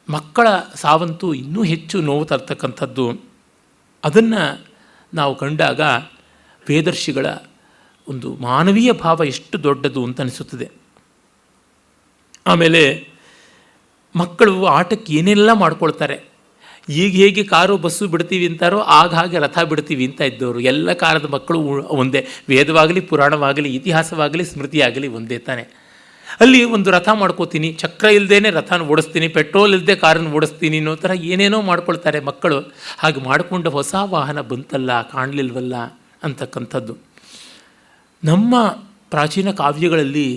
ಮಕ್ಕಳ ಸಾವಂತೂ ಇನ್ನೂ ಹೆಚ್ಚು ನೋವು ತರ್ತಕ್ಕಂಥದ್ದು. ಅದನ್ನು ನಾವು ಕಂಡಾಗ ವೇದರ್ಷಿಗಳ ಒಂದು ಮಾನವೀಯ ಭಾವ ಎಷ್ಟು ದೊಡ್ಡದು ಅಂತ ಅನಿಸುತ್ತದೆ. ಆಮೇಲೆ ಮಕ್ಕಳು ಆಟಕ್ಕೆ ಏನೆಲ್ಲ ಮಾಡ್ಕೊಳ್ತಾರೆ. ಈಗ ಹೇಗೆ ಕಾರು ಬಸ್ಸು ಬಿಡ್ತೀವಿ ಅಂತಾರೋ ಆಗ ಹಾಗೆ ರಥ ಬಿಡ್ತೀವಿ ಅಂತ ಇದ್ದವರು. ಎಲ್ಲ ಕಾಲದ ಮಕ್ಕಳು ಒಂದೇ, ವೇದವಾಗಲಿ ಪುರಾಣವಾಗಲಿ ಇತಿಹಾಸವಾಗಲಿ ಸ್ಮೃತಿಯಾಗಲಿ ಒಂದೇ ತಾನೆ. ಅಲ್ಲಿ ಒಂದು ರಥ ಮಾಡ್ಕೋತೀನಿ, ಚಕ್ರ ಇಲ್ಲದೇ ರಥನ ಓಡಿಸ್ತೀನಿ, ಪೆಟ್ರೋಲ್ ಇಲ್ಲದೆ ಕಾರನ್ನು ಓಡಿಸ್ತೀನಿ ಅನ್ನೋ ಥರ ಏನೇನೋ ಮಾಡ್ಕೊಳ್ತಾರೆ ಮಕ್ಕಳು. ಹಾಗೆ ಮಾಡಿಕೊಂಡ ಹೊಸ ವಾಹನ ಬಂತಲ್ಲ, ಕಾಣಲಿಲ್ವಲ್ಲ ಅಂತಕ್ಕಂಥದ್ದು. ನಮ್ಮ ಪ್ರಾಚೀನ ಕಾವ್ಯಗಳಲ್ಲಿ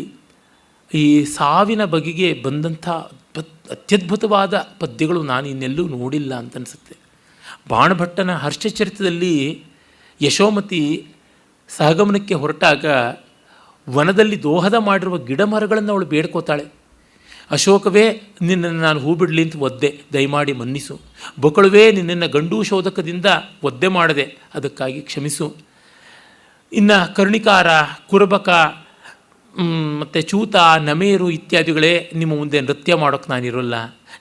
ಈ ಸಾವಿನ ಬಗೆಗೆ ಬಂದಂಥ ಅತ್ಯದ್ಭುತವಾದ ಪದ್ಯಗಳು ನಾನು ಇನ್ನೆಲ್ಲೂ ನೋಡಿಲ್ಲ ಅಂತ ಅನಿಸುತ್ತೆ. ಬಾಣಭಟ್ಟನ ಹರ್ಷಚರಿತದಲ್ಲಿ ಯಶೋಮತಿ ಸಹಗಮನಕ್ಕೆ ಹೊರಟಾಗ ವನದಲ್ಲಿ ದೋಹದ ಮಾಡಿರುವ ಗಿಡ ಮರಗಳನ್ನು ಅವಳು ಬೇಡ್ಕೋತಾಳೆ. ಅಶೋಕವೇ, ನಿನ್ನನ್ನು ನಾನು ಹೂ ಬಿಡಲಿ ಅಂತ ಒದ್ದೆ, ದಯಮಾಡಿ ಮನ್ನಿಸು. ಬೊಕಳುವೇ, ನಿನ್ನನ್ನು ಗಂಡೂ ಶೋಧಕದಿಂದ ಒದ್ದೆ ಮಾಡದೆ, ಅದಕ್ಕಾಗಿ ಕ್ಷಮಿಸು. ಇನ್ನು ಕರ್ಣಿಕಾರ, ಕುರಬಕ ಮತ್ತು ಚೂತ, ನಮೇರು ಇತ್ಯಾದಿಗಳೇ, ನಿಮ್ಮ ಮುಂದೆ ನೃತ್ಯ ಮಾಡೋಕ್ಕೆ ನಾನಿರೋಲ್ಲ,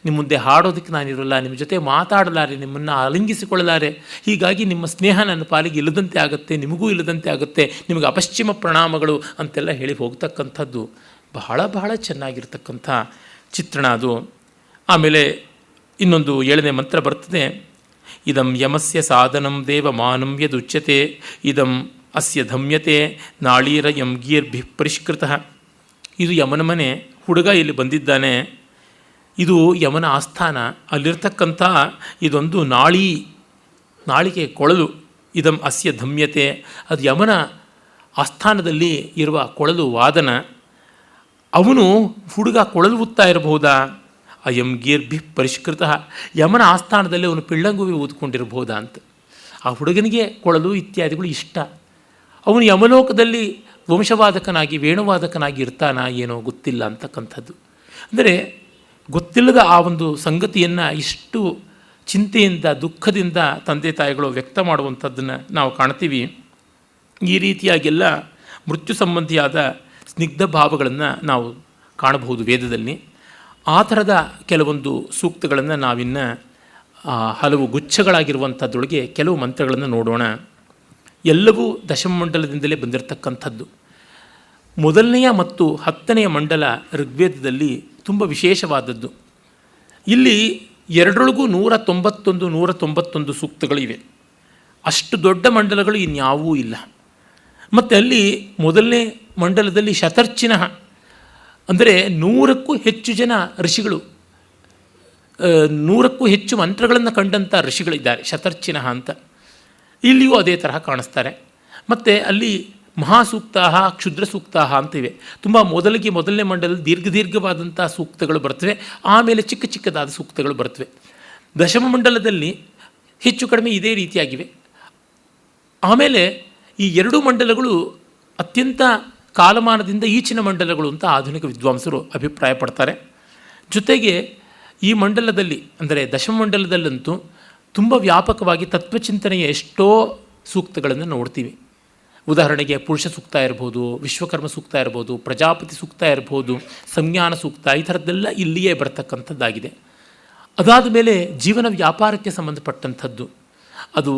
ನಿಮ್ಮ ಮುಂದೆ ಹಾಡೋದಕ್ಕೆ ನಾನಿರೋಲ್ಲ, ನಿಮ್ಮ ಜೊತೆ ಮಾತಾಡಲಾರೆ, ನಿಮ್ಮನ್ನು ಆಲಿಂಗಿಸಿಕೊಳ್ಳಲಾರೆ. ಹೀಗಾಗಿ ನಿಮ್ಮ ಸ್ನೇಹ ನನ್ನ ಪಾಲಿಗೆ ಇಲ್ಲದಂತೆ ಆಗುತ್ತೆ, ನಿಮಗೂ ಇಲ್ಲದಂತೆ ಆಗುತ್ತೆ, ನಿಮಗೆ ಅಪಶ್ಚಿಮ ಪ್ರಣಾಮಗಳು ಅಂತೆಲ್ಲ ಹೇಳಿ ಹೋಗ್ತಕ್ಕಂಥದ್ದು ಬಹಳ ಬಹಳ ಚೆನ್ನಾಗಿರ್ತಕ್ಕಂಥ ಚಿತ್ರಣ ಅದು. ಆಮೇಲೆ ಇನ್ನೊಂದು 7ನೇ ಮಂತ್ರ ಬರ್ತದೆ. ಇದಂ ಯಮಸ್ಯ ಸಾಧನಂ ದೇವಮಾನಂ ಯದುಚ್ಯತೆ ಇದಂ ಅಸ್ಯ ಧಮ್ಯತೆ ನಾಳೀರ ಯಂ ಗೀರ್ಭಿ ಪರಿಷ್ಕೃತ. ಇದು ಯಮನ ಮನೆ, ಹುಡುಗ ಇಲ್ಲಿ ಬಂದಿದ್ದಾನೆ, ಇದು ಯಮನ ಆಸ್ಥಾನ. ಅಲ್ಲಿರ್ತಕ್ಕಂಥ ಇದೊಂದು ನಾಳಿಗೆ ಕೊಳಲು, ಇದಂ ಅಸ್ಯ ಧಮ್ಯತೆ, ಅದು ಯಮನ ಆಸ್ಥಾನದಲ್ಲಿ ಇರುವ ಕೊಳಲು ವಾದನ. ಅವನು ಹುಡುಗ ಕೊಳಲು ಊದ್ತಾ ಇರಬಹುದಾ? ಅಯಂ ಗೀರ್ಭಿ ಪರಿಷ್ಕೃತ, ಯಮನ ಆಸ್ಥಾನದಲ್ಲಿ ಅವನು ಪಿಳ್ಳಂಗುವಿ ಊದ್ಕೊಂಡಿರಬಹುದಾ ಅಂತ. ಆ ಹುಡುಗನಿಗೆ ಕೊಳಲು ಇತ್ಯಾದಿಗಳು ಇಷ್ಟ. ಅವನು ಯಮಲೋಕದಲ್ಲಿ ವಂಶವಾದಕನಾಗಿ ವೇಣುವಾದಕನಾಗಿ ಇರ್ತಾನ ಏನೋ ಗೊತ್ತಿಲ್ಲ ಅಂತಕ್ಕಂಥದ್ದು. ಅಂದರೆ ಗೊತ್ತಿಲ್ಲದ ಆ ಒಂದು ಸಂಗತಿಯನ್ನು ಇಷ್ಟು ಚಿಂತೆಯಿಂದ ದುಃಖದಿಂದ ತಂದೆ ತಾಯಿಗಳು ವ್ಯಕ್ತ ಮಾಡುವಂಥದ್ದನ್ನು ನಾವು ಕಾಣ್ತೀವಿ. ಈ ರೀತಿಯಾಗೆಲ್ಲ ಮೃತ್ಯು ಸಂಬಂಧಿಯಾದ ಸ್ನಿಗ್ಧ ಭಾವಗಳನ್ನು ನಾವು ಕಾಣಬಹುದು ವೇದದಲ್ಲಿ. ಆ ಥರದ ಕೆಲವೊಂದು ಸೂಕ್ತಗಳನ್ನು ನಾವಿನ್ನು ಹಲವು ಗುಚ್ಛಗಳಾಗಿರುವಂಥದ್ದೊಳಗೆ ಕೆಲವು ಮಂತ್ರಗಳನ್ನು ನೋಡೋಣ. ಎಲ್ಲವೂ ದಶಮಮಂಡಲದಿಂದಲೇ ಬಂದಿರತಕ್ಕಂಥದ್ದು. ಮೊದಲನೆಯ ಮತ್ತು 10ನೆಯ ಮಂಡಲ ಋಗ್ವೇದದಲ್ಲಿ ತುಂಬ ವಿಶೇಷವಾದದ್ದು. ಇಲ್ಲಿ ಎರಡರೊಳಗೂ 191 ಸೂಕ್ತಗಳಿವೆ. ಅಷ್ಟು ದೊಡ್ಡ ಮಂಡಲಗಳು ಇನ್ಯಾವೂ ಇಲ್ಲ. ಮತ್ತು ಅಲ್ಲಿ ಮೊದಲನೇ ಮಂಡಲದಲ್ಲಿ ಶತರ್ಚಿನ ಅಂದರೆ 100ಕ್ಕೂ ಹೆಚ್ಚು ಜನ ಋಷಿಗಳು, 100ಕ್ಕೂ ಹೆಚ್ಚು ಮಂತ್ರಗಳನ್ನು ಕಂಡಂಥ ಋಷಿಗಳಿದ್ದಾರೆ, ಶತರ್ಚಿನ ಅಂತ. ಇಲ್ಲಿಯೂ ಅದೇ ತರಹ ಕಾಣಿಸ್ತಾರೆ. ಮತ್ತು ಅಲ್ಲಿ ಮಹಾಸೂಕ್ತ, ಕ್ಷುದ್ರ ಸೂಕ್ತ ಅಂತಿವೆ. ತುಂಬ ಮೊದಲನೇ ಮಂಡಲದಲ್ಲಿ ದೀರ್ಘವಾದಂಥ ಸೂಕ್ತಗಳು ಬರ್ತವೆ, ಆಮೇಲೆ ಚಿಕ್ಕ ಚಿಕ್ಕದಾದ ಸೂಕ್ತಗಳು ಬರ್ತವೆ. ದಶಮ ಮಂಡಲದಲ್ಲಿ ಹೆಚ್ಚು ಕಡಿಮೆ ಇದೇ ರೀತಿಯಾಗಿವೆ. ಆಮೇಲೆ ಈ ಎರಡೂ ಮಂಡಲಗಳು ಅತ್ಯಂತ ಕಾಲಮಾನದಿಂದ ಈಚಿನ ಮಂಡಲಗಳು ಅಂತ ಆಧುನಿಕ ವಿದ್ವಾಂಸರು ಅಭಿಪ್ರಾಯಪಡ್ತಾರೆ. ಜೊತೆಗೆ ಈ ಮಂಡಲದಲ್ಲಿ ಅಂದರೆ ದಶಮ ಮಂಡಲದಲ್ಲಂತೂ ತುಂಬ ವ್ಯಾಪಕವಾಗಿ ತತ್ವಚಿಂತನೆಯ ಎಷ್ಟೋ ಸೂಕ್ತಗಳನ್ನು ನೋಡ್ತೀವಿ. ಉದಾಹರಣೆಗೆ ಪುರುಷ ಸೂಕ್ತ ಇರ್ಬೋದು, ವಿಶ್ವಕರ್ಮ ಸೂಕ್ತ ಇರ್ಬೋದು, ಪ್ರಜಾಪತಿ ಸೂಕ್ತ ಇರ್ಬೋದು, ಸಂಜ್ಞಾನ ಸೂಕ್ತ, ಈ ಥರದ್ದೆಲ್ಲ ಇಲ್ಲಿಯೇ ಬರ್ತಕ್ಕಂಥದ್ದಾಗಿದೆ. ಅದಾದ ಮೇಲೆ ಜೀವನ ವ್ಯಾಪಾರಕ್ಕೆ ಸಂಬಂಧಪಟ್ಟಂಥದ್ದು, ಅದು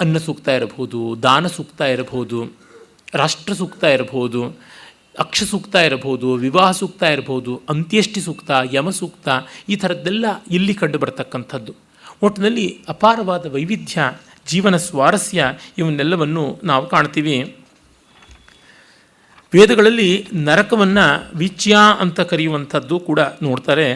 ಅನ್ನ ಸೂಕ್ತ ಇರಬಹುದು, ದಾನ ಸೂಕ್ತ ಇರಬಹುದು, ರಾಷ್ಟ್ರ ಸೂಕ್ತ ಇರಬಹುದು, ಅಕ್ಷ ಸೂಕ್ತ ಇರಬಹುದು, ವಿವಾಹ ಸೂಕ್ತ ಇರಬಹುದು, ಅಂತ್ಯೇಷ್ಟಿ ಸೂಕ್ತ, ಯಮ ಸೂಕ್ತ, ಈ ಥರದ್ದೆಲ್ಲ ಇಲ್ಲಿ ಕಂಡು ಬರ್ತಕ್ಕಂಥದ್ದು. ಒಟ್ಟಿನಲ್ಲಿ ಅಪಾರವಾದ ವೈವಿಧ್ಯ, ಜೀವನ ಸ್ವಾರಸ್ಯ ಇವನ್ನೆಲ್ಲವನ್ನು ನಾವು ಕಾಣ್ತೀವಿ. ವೇದಗಳಲ್ಲಿ ನರಕವನ್ನು ವೀಚ್ಯ ಅಂತ ಕರೆಯುವಂಥದ್ದು ಕೂಡ ನೋಡ್ತಾರೆ.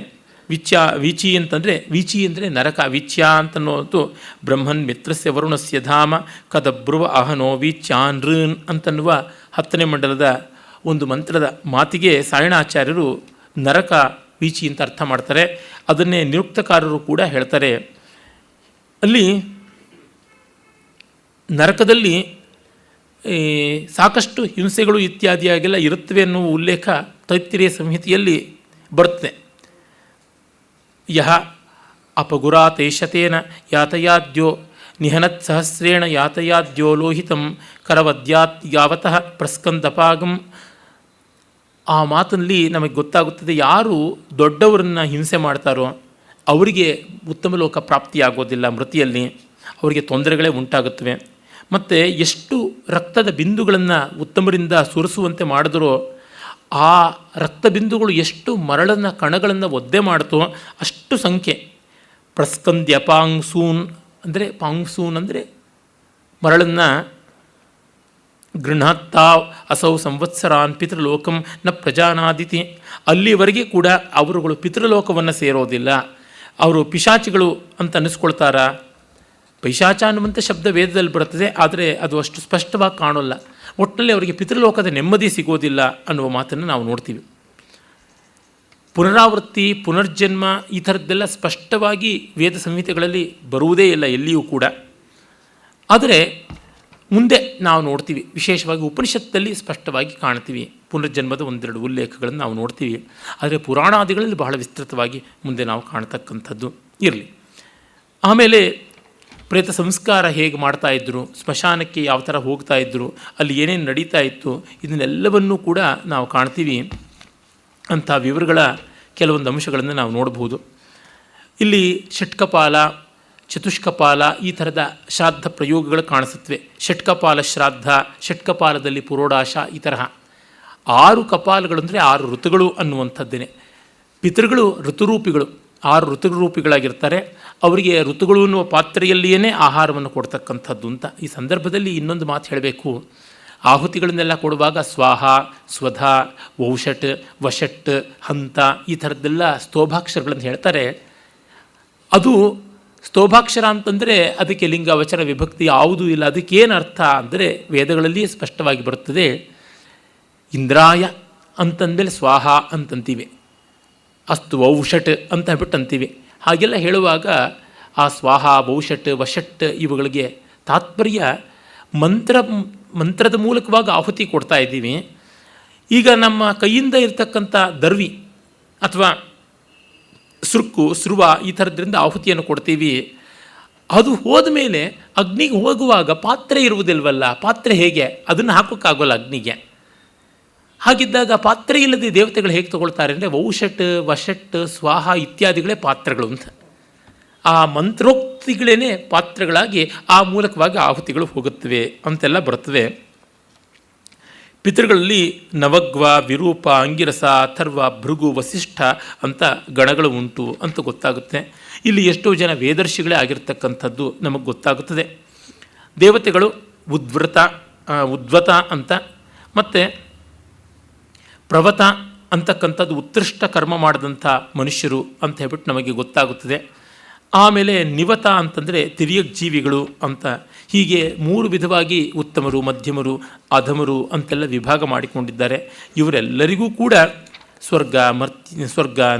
ವೀಚಿ ಅಂದರೆ ನರಕ. ವೀಚ್ಯ ಅಂತನ್ನೋದು ಬ್ರಹ್ಮನ್ ಮಿತ್ರಸ್ಯ ವರುಣಸ್ಯ ಧಾಮ ಕದಬ್ರುವ ಅಹನೋ ವೀಚ್ಯಾನ್ರನ್ ಅಂತನ್ನುವ 10ನೇ ಮಂಡಲದ ಒಂದು ಮಂತ್ರದ ಮಾತಿಗೆ ಸಾಯಣಾಚಾರ್ಯರು ನರಕ ವೀಚಿ ಅಂತ ಅರ್ಥ ಮಾಡ್ತಾರೆ. ಅದನ್ನೇ ನಿರುಕ್ತಕಾರರು ಕೂಡ ಹೇಳ್ತಾರೆ. ಅಲ್ಲಿ ನರಕದಲ್ಲಿ ಸಾಕಷ್ಟು ಹಿಂಸೆಗಳು ಇತ್ಯಾದಿಯಾಗೆಲ್ಲ ಇರುತ್ತವೆ ಅನ್ನುವ ಉಲ್ಲೇಖ ತೈತ್ತಿರೀಯ ಸಂಹಿತೆಯಲ್ಲಿ ಬರುತ್ತೆ. ಯಹ ಅಪಗುರಾತೇಶತೇನ ಯಾತಯಾದ್ಯೋ ನಿಹನತ್ ಸಹಸ್ರೇಣ ಯಾತಯಾದ್ಯೋ ಲೋಹಿತಂ ಕರವದ್ಯಾತ್ ಯಾವತಃ ಪ್ರಸ್ಕಂದಪಾಗಂ. ಆ ಮಾತಲ್ಲಿ ನಮಗೆ ಗೊತ್ತಾಗುತ್ತದೆ, ಯಾರು ದೊಡ್ಡವರನ್ನು ಹಿಂಸೆ ಮಾಡ್ತಾರೋ ಅವರಿಗೆ ಉತ್ತಮ ಲೋಕ ಪ್ರಾಪ್ತಿಯಾಗೋದಿಲ್ಲ. ಮೃತಿಯಲ್ಲಿ ಅವರಿಗೆ ತೊಂದರೆಗಳೇ ಉಂಟಾಗುತ್ತವೆ. ಮತ್ತು ಎಷ್ಟು ರಕ್ತದ ಬಿಂದುಗಳನ್ನು ಉತ್ತಮರಿಂದ ಸುರಿಸುವಂತೆ ಮಾಡಿದ್ರೋ ಆ ರಕ್ತ ಬಿಂದುಗಳು ಎಷ್ಟು ಮರಳನ್ನು ಕಣಗಳನ್ನು ಒದ್ದೆ ಮಾಡ್ತೋ ಅಷ್ಟು ಸಂಖ್ಯೆ. ಪ್ರಸ್ಕಂದ್ಯ ಪಾಂಗ್ಸೂನ್ ಅಂದರೆ ಮರಳನ್ನು ಗೃಹಾತ್ತಾ ಅಸೌ ಸಂವತ್ಸರಾನ್ ಪಿತೃಲೋಕಂ ನ ಪ್ರಜಾನಾದಿತಿ. ಅಲ್ಲಿವರೆಗೆ ಕೂಡ ಅವರುಗಳು ಪಿತೃಲೋಕವನ್ನು ಸೇರೋದಿಲ್ಲ. ಅವರು ಪಿಶಾಚಿಗಳು ಅಂತ ಅನ್ನಿಸ್ಕೊಳ್ತಾರ. ಪೈಶಾಚ ಅನ್ನುವಂಥ ಶಬ್ದ ವೇದದಲ್ಲಿ ಬರ್ತದೆ, ಆದರೆ ಅದು ಅಷ್ಟು ಸ್ಪಷ್ಟವಾಗಿ ಕಾಣೋಲ್ಲ. ಒಟ್ಟಿನಲ್ಲಿ ಅವರಿಗೆ ಪಿತೃಲೋಕದ ನೆಮ್ಮದಿ ಸಿಗೋದಿಲ್ಲ ಅನ್ನುವ ಮಾತನ್ನು ನಾವು ನೋಡ್ತೀವಿ. ಪುನರಾವೃತ್ತಿ, ಪುನರ್ಜನ್ಮ ಈ ಥರದ್ದೆಲ್ಲ ಸ್ಪಷ್ಟವಾಗಿ ವೇದ ಸಂಹಿತೆಗಳಲ್ಲಿ ಬರುವುದೇ ಇಲ್ಲ ಎಲ್ಲಿಯೂ ಕೂಡ. ಆದರೆ ಮುಂದೆ ನಾವು ನೋಡ್ತೀವಿ, ವಿಶೇಷವಾಗಿ ಉಪನಿಷತ್ತಲ್ಲಿ ಸ್ಪಷ್ಟವಾಗಿ ಕಾಣ್ತೀವಿ ಪುನರ್ಜನ್ಮದ ಒಂದೆರಡು ಉಲ್ಲೇಖಗಳನ್ನು ನಾವು ನೋಡ್ತೀವಿ. ಆದರೆ ಪುರಾಣಾದಿಗಳಲ್ಲಿ ಬಹಳ ವಿಸ್ತೃತವಾಗಿ ಮುಂದೆ ನಾವು ಕಾಣ್ತಕ್ಕಂಥದ್ದು ಇರಲಿ. ಆಮೇಲೆ ಪ್ರೇತ ಸಂಸ್ಕಾರ ಹೇಗೆ ಮಾಡ್ತಾಯಿದ್ರು, ಸ್ಮಶಾನಕ್ಕೆ ಯಾವ ಥರ ಹೋಗ್ತಾಯಿದ್ರು, ಅಲ್ಲಿ ಏನೇನು ನಡೀತಾ ಇತ್ತು, ಇದನ್ನೆಲ್ಲವನ್ನೂ ಕೂಡ ನಾವು ಕಾಣ್ತೀವಿ. ಅಂಥ ವಿವರಗಳ ಕೆಲವೊಂದು ಅಂಶಗಳನ್ನು ನಾವು ನೋಡಬಹುದು. ಇಲ್ಲಿ ಷಟ್ಕಪಾಲ, ಚತುಷ್ಕಪಾಲ ಈ ಥರದ ಶ್ರಾದ್ದ ಪ್ರಯೋಗಗಳು ಕಾಣಿಸುತ್ತವೆ. ಷಟ್ಕಪಾಲ ಶ್ರಾದ್ದ, ಷಟ್ಕಪಾಲದಲ್ಲಿ ಪುರೋಡಾಶ, ಈ ತರಹ 6 ಕಪಾಲಗಳು ಅಂದರೆ 6 ಋತುಗಳು ಅನ್ನುವಂಥದ್ದೇನೆ. ಪಿತೃಗಳು ಋತುರೂಪಿಗಳು, 6 ಋತುರೂಪಿಗಳಾಗಿರ್ತಾರೆ. ಅವರಿಗೆ ಋತುಗಳು ಅನ್ನುವ ಪಾತ್ರೆಯಲ್ಲಿಯೇ ಆಹಾರವನ್ನು ಕೊಡ್ತಕ್ಕಂಥದ್ದು ಅಂತ. ಈ ಸಂದರ್ಭದಲ್ಲಿ ಇನ್ನೊಂದು ಮಾತು ಹೇಳಬೇಕು. ಆಹುತಿಗಳನ್ನೆಲ್ಲ ಕೊಡುವಾಗ ಸ್ವಾಹ, ಸ್ವಧ, ವೌಷಟ್, ವಷಟ್, ಹಂತ ಈ ಥರದ್ದೆಲ್ಲ ಸ್ತೋಭಾಕ್ಷರಗಳನ್ನು ಹೇಳ್ತಾರೆ. ಅದು ಸ್ತೋಭಾಕ್ಷರ ಅಂತಂದರೆ ಅದಕ್ಕೆ ಲಿಂಗ ವಚನ ವಿಭಕ್ತಿ ಯಾವುದೂ ಇಲ್ಲ. ಅದಕ್ಕೇನು ಅರ್ಥ ಅಂದರೆ ವೇದಗಳಲ್ಲಿ ಸ್ಪಷ್ಟವಾಗಿ ಬರುತ್ತದೆ. ಇಂದ್ರಾಯ ಅಂತಂದಮೇಲೆ ಸ್ವಾಹ ಅಂತಂತೀವಿ, ಅಸ್ತು ವೌಷಟ್ ಅಂತ ಹೇಳ್ಬಿಟ್ಟು ಅಂತೀವಿ. ಹಾಗೆಲ್ಲ ಹೇಳುವಾಗ ಆ ಸ್ವಾಹ, ವೌಷಟ್, ವಷಟ್ ಇವುಗಳಿಗೆ ತಾತ್ಪರ್ಯ ಮಂತ್ರದ ಮೂಲಕವಾಗಿ ಆಹುತಿ ಕೊಡ್ತಾ ಇದ್ದೀವಿ. ಈಗ ನಮ್ಮ ಕೈಯಿಂದ ಇರತಕ್ಕಂಥ ದರ್ವಿ ಅಥವಾ ಸುರ್ಕು ಸ್ರುವ ಈ ಥರದ್ರಿಂದ ಆಹುತಿಯನ್ನು ಕೊಡ್ತೀವಿ. ಅದು ಹೋದ ಮೇಲೆ ಅಗ್ನಿಗೆ ಹೋಗುವಾಗ ಪಾತ್ರೆ ಇರುವುದಿಲ್ವಲ್ಲ, ಪಾತ್ರೆ ಹೇಗೆ ಅದನ್ನು ಹಾಕೋಕ್ಕಾಗೋಲ್ಲ ಅಗ್ನಿಗೆ. ಹಾಗಿದ್ದಾಗ ಪಾತ್ರೆ ಇಲ್ಲದೆ ದೇವತೆಗಳು ಹೇಗೆ ತಗೊಳ್ತಾರೆ ಅಂದರೆ ವೌಷಟ್ ವಷಟ್ ಸ್ವಾಹ ಇತ್ಯಾದಿಗಳೇ ಪಾತ್ರೆಗಳು ಅಂತ. ಆ ಮಂತ್ರೋಕ್ತಿಗಳೇ ಪಾತ್ರೆಗಳಾಗಿ ಆ ಮೂಲಕವಾಗಿ ಆಹುತಿಗಳು ಹೋಗುತ್ತವೆ ಅಂತೆಲ್ಲ ಬರುತ್ತವೆ. ಪಿತೃಗಳಲ್ಲಿ ನವಗ್ವ, ವಿರೂಪ, ಅಂಗಿರಸ, ಅಥರ್ವ, ಭೃಗು, ವಸಿಷ್ಠ ಅಂತ ಗಣಗಳು ಉಂಟು ಅಂತ ಗೊತ್ತಾಗುತ್ತೆ. ಇಲ್ಲಿ ಎಷ್ಟೋ ಜನ ವೇದರ್ಶಿಗಳೇ ಆಗಿರ್ತಕ್ಕಂಥದ್ದು ನಮಗೆ ಗೊತ್ತಾಗುತ್ತದೆ. ದೇವತೆಗಳು ಉದ್ವತ ಅಂತ ಮತ್ತು ಪ್ರವತ ಅಂತಕ್ಕಂಥದ್ದು ಉತ್ಕೃಷ್ಟ ಕರ್ಮ ಮಾಡಿದಂಥ ಮನುಷ್ಯರು ಅಂತ ಹೇಳ್ಬಿಟ್ಟು ನಮಗೆ ಗೊತ್ತಾಗುತ್ತದೆ. ಆಮೇಲೆ ನಿವತ ಅಂತಂದರೆ ತಿರ್ಯಕ್ ಜೀವಿಗಳು ಅಂತ. ಹೀಗೆ 3 ವಿಧವಾಗಿ ಉತ್ತಮರು, ಮಧ್ಯಮರು, ಅಧಮರು ಅಂತೆಲ್ಲ ವಿಭಾಗ ಮಾಡಿಕೊಂಡಿದ್ದಾರೆ. ಇವರೆಲ್ಲರಿಗೂ ಕೂಡ ಸ್ವರ್ಗ,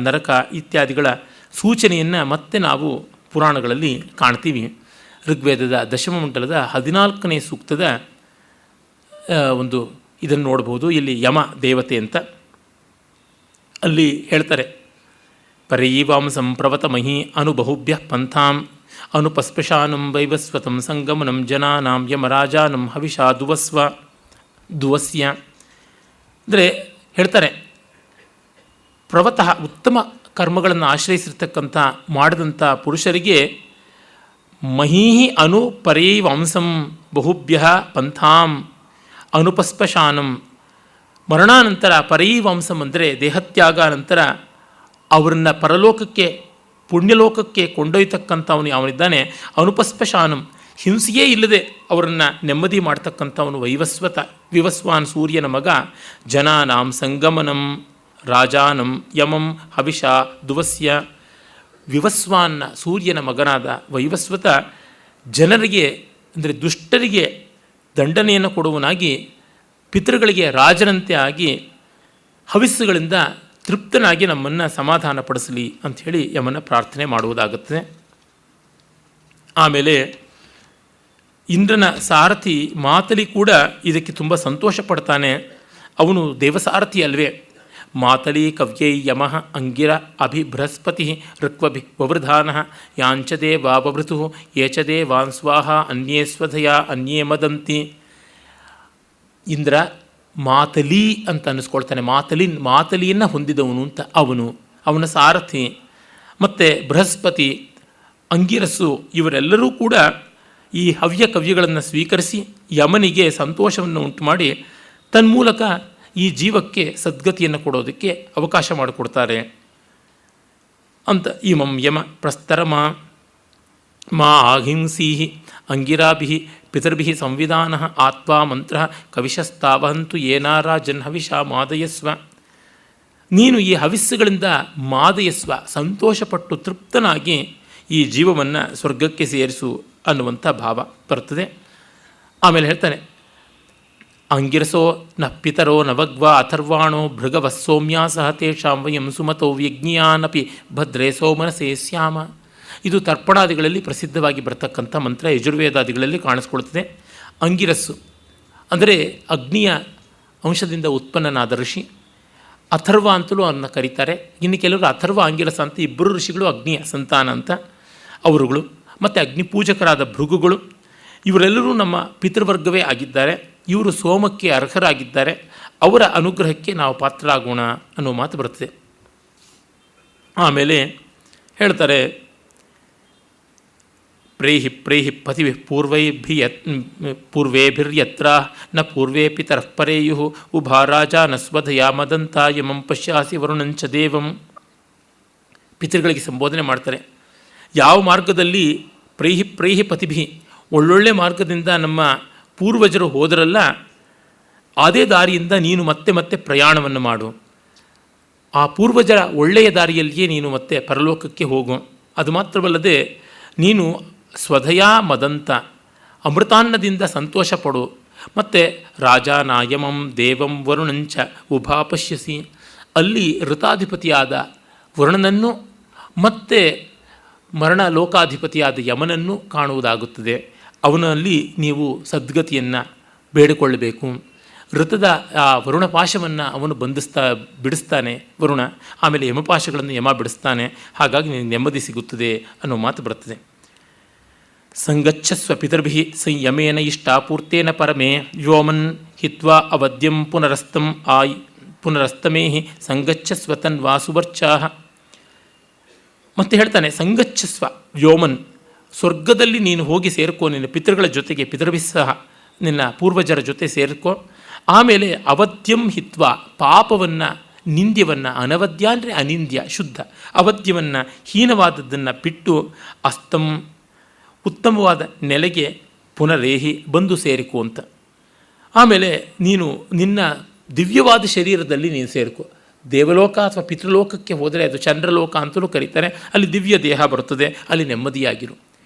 ನರಕ ಇತ್ಯಾದಿಗಳ ಸೂಚನೆಯನ್ನು ಮತ್ತೆ ನಾವು ಪುರಾಣಗಳಲ್ಲಿ ಕಾಣ್ತೀವಿ. ಋಗ್ವೇದದ ದಶಮ ಮಂಡಲದ 14ನೇ ಸೂಕ್ತದ ಒಂದು ಇದನ್ನು ನೋಡ್ಬೋದು. ಇಲ್ಲಿ ಯಮ ದೇವತೆ ಅಂತ ಅಲ್ಲಿ ಹೇಳ್ತಾರೆ, ಪರೈವಾಂಸಂ ಪ್ರವತಮಹಿ ಅನುಬಹುಭ್ಯ ಪಂಥಾಂ ಅನುಪಸ್ಪಶಾನಂ ವೈವಸ್ವತಂ ಸಂಗಮನಂ ಜನಾನಾಂ ಯಮರಾಜಾನಂ ಹವಿಷಾ ದುವಸ್ಯ ಅಂದರೆ ಹೇಳ್ತಾರೆ, ಪ್ರವತಃ ಉತ್ತಮ ಕರ್ಮಗಳನ್ನು ಆಶ್ರಯಿಸಿರ್ತಕ್ಕಂಥ ಮಾಡಿದಂಥ ಪುರುಷರಿಗೆ ಮಹೀಹಿ ಅನು ಪರೈವಾಂಸಂ ಬಹುಭ್ಯ ಪಂಥಾಂ ಅನುಪಸ್ಪಶಾನಂ, ಮರಣಾನಂತರ ಪರೈವಾಂಸಂ ಅಂದರೆ ದೇಹತ್ಯಾಗ ನಂತರ ಅವರನ್ನು ಪರಲೋಕಕ್ಕೆ ಪುಣ್ಯಲೋಕಕ್ಕೆ ಕೊಂಡೊಯ್ತಕ್ಕಂಥವನು ಅವನಿದ್ದಾನೆ. ಅನುಪಸ್ಪಶಾನಂ, ಹಿಂಸೆಯೇ ಇಲ್ಲದೆ ಅವರನ್ನು ನೆಮ್ಮದಿ ಮಾಡ್ತಕ್ಕಂಥವನು ವಿವಸ್ವಾನ್ ಸೂರ್ಯನ ಮಗ. ಜನಾನಾಂ ಸಂಗಮನಂ ರಾಜಾನಂ ಯಮಂ ಹವಿಷ ದುವಸ್ಯ. ವಿವಸ್ವಾನ್ನ ಸೂರ್ಯನ ಮಗನಾದ ವೈವಸ್ವತ ಜನರಿಗೆ ಅಂದರೆ ದುಷ್ಟರಿಗೆ ದಂಡನೆಯನ್ನು ಕೊಡುವನಾಗಿ ಪಿತೃಗಳಿಗೆ ರಾಜನಂತೆ ಆಗಿ ಹವಿಸ್ಸುಗಳಿಂದ ತೃಪ್ತನಾಗಿ ನಮ್ಮನ್ನು ಸಮಾಧಾನಪಡಿಸಲಿ ಅಂಥೇಳಿ ಯಮನ ಪ್ರಾರ್ಥನೆ ಮಾಡುವುದಾಗುತ್ತದೆ. ಆಮೇಲೆ ಇಂದ್ರನ ಸಾರಥಿ ಮಾತಲಿ ಕೂಡ ಇದಕ್ಕೆ ತುಂಬ ಸಂತೋಷ ಪಡ್ತಾನೆ. ಅವನು ದೇವಸಾರಥಿ ಅಲ್ವೇ. ಮಾತಲಿ ಕವ್ಯೈ ಯಮಃ ಅಂಗಿರ ಅಭಿ ಬೃಹಸ್ಪತಿ ಋಕ್ವಭಿ ವವೃಧಾನಃ ಯಾಂಚದೇ ವಾವೃತು ಏಚದೇ ವಾನ್ಸ್ವಾಹ ಅನ್ಯೇ ಸ್ವಧಯ ಅನ್ಯೇ ಮದಂತಿ. ಇಂದ್ರ ಮಾತಲಿ ಅಂತ ಅನ್ನಿಸ್ಕೊಳ್ತಾನೆ. ಮಾತಲಿಯನ್ನು ಹೊಂದಿದವನು ಅಂತ ಅವನ ಸಾರಥಿ. ಮತ್ತು ಬೃಹಸ್ಪತಿ, ಅಂಗಿರಸ್ಸು ಇವರೆಲ್ಲರೂ ಕೂಡ ಈ ಹವ್ಯ ಕವ್ಯಗಳನ್ನು ಸ್ವೀಕರಿಸಿ ಯಮನಿಗೆ ಸಂತೋಷವನ್ನು ಉಂಟು ಮಾಡಿ ತನ್ಮೂಲಕ ಈ ಜೀವಕ್ಕೆ ಸದ್ಗತಿಯನ್ನು ಕೊಡೋದಕ್ಕೆ ಅವಕಾಶ ಮಾಡಿಕೊಡ್ತಾರೆ ಅಂತ. ಇಮಂ ಯಮ ಪ್ರಸ್ತರಮ ಮಾ ಅಹಿಂಸೀ ಅಂಗಿರಾಭಿ ಪಿತೃಭಿ ಸಂವಿಧಾನ ಆತ್ವಾ ಮಂತ್ರ ಕವಿಶಸ್ತಾವಹಂತು ಏನಾರಾಜನ್ ಹವಿಷಾ ಮಾದಯಸ್ವ. ನೀನು ಈ ಹವಿಸ್ಸುಗಳಿಂದ ಮಾದಯಸ್ವ, ಸಂತೋಷಪಟ್ಟು ತೃಪ್ತನಾಗಿ ಈ ಜೀವವನ್ನು ಸ್ವರ್ಗಕ್ಕೆ ಸೇರಿಸು ಅನ್ನುವಂಥ ಭಾವ ಬರ್ತದೆ. ಆಮೇಲೆ ಹೇಳ್ತಾನೆ, ಅಂಗಿರಸೋ ನ ಪಿತರೋ ನವಗ್ವ ಅಥರ್ವಾಣೋ ಭೃಗವಃ ಸೌಮ್ಯಾ ಸಹ ತೇಷಾಂ ವಯಂ ಸುಮತೋ ಯಜ್ಞಿಯಾನಪಿ ಭದ್ರೇ ಸೋಮನಸೇ ಸ್ಯಾಮ. ಇದು ತರ್ಪಣಾದಿಗಳಲ್ಲಿ ಪ್ರಸಿದ್ಧವಾಗಿ ಬರ್ತಕ್ಕಂಥ ಮಂತ್ರ, ಯಜುರ್ವೇದಾದಿಗಳಲ್ಲಿ ಕಾಣಿಸ್ಕೊಳ್ತದೆ. ಅಂಗಿರಸ್ಸು ಅಂದರೆ ಅಗ್ನಿಯ ಅಂಶದಿಂದ ಉತ್ಪನ್ನನಾದ ಋಷಿ. ಅಥರ್ವ ಅಂತಲೂ ಅವನ್ನ ಕರೀತಾರೆ. ಇನ್ನು ಕೆಲವರು ಅಥರ್ವ ಅಂಗಿರಸ ಅಂತ ಇಬ್ಬರು ಋಷಿಗಳು ಅಗ್ನಿಯ ಸಂತಾನ ಅಂತ ಅವರುಗಳು. ಮತ್ತು ಅಗ್ನಿ ಪೂಜಕರಾದ ಭೃಗುಗಳು ಇವರೆಲ್ಲರೂ ನಮ್ಮ ಪಿತೃವರ್ಗವೇ ಆಗಿದ್ದಾರೆ. ಇವರು ಸೋಮಕ್ಕೆ ಅರ್ಹರಾಗಿದ್ದಾರೆ. ಅವರ ಅನುಗ್ರಹಕ್ಕೆ ನಾವು ಪಾತ್ರರಾಗೋಣ ಅನ್ನೋ ಮಾತು ಬರ್ತದೆ. ಆಮೇಲೆ ಹೇಳ್ತಾರೆ, ಪ್ರೇಹಿ ಪತಿಭಿ ಪೂರ್ವೇಭಿರ್ಯತ್ರ ನ ಪೂರ್ವೇ ಪಿತರಃ ಪರೇಯು ಉಭಾರಾಜ ನ ಸ್ವಧಯ ಮದಂತ ಯಮಂ ಪಶ್ಯಾಸಿ ವರುಣಂಚ ದೇವಂ. ಪಿತೃಗಳಿಗೆ ಸಂಬೋಧನೆ ಮಾಡ್ತಾರೆ. ಯಾವ ಮಾರ್ಗದಲ್ಲಿ ಪ್ರೇಹಿ ಪತಿಭಿ, ಒಳ್ಳೊಳ್ಳೆ ಮಾರ್ಗದಿಂದ ನಮ್ಮ ಪೂರ್ವಜರು ಹೋದರಲ್ಲ, ಅದೇ ದಾರಿಯಿಂದ ನೀನು ಮತ್ತೆ ಮತ್ತೆ ಪ್ರಯಾಣವನ್ನು ಮಾಡು. ಆ ಪೂರ್ವಜರ ಒಳ್ಳೆಯ ದಾರಿಯಲ್ಲಿಯೇ ನೀನು ಮತ್ತೆ ಪರಲೋಕಕ್ಕೆ ಹೋಗು. ಅದು ಮಾತ್ರವಲ್ಲದೆ ನೀನು ಸ್ವಧಯಾ ಮದಂತ, ಅಮೃತಾನ್ನದಿಂದ ಸಂತೋಷ ಪಡು. ಮತ್ತು ರಾಜಾನಾಯಮಂ ದೇವಂ ವರುಣಂಚ ಉಭಾಪಶ್ಯಸಿ, ಅಲ್ಲಿ ಋತಾಧಿಪತಿಯಾದ ವರುಣನನ್ನು ಮತ್ತು ಮರಣ ಲೋಕಾಧಿಪತಿಯಾದ ಯಮನನ್ನು ಕಾಣುವುದಾಗುತ್ತದೆ. ಅವನಲ್ಲಿ ನೀವು ಸದ್ಗತಿಯನ್ನು ಬೇಡಿಕೊಳ್ಳಬೇಕು. ಋತದ ಆ ವರುಣಪಾಶವನ್ನು ಅವನು ಬಿಡಿಸ್ತಾನೆ ವರುಣ, ಆಮೇಲೆ ಯಮಪಾಶಗಳನ್ನು ಯಮ ಬಿಡಿಸ್ತಾನೆ. ಹಾಗಾಗಿ ನಿನಗೆ ನೆಮ್ಮದಿ ಸಿಗುತ್ತದೆ ಅನ್ನೋ ಮಾತು ಬರ್ತದೆ. ಸಂಗಚ್ಛಸ್ವ ಪಿತರ್ಭಿ ಸಂಯಮೇನ ಇಷ್ಟಾಪೂರ್ತೇನ ಪರಮೇ ವ್ಯೋಮನ್ ಹಿತ್ವಾ ಅವದ್ಯಂ ಪುನರಸ್ತಮೇಹಿ ಸಂಗಚ್ಛಸ್ವ ತನ್ವಾ ಸುವರ್ಚಾಹ. ಮತ್ತೆ ಹೇಳ್ತಾನೆ, ಸಂಗಚ್ಛಸ್ವ ವ್ಯೋಮನ್, ಸ್ವರ್ಗದಲ್ಲಿ ನೀನು ಹೋಗಿ ಸೇರ್ಕೋ, ನಿನ್ನ ಪಿತೃಗಳ ಜೊತೆಗೆ, ಪಿತೃಭಿಸ್ಸಹ ನಿನ್ನ ಪೂರ್ವಜರ ಜೊತೆ ಸೇರ್ಕೋ. ಆಮೇಲೆ ಅವದ್ಯಂ ಹಿತ್ವ, ಪಾಪವನ್ನು, ನಿಂದ್ಯವನ್ನು, ಅನವದ್ಯ ಅಂದರೆ ಅನಿಂದ್ಯ ಶುದ್ಧ, ಅವದ್ಯವನ್ನು ಹೀನವಾದದ್ದನ್ನು ಬಿಟ್ಟು ಅಸ್ತಂ ಉತ್ತಮವಾದ ನೆಲೆಗೆ ಪುನರೇಹಿ ಬಂದು ಸೇರಿಕೋ ಅಂತ. ಆಮೇಲೆ ನೀನು ನಿನ್ನ ದಿವ್ಯವಾದ ಶರೀರದಲ್ಲಿ ನೀನು ಸೇರಿಕೋ. ದೇವಲೋಕ ಅಥವಾ ಪಿತೃಲೋಕಕ್ಕೆ ಹೋದರೆ ಅದು ಚಂದ್ರಲೋಕ ಅಂತಲೂ ಕರೀತಾರೆ, ಅಲ್ಲಿ ದಿವ್ಯ ದೇಹ ಬರುತ್ತದೆ, ಅಲ್ಲಿ ನೆಮ್ಮದಿಯಾಗಿರು.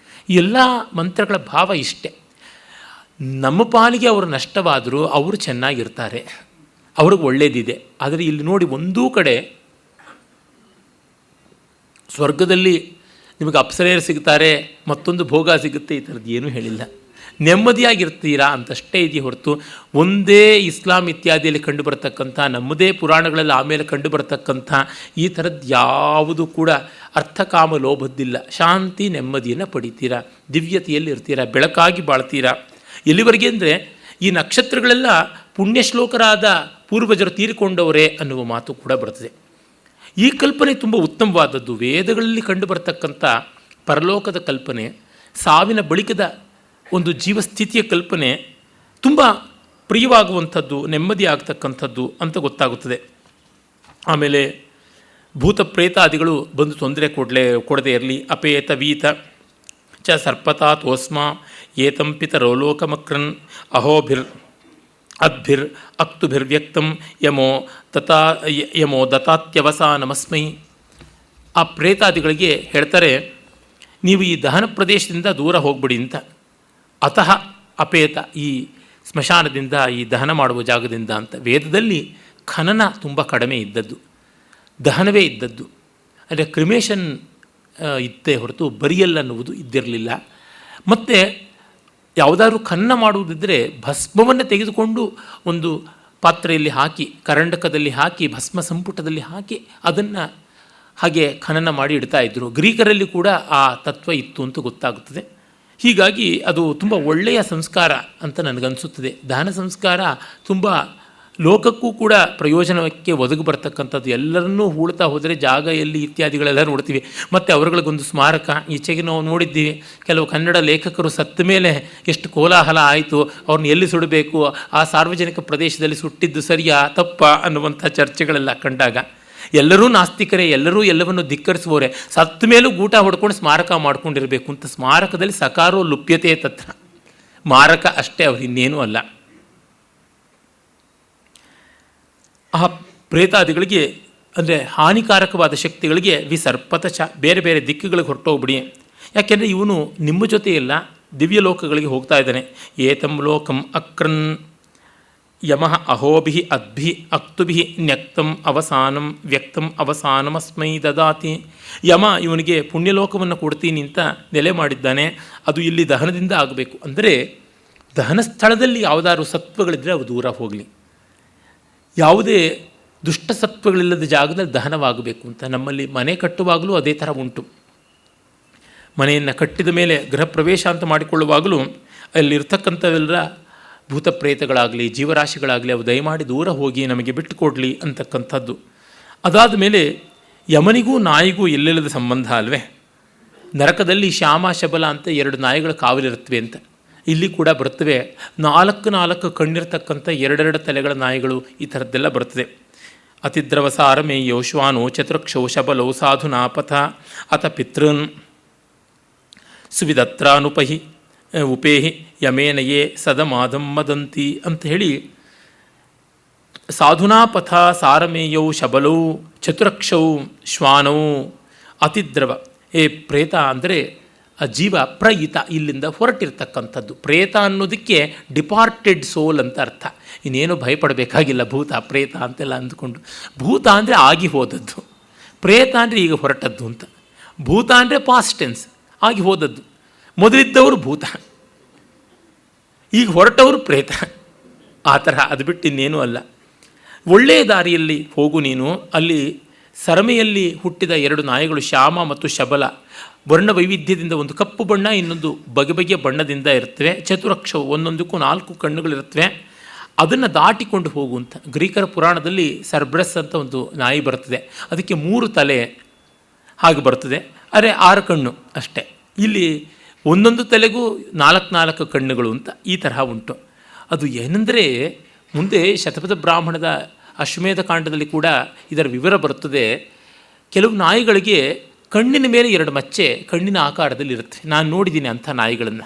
ಈ ಎಲ್ಲ ಮಂತ್ರಗಳ ಭಾವ ಇಷ್ಟೇ. ನಮ್ಮ ಪಾಲಿಗೆ ಅವರು ನಷ್ಟವಾದರೂ ಅವರು ಚೆನ್ನಾಗಿರ್ತಾರೆ, ಅವ್ರಿಗೆ ಒಳ್ಳೆಯದಿದೆ. ಆದರೆ ಇಲ್ಲಿ ನೋಡಿ, ಒಂದೂ ಕಡೆ ಸ್ವರ್ಗದಲ್ಲಿ ನಿಮಗೆ ಅಪ್ಸರೆಯರು ಸಿಗ್ತಾರೆ, ಮತ್ತೊಂದು ಭೋಗ ಸಿಗುತ್ತೆ, ಈ ಥರದ್ದು ಏನೂ ಹೇಳಿಲ್ಲ. ನೆಮ್ಮದಿಯಾಗಿರ್ತೀರಾ ಅಂತಷ್ಟೇ ಇದೆಯೇ ಹೊರತು ಒಂದೇ ಇಸ್ಲಾಂ ಇತ್ಯಾದಿಯಲ್ಲಿ ಕಂಡುಬರತಕ್ಕಂಥ, ನಮ್ಮದೇ ಪುರಾಣಗಳಲ್ಲಿ ಆಮೇಲೆ ಕಂಡುಬರತಕ್ಕಂಥ ಈ ಥರದ್ದು ಯಾವುದು ಕೂಡ ಅರ್ಥಕಾಮ ಲೋಭದ್ದಿಲ್ಲ. ಶಾಂತಿ ನೆಮ್ಮದಿಯನ್ನು ಪಡಿತೀರಾ, ದಿವ್ಯತೆಯಲ್ಲಿ ಇರ್ತೀರಾ, ಬೆಳಕಾಗಿ ಬಾಳ್ತೀರಾ. ಎಲ್ಲಿವರೆಗೆ ಅಂದರೆ ಈ ನಕ್ಷತ್ರಗಳೆಲ್ಲ ಪುಣ್ಯಶ್ಲೋಕರಾದ ಪೂರ್ವಜರು ತೀರಿಕೊಂಡವರೇ ಅನ್ನುವ ಮಾತು ಕೂಡ ಬರ್ತದೆ. ಈ ಕಲ್ಪನೆ ತುಂಬ ಉತ್ತಮವಾದದ್ದು. ವೇದಗಳಲ್ಲಿ ಕಂಡುಬರತಕ್ಕಂಥ ಪರಲೋಕದ ಕಲ್ಪನೆ, ಸಾವಿನ ಬಳಿಕದ ಒಂದು ಜೀವಸ್ಥಿತಿಯ ಕಲ್ಪನೆ ತುಂಬ ಪ್ರಿಯವಾಗುವಂಥದ್ದು, ನೆಮ್ಮದಿ ಆಗ್ತಕ್ಕಂಥದ್ದು ಅಂತ ಗೊತ್ತಾಗುತ್ತದೆ. ಆಮೇಲೆ ಭೂತ ಪ್ರೇತಾದಿಗಳು ಬಂದು ತೊಂದರೆ ಕೊಡದೇ ಇರಲಿ. ಅಪೇತ ವೀತ ಚ ಸರ್ಪತಾತೋಸ್ಮ ಏತಂಪಿತರೋ ಲೋಕಮಕ್ರನ್ ಅಹೋಭಿರ್ ಅದ್ಭಿರ್ ಅಕ್ತುಭಿರ್ವ್ಯಕ್ತಂ ಯಮೋ ದತ್ತಾತ್ಯವಸಾನಮಸ್ಮೈ. ಆ ಪ್ರೇತಾದಿಗಳಿಗೆ ಹೇಳ್ತಾರೆ, ನೀವು ಈ ದಹನ ಪ್ರದೇಶದಿಂದ ದೂರ ಹೋಗ್ಬಿಡಿ ಅಂತ. ಅತಃ ಅಪೇತ, ಈ ಸ್ಮಶಾನದಿಂದ, ಈ ದಹನ ಮಾಡುವ ಜಾಗದಿಂದ ಅಂತ. ವೇದದಲ್ಲಿ ಖನನ ತುಂಬ ಕಡಿಮೆ ಇದ್ದದ್ದು, ದಹನವೇ ಇದ್ದದ್ದು. ಅಂದರೆ ಕ್ರಿಮೇಷನ್ ಇತ್ತೇ ಹೊರತು ಬರಿಯಲ್ ಅನ್ನುವುದು ಇದ್ದಿರಲಿಲ್ಲ. ಮತ್ತು ಯಾವುದಾದ್ರೂ ಖನನ ಮಾಡುವುದಿದ್ದರೆ ಭಸ್ಮವನ್ನು ತೆಗೆದುಕೊಂಡು ಒಂದು ಪಾತ್ರೆಯಲ್ಲಿ ಹಾಕಿ, ಕರಂಡಕದಲ್ಲಿ ಹಾಕಿ, ಭಸ್ಮ ಸಂಪುಟದಲ್ಲಿ ಹಾಕಿ ಅದನ್ನು ಹಾಗೆ ಖನನ ಮಾಡಿ ಇಡ್ತಾಯಿದ್ರು. ಗ್ರೀಕರಲ್ಲಿ ಕೂಡ ಆ ತತ್ವ ಇತ್ತು ಅಂತ ಗೊತ್ತಾಗುತ್ತದೆ. ಹೀಗಾಗಿ ಅದು ತುಂಬ ಒಳ್ಳೆಯ ಸಂಸ್ಕಾರ ಅಂತ ನನಗನ್ನಿಸುತ್ತದೆ. ದಹನ ಸಂಸ್ಕಾರ ತುಂಬ ಲೋಕಕ್ಕೂ ಕೂಡ ಪ್ರಯೋಜನಕ್ಕೆ ಒದಗಿ ಬರ್ತಕ್ಕಂಥದ್ದು. ಎಲ್ಲರನ್ನೂ ಹೂಳ್ತಾ ಹೋದರೆ ಜಾಗ ಎಲ್ಲಿ ಇತ್ಯಾದಿಗಳೆಲ್ಲ ನೋಡ್ತೀವಿ. ಮತ್ತು ಅವರುಗಳಿಗೊಂದು ಸ್ಮಾರಕ. ಈಚೆಗೆ ನಾವು ನೋಡಿದ್ದೀವಿ, ಕೆಲವು ಕನ್ನಡ ಲೇಖಕರು ಸತ್ತ ಮೇಲೆ ಎಷ್ಟು ಕೋಲಾಹಲ ಆಯಿತು, ಅವ್ರನ್ನ ಎಲ್ಲಿ ಸುಡಬೇಕು, ಆ ಸಾರ್ವಜನಿಕ ಪ್ರದೇಶದಲ್ಲಿ ಸುಟ್ಟಿದ್ದು ಸರಿಯಾ ತಪ್ಪಾ ಅನ್ನುವಂಥ ಚರ್ಚೆಗಳೆಲ್ಲ ಕಂಡಾಗ ಎಲ್ಲರೂ ನಾಸ್ತಿಕರೇ, ಎಲ್ಲರೂ ಎಲ್ಲವನ್ನು ಧಿಕ್ಕರಿಸುವವರೇ, ಸತ್ತ ಮೇಲೂ ಗೂಟ ಹೊಡ್ಕೊಂಡು ಸ್ಮಾರಕ ಮಾಡ್ಕೊಂಡಿರಬೇಕು ಅಂತ. ಸ್ಮಾರಕದಲ್ಲಿ ಸಕಾರೋ ಲುಪ್ಯತೆ ತತ್ರ, ಮಾರಕ ಅಷ್ಟೇ, ಅವ್ರು ಇನ್ನೇನೂ ಅಲ್ಲ. ಆ ಪ್ರೇತಾದಿಗಳಿಗೆ ಅಂದರೆ ಹಾನಿಕಾರಕವಾದ ಶಕ್ತಿಗಳಿಗೆ ವಿಸರ್ಪತ ಬೇರೆ ಬೇರೆ ದಿಕ್ಕುಗಳಿಗೆ ಹೊರಟೋಗ್ಬಿಡಿ. ಯಾಕೆಂದರೆ ಇವನು ನಿಮ್ಮ ಜೊತೆ ಇಲ್ಲ, ದಿವ್ಯ ಲೋಕಗಳಿಗೆ ಹೋಗ್ತಾ ಇದ್ದಾನೆ. ಏತಂ ಲೋಕಂ ಅಕ್ರನ್ ಯಮಃ ಅಹೋಭಿ ಅದ್ಭಿ ಅಕ್ತುಭಿ ನ್ಯಕ್ತಂ ಅವಸಾನಂ ವ್ಯಕ್ತಂ ಅವಸಾನಮಸ್ಮೈ ದದಾತಿ. ಯಮ ಇವನಿಗೆ ಪುಣ್ಯಲೋಕವನ್ನು ಕೊಡ್ತೀನಿ ಅಂತ ನೆಲೆ ಮಾಡಿದ್ದಾನೆ. ಅದು ಇಲ್ಲಿ ದಹನದಿಂದ ಆಗಬೇಕು. ಅಂದರೆ ದಹನ ಸ್ಥಳದಲ್ಲಿ ಯಾವುದಾದ್ರು ಸತ್ವಗಳಿದ್ದರೆ ಅವು ದೂರ ಹೋಗಲಿ. ಯಾವುದೇ ದುಷ್ಟ ಸತ್ವಗಳಿಲ್ಲದ ಜಾಗದಲ್ಲಿ ದಹನವಾಗಬೇಕು ಅಂತ. ನಮ್ಮಲ್ಲಿ ಮನೆ ಕಟ್ಟುವಾಗಲೂ ಅದೇ ಥರ ಉಂಟು. ಮನೆಯನ್ನು ಕಟ್ಟಿದ ಮೇಲೆ ಗೃಹ ಪ್ರವೇಶ ಅಂತ ಮಾಡಿಕೊಳ್ಳುವಾಗಲೂ ಅಲ್ಲಿರ್ತಕ್ಕಂಥವೆಲ್ಲ ಭೂತ ಪ್ರೇತಗಳಾಗಲಿ ಜೀವರಾಶಿಗಳಾಗಲಿ ಅವು ದಯಮಾಡಿ ದೂರ ಹೋಗಿ ನಮಗೆ ಬಿಟ್ಟು ಕೊಡಲಿ ಅಂತಕ್ಕಂಥದ್ದು. ಅದಾದ ಮೇಲೆ ಯಮನಿಗೂ ನಾಯಿಗೂ ಎಲ್ಲೆಲ್ಲದ ಸಂಬಂಧ ಅಲ್ವೇ. ನರಕದಲ್ಲಿ ಶ್ಯಾಮ ಶಬಲ ಅಂತ 2 ನಾಯಿಗಳ ಕಾವಲಿರುತ್ತವೆ ಅಂತ. ಇಲ್ಲಿ ಕೂಡ ಬರ್ತವೆ. 4 ಕಣ್ಣಿರ್ತಕ್ಕಂಥ 2 ತಲೆಗಳ ನಾಯಿಗಳು, ಈ ಥರದ್ದೆಲ್ಲ ಬರ್ತದೆ. ಅತಿದ್ರವಸಾರಮೇಯೋ ಶ್ವಾನೋ ಚತುರಕ್ಷೋ ಶಬಲೋ ಸಾಧುನಾಪಥ ಅಥ ಪಿತೃನ್ ಸುವಿದತ್ರಾನುಪಹಿ ಉಪೇಹಿ ಯಮೇನಯೇ ಸದಮಾಧಂ ಮದಂತಿ ಅಂತ ಹೇಳಿ, ಸಾಧುನಾಪಥ ಸಾರಮೇಯೌ ಶಬಲೌ ಚತುರಕ್ಷೌ ಶ್ವಾನೌ ಅತಿದ್ರವ. ಪ್ರೇತ ಅಂದರೆ ಆ ಜೀವ ಪ್ರಯಿತ, ಇಲ್ಲಿಂದ ಹೊರಟಿರ್ತಕ್ಕಂಥದ್ದು. ಪ್ರೇತ ಅನ್ನೋದಕ್ಕೆ ಡಿಪಾರ್ಟೆಡ್ ಸೋಲ್ ಅಂತ ಅರ್ಥ. ಇನ್ನೇನು ಭಯಪಡಬೇಕಾಗಿಲ್ಲ ಭೂತ ಪ್ರೇತ ಅಂತೆಲ್ಲ ಅಂದ್ಕೊಂಡು. ಭೂತ ಅಂದರೆ ಆಗಿ ಹೋದದ್ದು, ಪ್ರೇತ ಅಂದರೆ ಈಗ ಹೊರಟದ್ದು ಅಂತ. ಭೂತ ಅಂದರೆ ಪಾಸ್ಟ್ ಟೆನ್ಸ್, ಆಗಿ ಹೋದದ್ದು. ಮೊದಲಿದ್ದವರು ಭೂತ, ಈಗ ಹೊರಟವರು ಪ್ರೇತ. ಆ ತರಹ, ಅದು ಬಿಟ್ಟು ಇನ್ನೇನೂ ಅಲ್ಲ. ಒಳ್ಳೆಯ ದಾರಿಯಲ್ಲಿ ಹೋಗು ನೀನು. ಅಲ್ಲಿ ಸರಮೆಯಲ್ಲಿ ಹುಟ್ಟಿದ 2 ನಾಯಿಗಳು, ಶ್ಯಾಮ ಮತ್ತು ಶಬಲ, ವರ್ಣ ವೈವಿಧ್ಯದಿಂದ, ಒಂದು ಕಪ್ಪು ಬಣ್ಣ, ಇನ್ನೊಂದು ಬಗೆ ಬಗೆಯ ಬಣ್ಣದಿಂದ ಇರುತ್ತವೆ. ಚತುರಕ್ಷವು, ಒಂದೊಂದಕ್ಕೂ 4 ಕಣ್ಣುಗಳಿರುತ್ತವೆ. ಅದನ್ನು ದಾಟಿಕೊಂಡು ಹೋಗುವಂಥ. ಗ್ರೀಕರ ಪುರಾಣದಲ್ಲಿ ಸರ್ಬ್ರಸ್ ಅಂತ ಒಂದು ನಾಯಿ ಬರ್ತದೆ, ಅದಕ್ಕೆ 3 ತಲೆ ಹಾಗೆ ಬರ್ತದೆ, ಅರೆ 6 ಕಣ್ಣು ಅಷ್ಟೇ. ಇಲ್ಲಿ ಒಂದೊಂದು ತಲೆಗೂ 4 ಕಣ್ಣುಗಳು ಅಂತ ಈ ತರಹ ಉಂಟು. ಅದು ಏನೆಂದರೆ, ಮುಂದೆ ಶತಪಥ ಬ್ರಾಹ್ಮಣದ ಅಶ್ವಮೇಧ ಕಾಂಡದಲ್ಲಿ ಕೂಡ ಇದರ ವಿವರ ಬರುತ್ತದೆ. ಕೆಲವು ನಾಯಿಗಳಿಗೆ ಕಣ್ಣಿನ ಮೇಲೆ 2 ಮಚ್ಚೆ ಕಣ್ಣಿನ ಆಕಾರದಲ್ಲಿ ಇರುತ್ತೆ. ನಾನು ನೋಡಿದ್ದೀನಿ ಅಂಥ ನಾಯಿಗಳನ್ನು.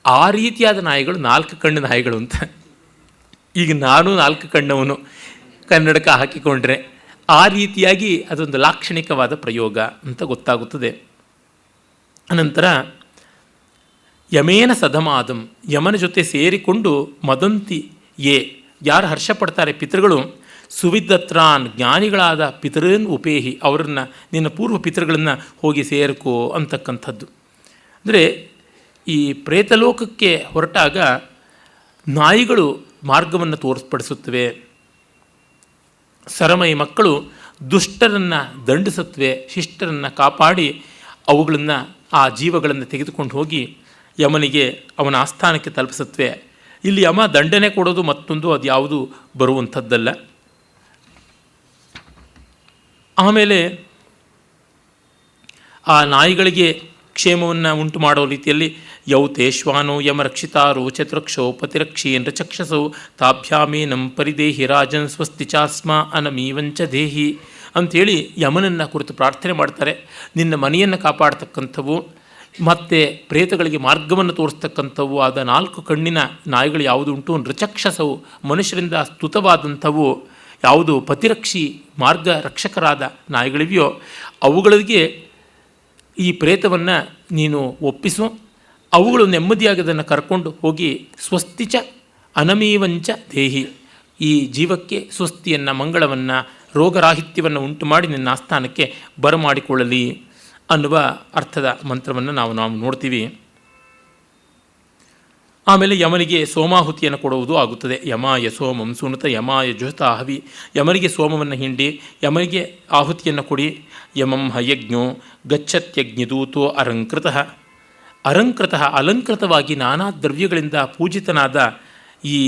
ಆ ರೀತಿಯಾದ ನಾಯಿಗಳು 4 ಕಣ್ಣು ನಾಯಿಗಳು ಅಂತ. ಈಗ ನಾನು 4 ಕಣ್ಣವನು ಕನ್ನಡಕ ಹಾಕಿಕೊಂಡ್ರೆ ಆ ರೀತಿಯಾಗಿ ಅದೊಂದು ಲಾಕ್ಷಣಿಕವಾದ ಪ್ರಯೋಗ ಅಂತ ಗೊತ್ತಾಗುತ್ತದೆ. ಅನಂತರ ಯಮೇನ ಸದಮಾದಂ, ಯಮನ ಜೊತೆ ಸೇರಿಕೊಂಡು ಮದಂತಿ ಯಾರು ಹರ್ಷಪಡ್ತಾರೆ ಪಿತೃಗಳು, ಸುವಿದತ್ರಾನ್, ಜ್ಞಾನಿಗಳಾದ ಪಿತೃನ್ ಉಪೇಹಿ, ಅವರನ್ನು, ನಿನ್ನ ಪೂರ್ವ ಪಿತೃಗಳನ್ನು ಹೋಗಿ ಸೇರ್ಕೋ ಅಂತಕ್ಕಂಥದ್ದು. ಅಂದರೆ ಈ ಪ್ರೇತಲೋಕಕ್ಕೆ ಹೊರಟಾಗ ನಾಯಿಗಳು ಮಾರ್ಗವನ್ನು ತೋರ್ಪಡಿಸುತ್ತವೆ. ಸರಮೈ ಮಕ್ಕಳು ದುಷ್ಟರನ್ನು ದಂಡಿಸುತ್ತವೆ, ಶಿಷ್ಟರನ್ನು ಕಾಪಾಡಿ ಅವುಗಳನ್ನು, ಆ ಜೀವಗಳನ್ನು ತೆಗೆದುಕೊಂಡು ಹೋಗಿ ಯಮನಿಗೆ ಅವನ ಆಸ್ಥಾನಕ್ಕೆ ತಲುಪಿಸುತ್ತವೆ. ಇಲ್ಲಿ ಯಮ ದಂಡನೆ ಕೊಡೋದು ಮತ್ತೊಂದು, ಅದು ಯಾವುದು ಬರುವಂಥದ್ದಲ್ಲ. ಆಮೇಲೆ ಆ ನಾಯಿಗಳಿಗೆ ಕ್ಷೇಮವನ್ನು ಉಂಟು ಮಾಡೋ ರೀತಿಯಲ್ಲಿ ಯೌತೇಶ್ವಾನೋ ಯಮ ರಕ್ಷಿತಾರೋ ಚತುರಕ್ಷೋ ಪತಿರಕ್ಷೀನ್ ಚಕ್ಷಸೋ ತಾಭ್ಯಾಮೇನಂ ಪರಿದೇಹಿ ರಾಜನ್ ಸ್ವಸ್ತಿ ಚಾಸ್ಮ ಅನಮೀವಂಚ ದೇಹಿ ಅಂಥೇಳಿ ಯಮನನ್ನು ಕುರಿತು ಪ್ರಾರ್ಥನೆ ಮಾಡ್ತಾರೆ. ನಿನ್ನ ಮನೆಯನ್ನು ಕಾಪಾಡ್ತಕ್ಕಂಥವು ಮತ್ತು ಪ್ರೇತಗಳಿಗೆ ಮಾರ್ಗವನ್ನು ತೋರಿಸ್ತಕ್ಕಂಥವು ಆದ 4 ಕಣ್ಣಿನ ನಾಯಿಗಳು ಯಾವುದು ಉಂಟು, ನೃಚಕ್ಷಸವು, ಮನುಷ್ಯರಿಂದ ಸ್ತುತವಾದಂಥವು ಯಾವುದು ಪತಿರಕ್ಷಿ, ಮಾರ್ಗ ರಕ್ಷಕರಾದ ನಾಯಿಗಳಿವೆಯೋ ಅವುಗಳಿಗೆ ಈ ಪ್ರೇತವನ್ನು ನೀನು ಒಪ್ಪಿಸು. ಅವುಗಳು ನೆಮ್ಮದಿಯಾಗಿ ಅದನ್ನು ಕರ್ಕೊಂಡು ಹೋಗಿ ಸ್ವಸ್ತಿಚ ಅನಮೀವಂಚ ದೇಹಿ, ಈ ಜೀವಕ್ಕೆ ಸ್ವಸ್ತಿಯನ್ನು, ಮಂಗಳವನ್ನು, ರೋಗರಾಹಿತ್ಯವನ್ನು ಉಂಟು ಮಾಡಿ ನಿನ್ನ ಆಸ್ಥಾನಕ್ಕೆ ಬರಮಾಡಿಕೊಳ್ಳಲಿ ಅನ್ನುವ ಅರ್ಥದ ಮಂತ್ರವನ್ನು ನಾವು ನೋಡ್ತೀವಿ. ಆಮೇಲೆ ಯಮನಿಗೆ ಸೋಮಾಹುತಿಯನ್ನು ಕೊಡುವುದು ಆಗುತ್ತದೆ. ಯಮಾಯ ಸೋಮಂ ಸುನುತ ಯಮಾಯ ಜುಹತ ಹವಿ, ಯಮನಿಗೆ ಸೋಮವನ್ನು ಹಿಂಡಿ ಯಮನಿಗೆ ಆಹುತಿಯನ್ನು ಕೊಡಿ. ಯಮಂ ಹಯಜ್ಞೋ ಗಚ್ಚತ್ಯಜ್ಞದೂತೋ ಅಲಂಕೃತಃ, ಅಲಂಕೃತವಾಗಿ ನಾನಾ ದ್ರವ್ಯಗಳಿಂದ ಪೂಜಿತನಾದ ಈ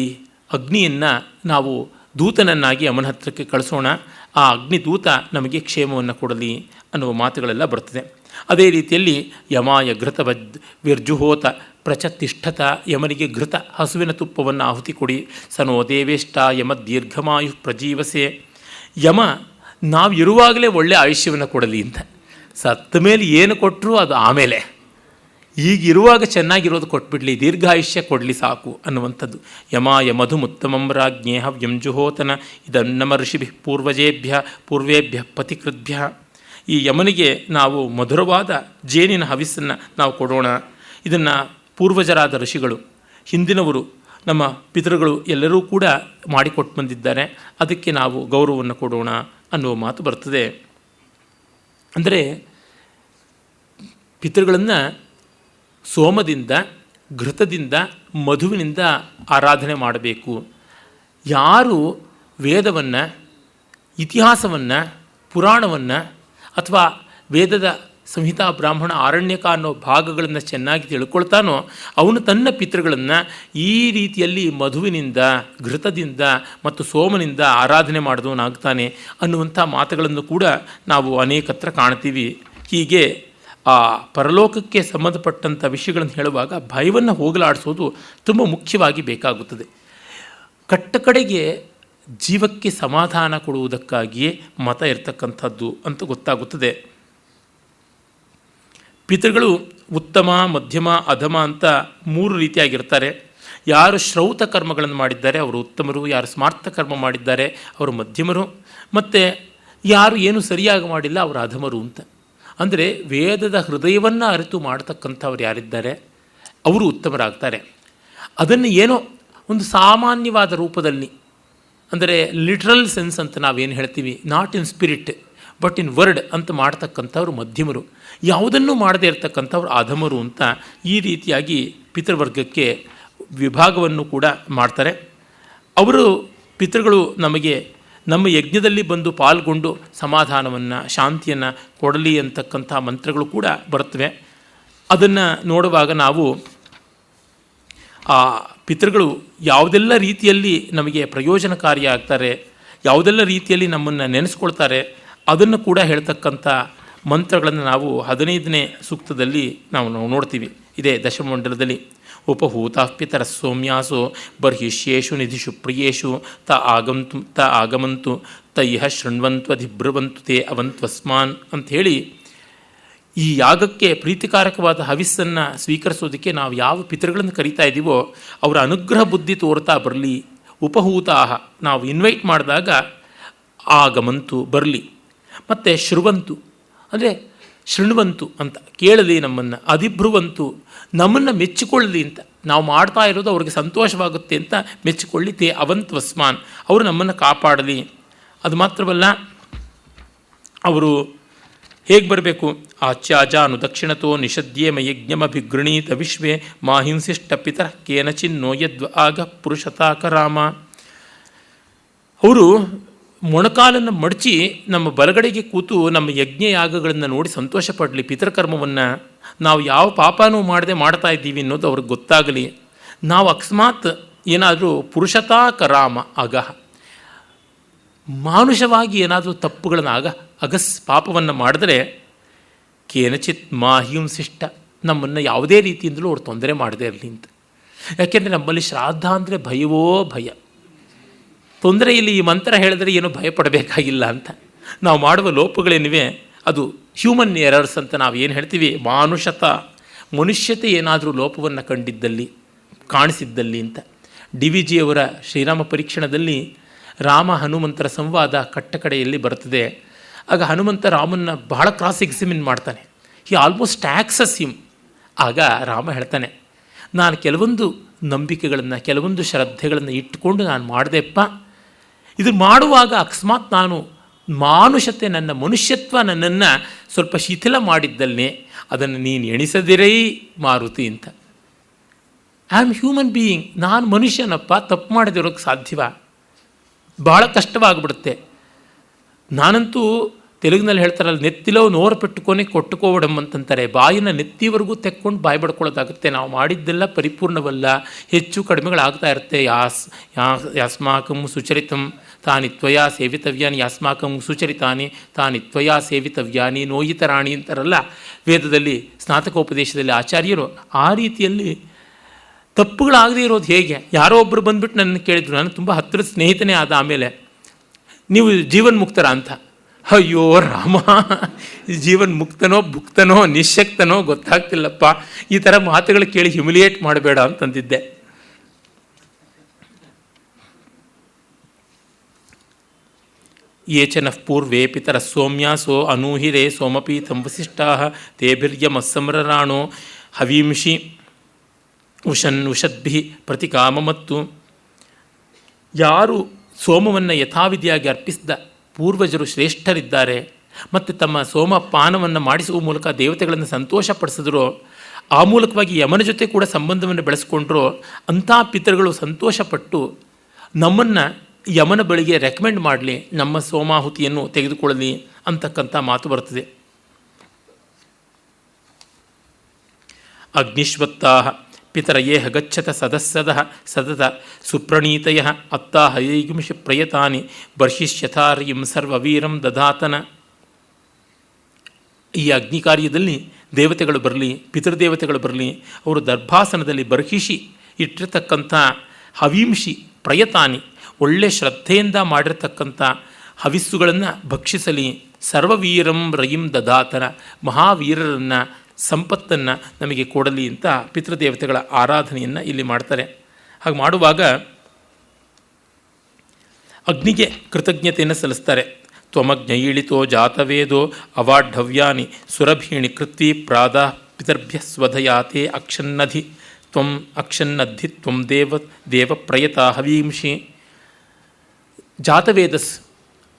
ಅಗ್ನಿಯನ್ನು ನಾವು ದೂತನನ್ನಾಗಿ ಯಮನ ಹತ್ರಕ್ಕೆ ಕಳಿಸೋಣ. ಆ ಅಗ್ನಿದೂತ ನಮಗೆ ಕ್ಷೇಮವನ್ನು ಕೊಡಲಿ ಅನ್ನುವ ಮಾತುಗಳೆಲ್ಲ ಬರ್ತದೆ. ಅದೇ ರೀತಿಯಲ್ಲಿ ಯಮಾಯ ಘೃತವದ್ ವಿರ್ಜುಹೋತ ಪ್ರಚತಿಷ್ಠತ, ಯಮನಿಗೆ ಘೃತ, ಹಸುವಿನ ತುಪ್ಪವನ್ನು ಆಹುತಿ ಕೊಡಿ. ಸನೋ ದೇವೇಷ್ಟ ಯಮ ದೀರ್ಘಮಾಯು ಪ್ರಜೀವಸೆ, ಯಮ ನಾವಿರುವಾಗಲೇ ಒಳ್ಳೆಯ ಆಯುಷ್ಯವನ್ನು ಕೊಡಲಿ ಅಂತ. ಸತ್ತ ಮೇಲೆ ಏನು ಕೊಟ್ಟರು ಅದು ಆಮೇಲೆ, ಈಗಿರುವಾಗ ಚೆನ್ನಾಗಿರೋದು ಕೊಟ್ಬಿಡಲಿ, ದೀರ್ಘಾಯುಷ್ಯ ಕೊಡಲಿ ಸಾಕು ಅನ್ನುವಂಥದ್ದು. ಯಮಾಯ ಮಧುಮುತ್ತಮಂ ರಾಜ್ಞೇ ಹವ್ಯಂ ಜುಹೋತನ ಇದನ್ನಮ ಋಷಿಭಿ ಪೂರ್ವೇಭ್ಯ ಪತಿಕೃದ್ಭ್ಯ. ಈ ಯಮನಿಗೆ ನಾವು ಮಧುರವಾದ ಜೇನಿನ ಹವಿಸ್ಸನ್ನು ನಾವು ಕೊಡೋಣ. ಇದನ್ನು ಪೂರ್ವಜರಾದ ಋಷಿಗಳು, ಹಿಂದಿನವರು, ನಮ್ಮ ಪಿತೃಗಳು ಎಲ್ಲರೂ ಕೂಡ ಮಾಡಿಕೊಟ್ಟು ಬಂದಿದ್ದಾರೆ, ಅದಕ್ಕೆ ನಾವು ಗೌರವವನ್ನು ಕೊಡೋಣ ಅನ್ನುವ ಮಾತು ಬರ್ತದೆ. ಅಂದರೆ ಪಿತೃಗಳನ್ನು ಸೋಮದಿಂದ, ಘೃತದಿಂದ, ಮಧುವಿನಿಂದ ಆರಾಧನೆ ಮಾಡಬೇಕು. ಯಾರು ವೇದವನ್ನು, ಇತಿಹಾಸವನ್ನು, ಪುರಾಣವನ್ನು ಅಥವಾ ವೇದದ ಸಂಹಿತಾ, ಬ್ರಾಹ್ಮಣ, ಆರಣ್ಯಕ ಅನ್ನೋ ಭಾಗಗಳನ್ನು ಚೆನ್ನಾಗಿ ತಿಳ್ಕೊಳ್ತಾನೋ ಅವನು ತನ್ನ ಪಿತೃಗಳನ್ನು ಈ ರೀತಿಯಲ್ಲಿ ಮಧುವಿನಿಂದ, ಘೃತದಿಂದ ಮತ್ತು ಸೋಮನಿಂದ ಆರಾಧನೆ ಮಾಡಿದವನಾಗ್ತಾನೆ ಅನ್ನುವಂಥ ಮಾತುಗಳನ್ನು ಕೂಡ ನಾವು ಅನೇಕತ್ರ ಕಾಣ್ತೀವಿ. ಹೀಗೆ ಆ ಪರಲೋಕಕ್ಕೆ ಸಂಬಂಧಪಟ್ಟಂಥ ವಿಷಯಗಳನ್ನು ಹೇಳುವಾಗ ಭಯವನ್ನು ಹೋಗಲಾಡಿಸೋದು ತುಂಬ ಮುಖ್ಯವಾಗಿ ಬೇಕಾಗುತ್ತದೆ. ಕಡೆಗೆ ಜೀವಕ್ಕೆ ಸಮಾಧಾನ ಕೊಡುವುದಕ್ಕಾಗಿಯೇ ಮತ ಇರತಕ್ಕಂಥದ್ದು ಅಂತ ಗೊತ್ತಾಗುತ್ತದೆ. ಪಿತೃಗಳು ಉತ್ತಮ, ಮಧ್ಯಮ, ಅಧಮ ಅಂತ 3 ರೀತಿಯಾಗಿರ್ತಾರೆ. ಯಾರು ಶ್ರೌತ ಕರ್ಮಗಳನ್ನು ಮಾಡಿದ್ದಾರೆ ಅವರು ಉತ್ತಮರು, ಯಾರು ಸ್ಮಾರ್ಥ ಕರ್ಮ ಮಾಡಿದ್ದಾರೆ ಅವರು ಮಧ್ಯಮರು, ಮತ್ತು ಯಾರು ಏನು ಸರಿಯಾಗಿ ಮಾಡಿಲ್ಲ ಅವರು ಅಧಮರು ಅಂತ. ಅಂದರೆ ವೇದದ ಹೃದಯವನ್ನು ಅರಿತು ಮಾಡತಕ್ಕಂಥವ್ರು ಯಾರಿದ್ದಾರೆ ಅವರು ಉತ್ತಮರಾಗ್ತಾರೆ. ಅದನ್ನು ಏನೋ ಒಂದು ಸಾಮಾನ್ಯವಾದ ರೂಪದಲ್ಲಿ, ಅಂದರೆ ಲಿಟ್ರಲ್ ಸೆನ್ಸ್ ಅಂತ ನಾವೇನು ಹೇಳ್ತೀವಿ, not in spirit but in word ಅಂತ ಮಾಡ್ತಕ್ಕಂಥವ್ರು ಮಧ್ಯಮರು, ಯಾವುದನ್ನೂ ಮಾಡದೇ ಇರತಕ್ಕಂಥವ್ರು ಅಧಮರು ಅಂತ ಈ ರೀತಿಯಾಗಿ ಪಿತೃವರ್ಗಕ್ಕೆ ವಿಭಾಗವನ್ನು ಕೂಡ ಮಾಡ್ತಾರೆ. ಅವರು ಪಿತೃಗಳು ನಮಗೆ ನಮ್ಮ ಯಜ್ಞದಲ್ಲಿ ಬಂದು ಪಾಲ್ಗೊಂಡು ಸಮಾಧಾನವನ್ನು ಶಾಂತಿಯನ್ನು ಕೊಡಲಿ ಅಂತಕ್ಕಂಥ ಮಂತ್ರಗಳು ಕೂಡ ಬರುತ್ತವೆ. ಅದನ್ನು ನೋಡುವಾಗ ನಾವು ಆ ಪಿತೃಗಳು ಯಾವುದೆಲ್ಲ ರೀತಿಯಲ್ಲಿ ನಮಗೆ ಪ್ರಯೋಜನಕಾರಿಯಾಗ್ತಾರೆ, ಯಾವುದೆಲ್ಲ ರೀತಿಯಲ್ಲಿ ನಮ್ಮನ್ನು ನೆನೆಸ್ಕೊಳ್ತಾರೆ ಅದನ್ನು ಕೂಡ ಹೇಳ್ತಕ್ಕಂಥ ಮಂತ್ರಗಳನ್ನು ನಾವು 15ನೇ ಸೂಕ್ತದಲ್ಲಿ ನಾವು ನೋಡ್ತೀವಿ. ಇದೇ ದಶಮಂಡಲದಲ್ಲಿ ಉಪಹೂತ ಪಿತರ ಸೌಮ್ಯಾಸೋ ಬರ್ಹಿಷ್ಯೇಷು ನಿಧಿಷು ಪ್ರಿಯೇಷು ತ ಆಗಮಂತು ತೈಹ ಶೃಣ್ವಂತು ಅಧಿಬ್ರುವಂತು ತೇ ಅವಂತ್ವಸ್ಮಾನ್ ಅಂಥೇಳಿ ಈ ಯಾಗಕ್ಕೆ ಪ್ರೀತಿಕಾರಕವಾದ ಹವಿಸ್ಸನ್ನು ಸ್ವೀಕರಿಸೋದಕ್ಕೆ ನಾವು ಯಾವ ಪಿತೃಗಳನ್ನು ಕರೀತಾ ಇದ್ದೀವೋ ಅವರ ಅನುಗ್ರಹ ಬುದ್ಧಿ ತೋರ್ತಾ ಬರಲಿ. ಉಪಹೂತಾಹ ನಾವು ಇನ್ವೈಟ್ ಮಾಡಿದಾಗ ಆಗಮಂತು ಬರಲಿ. ಮತ್ತು ಶೃಣ್ವಂತು ಅಂದರೆ ಶೃಣ್ವಂತು ಅಂತ ಕೇಳಲಿ, ನಮ್ಮನ್ನು ಅಧಿಬ್ರುವಂತು ನಮ್ಮನ್ನು ಮೆಚ್ಚಿಕೊಳ್ಳಲಿ ಅಂತ, ನಾವು ಮಾಡ್ತಾ ಇರೋದು ಅವ್ರಿಗೆ ಸಂತೋಷವಾಗುತ್ತೆ ಅಂತ ಮೆಚ್ಚಿಕೊಳ್ಳಿ. ತೇ ಅವಂತ್ವಸ್ಮಾನ್ ಅವರು ನಮ್ಮನ್ನು ಕಾಪಾಡಲಿ. ಅದು ಮಾತ್ರವಲ್ಲ, ಅವರು ಹೇಗೆ ಬರಬೇಕು? ಆಚ್ಯಾಜಾನು ದಕ್ಷಿಣತೋ ನಿಷದ್ಯೇ ಮಯಜ್ಞಮಭಿಗೃಣೀತ ವಿಶ್ವೇ ಮಾಹಿಂಸಿಷ್ಟ ಪಿತರ ಕೇನಚಿನ್ನೋ ಯದ್ವ ಆಗ ಪುರುಷತಾಕರಾಮ. ಅವರು ಮೊಣಕಾಲನ್ನು ಮಡಚಿ ನಮ್ಮ ಬಲಗಡೆಗೆ ಕೂತು ನಮ್ಮ ಯಜ್ಞ ಯಾಗಗಳನ್ನು ನೋಡಿ ಸಂತೋಷ ಪಡಲಿ. ಪಿತೃಕರ್ಮವನ್ನು ನಾವು ಯಾವ ಪಾಪನೂ ಮಾಡದೆ ಮಾಡ್ತಾ ಇದ್ದೀವಿ ಅನ್ನೋದು ಅವ್ರಿಗೆ ಗೊತ್ತಾಗಲಿ. ನಾವು ಅಕಸ್ಮಾತ್ ಏನಾದರೂ ಪುರುಷತಾಕರಾಮ ಅಗಹ ಮಾನುಷವಾಗಿ ಏನಾದರೂ ತಪ್ಪುಗಳನ್ನು ಪಾಪವನ್ನು ಮಾಡಿದ್ರೆ ಕೇನಚಿತ್ ಮಾಹಿಂಸಿಷ್ಟ ನಮ್ಮನ್ನು ಯಾವುದೇ ರೀತಿಯಿಂದಲೂ ಅವ್ರು ತೊಂದರೆ ಮಾಡದೇ ಇರಲಿ ಅಂತ. ಯಾಕೆಂದರೆ ನಮ್ಮಲ್ಲಿ ಶ್ರಾದ್ದ ಅಂದರೆ ಭಯವೋ ಭಯ. ತೊಂದರೆ ಇಲ್ಲಿ ಈ ಮಂತ್ರ ಹೇಳಿದ್ರೆ ಏನೂ ಭಯಪಡಬೇಕಾಗಿಲ್ಲ ಅಂತ. ನಾವು ಮಾಡುವ ಲೋಪಗಳೇನಿವೆ ಅದು ಹ್ಯೂಮನ್ ಎರರ್ಸ್ ಅಂತ ನಾವು ಏನು ಹೇಳ್ತೀವಿ, ಮನುಷ್ಯತೆ ಏನಾದರೂ ಲೋಪವನ್ನು ಕಂಡಿದ್ದಲ್ಲಿ ಕಾಣಿಸಿದ್ದಲ್ಲಿ ಅಂತ. DVG ಅವರ ಶ್ರೀರಾಮ ಪರೀಕ್ಷಣದಲ್ಲಿ ರಾಮ ಹನುಮಂತರ ಸಂವಾದ ಕಟ್ಟಕಡೆಯಲ್ಲಿ ಬರ್ತದೆ. ಆಗ ಹನುಮಂತ ರಾಮನ್ನ ಬಹಳ ಕ್ರಾಸ್ ಎಕ್ಸಿಮಿನ್ ಮಾಡ್ತಾನೆ. ಹಿ ಆಲ್ಮೋಸ್ಟ್ ಟ್ಯಾಕ್ಸಸ್ ಹಿಮ್. ಆಗ ರಾಮ ಹೇಳ್ತಾನೆ, ನಾನು ಕೆಲವೊಂದು ನಂಬಿಕೆಗಳನ್ನು ಕೆಲವೊಂದು ಶ್ರದ್ಧೆಗಳನ್ನು ಇಟ್ಟುಕೊಂಡು ನಾನು ಮಾಡಿದೆಪ್ಪ, ಇದು ಮಾಡುವಾಗ ಅಕಸ್ಮಾತ್ ನಾನು ಮಾನುಷತೆ ನನ್ನ ಮನುಷ್ಯತ್ವ ನನ್ನನ್ನು ಸ್ವಲ್ಪ ಶಿಥಿಲ ಮಾಡಿದ್ದಲ್ಲೇ ಅದನ್ನು ನೀನು ಎಣಿಸದಿರೈ ಮಾರುತಿ ಅಂತ. ಐ ಆಮ್ ಹ್ಯೂಮನ್ ಬೀಯಿಂಗ್, ನಾನು ಮನುಷ್ಯನಪ್ಪ, ತಪ್ಪು ಮಾಡದಿರೋಕ್ಕೆ ಸಾಧ್ಯವ? ಭಾಳ ಕಷ್ಟವಾಗಿಬಿಡುತ್ತೆ. ನಾನಂತೂ ತೆಲುಗಿನಲ್ಲಿ ಹೇಳ್ತಾರಲ್ಲ, ನೆತ್ತಿಲೋ ನೋರು ಪೆಟ್ಟುಕೊನೆ ಕೊಟ್ಟುಕೋವಡಮ್ ಅಂತಂತಾರೆ. ಬಾಯಿನ ನೆತ್ತಿವರೆಗೂ ತೆಕ್ಕೊಂಡು ಬಾಯಿ ಬಡ್ಕೊಳ್ಳೋದಾಗುತ್ತೆ. ನಾವು ಮಾಡಿದ್ದೆಲ್ಲ ಪರಿಪೂರ್ಣವಲ್ಲ, ಹೆಚ್ಚು ಕಡಿಮೆಗಳಾಗ್ತಾ ಇರುತ್ತೆ. ಯಾಸ್ಮಾಕಂ ಸುಚರಿತಂ ತಾನಿ ತ್ವಯಾ ಸೇವಿತವ್ಯಾನಿ, ಯಾಸ್ಮಾಕಂ ಸುಚರಿತಾನಿ ತಾನಿ ತ್ವಯಾ ಸೇವಿತವ್ಯಾನಿ ನೋಯಿತರಾಣಿ ಅಂತಾರಲ್ಲ ವೇದದಲ್ಲಿ, ಸ್ನಾತಕೋಪದೇಶದಲ್ಲಿ ಆಚಾರ್ಯರು. ಆ ರೀತಿಯಲ್ಲಿ ತಪ್ಪುಗಳಾಗದೇ ಇರೋದು ಹೇಗೆ? ಯಾರೋ ಒಬ್ಬರು ಬಂದುಬಿಟ್ಟು ನನ್ನ ಕೇಳಿದ್ರು, ನಾನು ತುಂಬ ಹತ್ತಿರದ ಸ್ನೇಹಿತನೇ ಆದ ಆಮೇಲೆ, ನೀವು ಜೀವನ್ಮುಕ್ತರ ಅಂತ. ಅಯ್ಯೋ ರಾಮ, ಜೀವನ್ ಮುಕ್ತನೋ ಭುಕ್ತನೋ ನಿಶಕ್ತನೋ ಗೊತ್ತಾಗ್ತಿಲ್ಲಪ್ಪ, ಈ ಥರ ಮಾತುಗಳು ಕೇಳಿ ಹ್ಯುಮಿಲಿಯೇಟ್ ಮಾಡಬೇಡ ಅಂತಂದಿದ್ದೆ. ಯೇಚನ ಪೂರ್ವೇ ಪಿತರ ಸೌಮ್ಯಾಸೋ ಅನೂಹಿರೇ ಸೋಮಪೀತಂ ವಸಿಷ್ಠಾ ತೇಭಿರ್ಯಮಸ್ಸಮ್ರರಾಣೋ ಹವೀಂಷಿ ಉಷದ್ಭಿ ಪ್ರತಿಕಾಮಮತ್ತು. ಯಾರು ಸೋಮವನ್ನು ಯಥಾವಿಧಿಯಾಗಿ ಅರ್ಪಿಸಿದ ಪೂರ್ವಜರು ಶ್ರೇಷ್ಠರಿದ್ದಾರೆ ಮತ್ತು ತಮ್ಮ ಸೋಮಪಾನವನ್ನು ಮಾಡಿಸುವ ಮೂಲಕ ದೇವತೆಗಳನ್ನು ಸಂತೋಷಪಡಿಸಿದ್ರು, ಆ ಮೂಲಕವಾಗಿ ಯಮನ ಜೊತೆ ಕೂಡ ಸಂಬಂಧವನ್ನು ಬೆಳೆಸ್ಕೊಂಡ್ರು, ಅಂಥ ಪಿತೃಗಳು ಸಂತೋಷಪಟ್ಟು ನಮ್ಮನ್ನು ಯಮನ ಬಳಿಗೆ ರೆಕಮೆಂಡ್ ಮಾಡಲಿ, ನಮ್ಮ ಸೋಮಾಹುತಿಯನ್ನು ತೆಗೆದುಕೊಳ್ಳಲಿ ಅಂತಕ್ಕಂಥ ಮಾತು ಬರ್ತದೆ. ಅಗ್ನಿಶ್ವತ್ತಾ ಪಿತರಯೇಹ ಗಚ್ಚತ ಸದಸ್ಸದಃ ಸತತ ಸುಪ್ರಣೀತಯ ಅತ್ತಾ ಹಯೈಗುಂಷ ಪ್ರಯತಾನಿ ಬರ್ಷಿಷ್ಯಥಾರ್ಯಂ ಸರ್ವವೀರಂ ದಧಾತನ. ಈ ಅಗ್ನಿ ಕಾರ್ಯದಲ್ಲಿ ದೇವತೆಗಳು ಬರಲಿ, ಪಿತೃದೇವತೆಗಳು ಬರಲಿ, ಅವರು ದರ್ಭಾಸನದಲ್ಲಿ ಬರ್ಹಿಷಿ ಇಟ್ಟಿರ್ತಕ್ಕಂಥ ಹವೀಂಷಿ ಪ್ರಯತಾನಿ ಒಳ್ಳೆ ಶ್ರದ್ಧೆಯಿಂದ ಮಾಡಿರ್ತಕ್ಕಂಥ ಹವಿಸ್ಸುಗಳನ್ನು ಭಕ್ಷಿಸಲಿ. ಸರ್ವವೀರಂ ರಯಿಂ ದಧಾತನ ಮಹಾವೀರರನ್ನು ಸಂಪತ್ತನ್ನು ನಮಗೆ ಕೊಡಲಿ ಅಂತ ಪಿತೃದೇವತೆಗಳ ಆರಾಧನೆಯನ್ನು ಇಲ್ಲಿ ಮಾಡ್ತಾರೆ. ಹಾಗೆ ಮಾಡುವಾಗ ಅಗ್ನಿಗೆ ಕೃತಜ್ಞತೆಯನ್ನು ಸಲ್ಲಿಸ್ತಾರೆ. ತ್ವಮಗ್ನೈಳಿತೋ ಜಾತವೇದೋ ಅವಾಢವ್ಯಾನಿ ಸುರಭೀಣಿ ಕೃತ್ವಿ ಪ್ರಾದಾ ಪಿತರ್ಭ್ಯ ಸ್ವಧಯಾತೆ ಅಕ್ಷನ್ನಧಿ ತ್ವಂ ಅಕ್ಷನ್ನದ್ಧಿ ತ್ವಂ ದೇವ ಪ್ರಯತ ಹವೀಂಷಿ. ಜಾತವೇದಸ್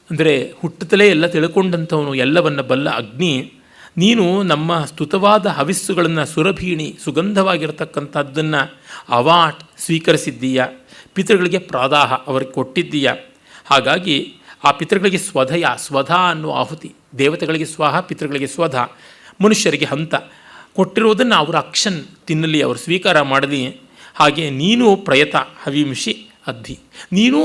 ಅಂದರೆ ಹುಟ್ಟುತ್ತಲೇ ಎಲ್ಲ ತಿಳ್ಕೊಂಡಂಥವನು, ಎಲ್ಲವನ್ನು ಬಲ್ಲ ಅಗ್ನಿ, ನೀನು ನಮ್ಮ ಸ್ತುತವಾದ ಹವಿಸ್ಸುಗಳನ್ನು ಸುರಭೀಣಿ ಸುಗಂಧವಾಗಿರತಕ್ಕಂಥದ್ದನ್ನು ಅವಾಟ್ ಸ್ವೀಕರಿಸಿದ್ದೀಯ. ಪಿತೃಗಳಿಗೆ ಪ್ರಾದಾಹ ಅವರಿಗೆ ಕೊಟ್ಟಿದ್ದೀಯ. ಹಾಗಾಗಿ ಆ ಪಿತೃಗಳಿಗೆ ಸ್ವಧ ಅನ್ನುವ ಆಹುತಿ, ದೇವತೆಗಳಿಗೆ ಸ್ವಾಹ, ಪಿತೃಗಳಿಗೆ ಸ್ವಧ, ಮನುಷ್ಯರಿಗೆ ಹಂತ ಕೊಟ್ಟಿರುವುದನ್ನು ಅವರು ಅಕ್ಷನ್ ತಿನ್ನಲಿ, ಅವರು ಸ್ವೀಕಾರ ಮಾಡಲಿ. ಹಾಗೆ ನೀನು ಪ್ರಯತ ಹವಿಂಷಿ ಅದ್ಧಿ, ನೀನು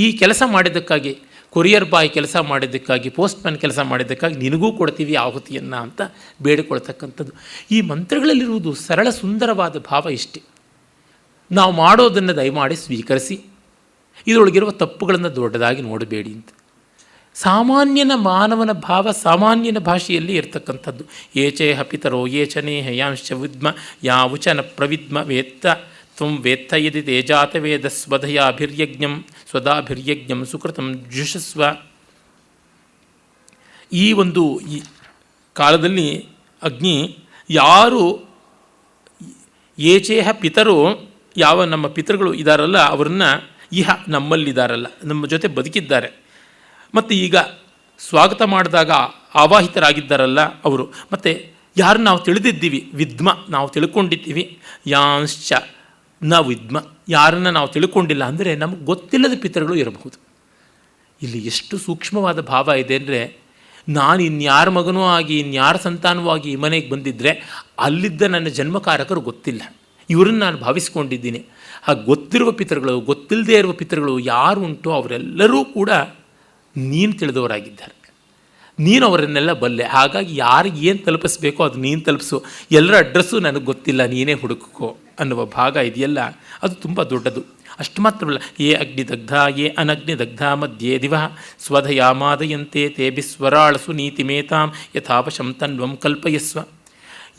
ಈ ಕೆಲಸ ಮಾಡಿದ್ದಕ್ಕಾಗಿ, ಕೊರಿಯರ್ ಬಾಯ್ ಕೆಲಸ ಮಾಡಿದ್ದಕ್ಕಾಗಿ, ಪೋಸ್ಟ್ಮ್ಯಾನ್ ಕೆಲಸ ಮಾಡಿದ್ದಕ್ಕಾಗಿ ನಿನಗೂ ಕೊಡ್ತೀವಿ ಆಹುತಿಯನ್ನು ಅಂತ ಬೇಡಿಕೊಳ್ತಕ್ಕಂಥದ್ದು. ಈ ಮಂತ್ರಗಳಲ್ಲಿರುವುದು ಸರಳ ಸುಂದರವಾದ ಭಾವ ಇಷ್ಟೇ. ನಾವು ಮಾಡೋದನ್ನು ದಯಮಾಡಿ ಸ್ವೀಕರಿಸಿ, ಇದರೊಳಗಿರುವ ತಪ್ಪುಗಳನ್ನು ದೊಡ್ಡದಾಗಿ ನೋಡಬೇಡಿ ಅಂತ. ಸಾಮಾನ್ಯನ ಮಾನವನ ಭಾವ ಸಾಮಾನ್ಯನ ಭಾಷೆಯಲ್ಲಿ ಇರ್ತಕ್ಕಂಥದ್ದು. ಏಚೇಹ ಪಿತರೋ ಏಚನೇಹ ಯಾಂಶ್ಚ ವಿದ್ಮ ಯಾವುಚನ ಪ್ರವಿದ್ಮ ವೇತ್ತ ತ್ವಂ ವೇತ್ತ ಯದಿ ತೇಜಾತ ವೇದ ಸ್ವಧಯಾಭಿರ್ಯಜ್ಞಂ ಸ್ವದಾಭಿರ್ಯಜ್ಞಂ ಸುಕೃತಂ ಜುಷಸ್ವ. ಈ ಒಂದು ಈ ಕಾಲದಲ್ಲಿ ಅಗ್ನಿ ಯಾರು ಏಚೇಹ ಪಿತರು, ಯಾವ ನಮ್ಮ ಪಿತೃಗಳು ಇದ್ದಾರಲ್ಲ ಅವರನ್ನು ಇಹ ನಮ್ಮಲ್ಲಿದ್ದಾರಲ್ಲ, ನಮ್ಮ ಜೊತೆ ಬದುಕಿದ್ದಾರೆ, ಮತ್ತು ಈಗ ಸ್ವಾಗತ ಮಾಡಿದಾಗ ಆವಾಹಿತರಾಗಿದ್ದಾರಲ್ಲ ಅವರು, ಮತ್ತು ಯಾರು ನಾವು ತಿಳಿದಿದ್ದೀವಿ ವಿದ್ಮ, ನಾವು ತಿಳ್ಕೊಂಡಿದ್ದೀವಿ, ಯಾಂಶ್ಚ ನ ವಿದ್ಮ, ಯಾರನ್ನು ನಾವು ತಿಳ್ಕೊಂಡಿಲ್ಲ ಅಂದರೆ ನಮಗೆ ಗೊತ್ತಿಲ್ಲದ ಪಿತೃಗಳು ಇರಬಹುದು. ಇಲ್ಲಿ ಎಷ್ಟು ಸೂಕ್ಷ್ಮವಾದ ಭಾವ ಇದೆ ಅಂದರೆ, ನಾನು ಇನ್ಯಾರ ಮಗನೂ ಆಗಿ ಇನ್ಯಾರ ಸಂತಾನವೂ ಆಗಿ ಈ ಮನೆಗೆ ಬಂದಿದ್ದರೆ ಅಲ್ಲಿದ್ದ ನನ್ನ ಜನ್ಮಕಾರಕರು ಗೊತ್ತಿಲ್ಲ, ಇವರನ್ನು ನಾನು ಭಾವಿಸ್ಕೊಂಡಿದ್ದೀನಿ. ಹಾಗೆ ಗೊತ್ತಿರುವ ಪಿತೃಗಳು, ಗೊತ್ತಿಲ್ಲದೆ ಇರುವ ಪಿತೃಗಳು ಯಾರು ಉಂಟೋ ಅವರೆಲ್ಲರೂ ಕೂಡ ನೀನು ತಿಳಿದವರಾಗಿದ್ದಾರೆ, ನೀನು ಅವರನ್ನೆಲ್ಲ ಬಲ್ಲೆ. ಹಾಗಾಗಿ ಯಾರಿಗೆ ಏನು ತಲುಪಿಸ್ಬೇಕೋ ಅದು ನೀನು ತಲುಪಿಸು, ಎಲ್ಲರ ಅಡ್ರೆಸ್ಸು ನನಗೆ ಗೊತ್ತಿಲ್ಲ, ನೀನೇ ಹುಡುಕೋ ಅನ್ನುವ ಭಾಗ ಇದೆಯಲ್ಲ, ಅದು ತುಂಬ ದೊಡ್ಡದು. ಅಷ್ಟು ಮಾತ್ರವಲ್ಲ, ಯೇ ಅಗ್ನಿದಗ್ಧ ಯೇ ಅನಗ್ನಿದಗ್ಧ ಮಧ್ಯೆ ದಿವ ಸ್ವಧಯಾಮಾದಯಂತೆ ತೇಬಿಸ್ವರಾಳಸು ನೀತಿಮೇತಾಂ ಯಥಾವಶಂ ತನ್ವಂ ಕಲ್ಪಯಸ್ವ.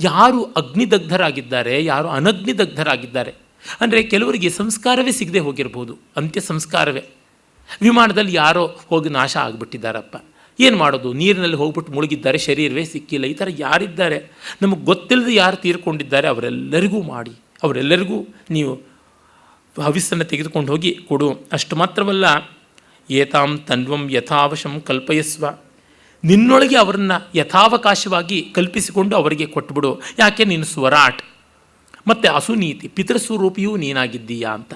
ಯಾರು ಅಗ್ನಿದಗ್ಧರಾಗಿದ್ದಾರೆ, ಯಾರು ಅನಗ್ನಿದಗ್ಧರಾಗಿದ್ದಾರೆ ಅಂದರೆ ಕೆಲವರಿಗೆ ಸಂಸ್ಕಾರವೇ ಸಿಗದೆ ಹೋಗಿರ್ಬೋದು, ಅಂತ್ಯ ಸಂಸ್ಕಾರವೇ. ವಿಮಾನದಲ್ಲಿ ಯಾರೋ ಹೋಗಿ ನಾಶ ಆಗಿಬಿಟ್ಟಿದ್ದಾರಪ್ಪ, ಏನು ಮಾಡೋದು, ನೀರಿನಲ್ಲಿ ಹೋಗ್ಬಿಟ್ಟು ಮುಳುಗಿದ್ದಾರೆ, ಶರೀರವೇ ಸಿಕ್ಕಿಲ್ಲ, ಈ ಥರ ಯಾರಿದ್ದಾರೆ, ನಮಗೆ ಗೊತ್ತಿಲ್ಲದೆ ಯಾರು ತೀರ್ಕೊಂಡಿದ್ದಾರೆ ಅವರೆಲ್ಲರಿಗೂ ಮಾಡಿ, ಅವರೆಲ್ಲರಿಗೂ ನೀವು ಹವಿಸ್ಸನ್ನು ತೆಗೆದುಕೊಂಡು ಹೋಗಿ ಕೊಡು. ಅಷ್ಟು ಮಾತ್ರವಲ್ಲ, ಏತಾಂ ತನ್ವಂ ಯಥಾವಶಂ ಕಲ್ಪಯಸ್ವ, ನಿನ್ನೊಳಗೆ ಅವರನ್ನು ಯಥಾವಕಾಶವಾಗಿ ಕಲ್ಪಿಸಿಕೊಂಡು ಅವರಿಗೆ ಕೊಟ್ಟುಬಿಡು. ಯಾಕೆ ನೀನು ಸ್ವರಾಟ್ ಮತ್ತು ಅಸುನೀತಿ ಪಿತೃಸ್ವರೂಪಿಯೂ ನೀನಾಗಿದ್ದೀಯಾ ಅಂತ.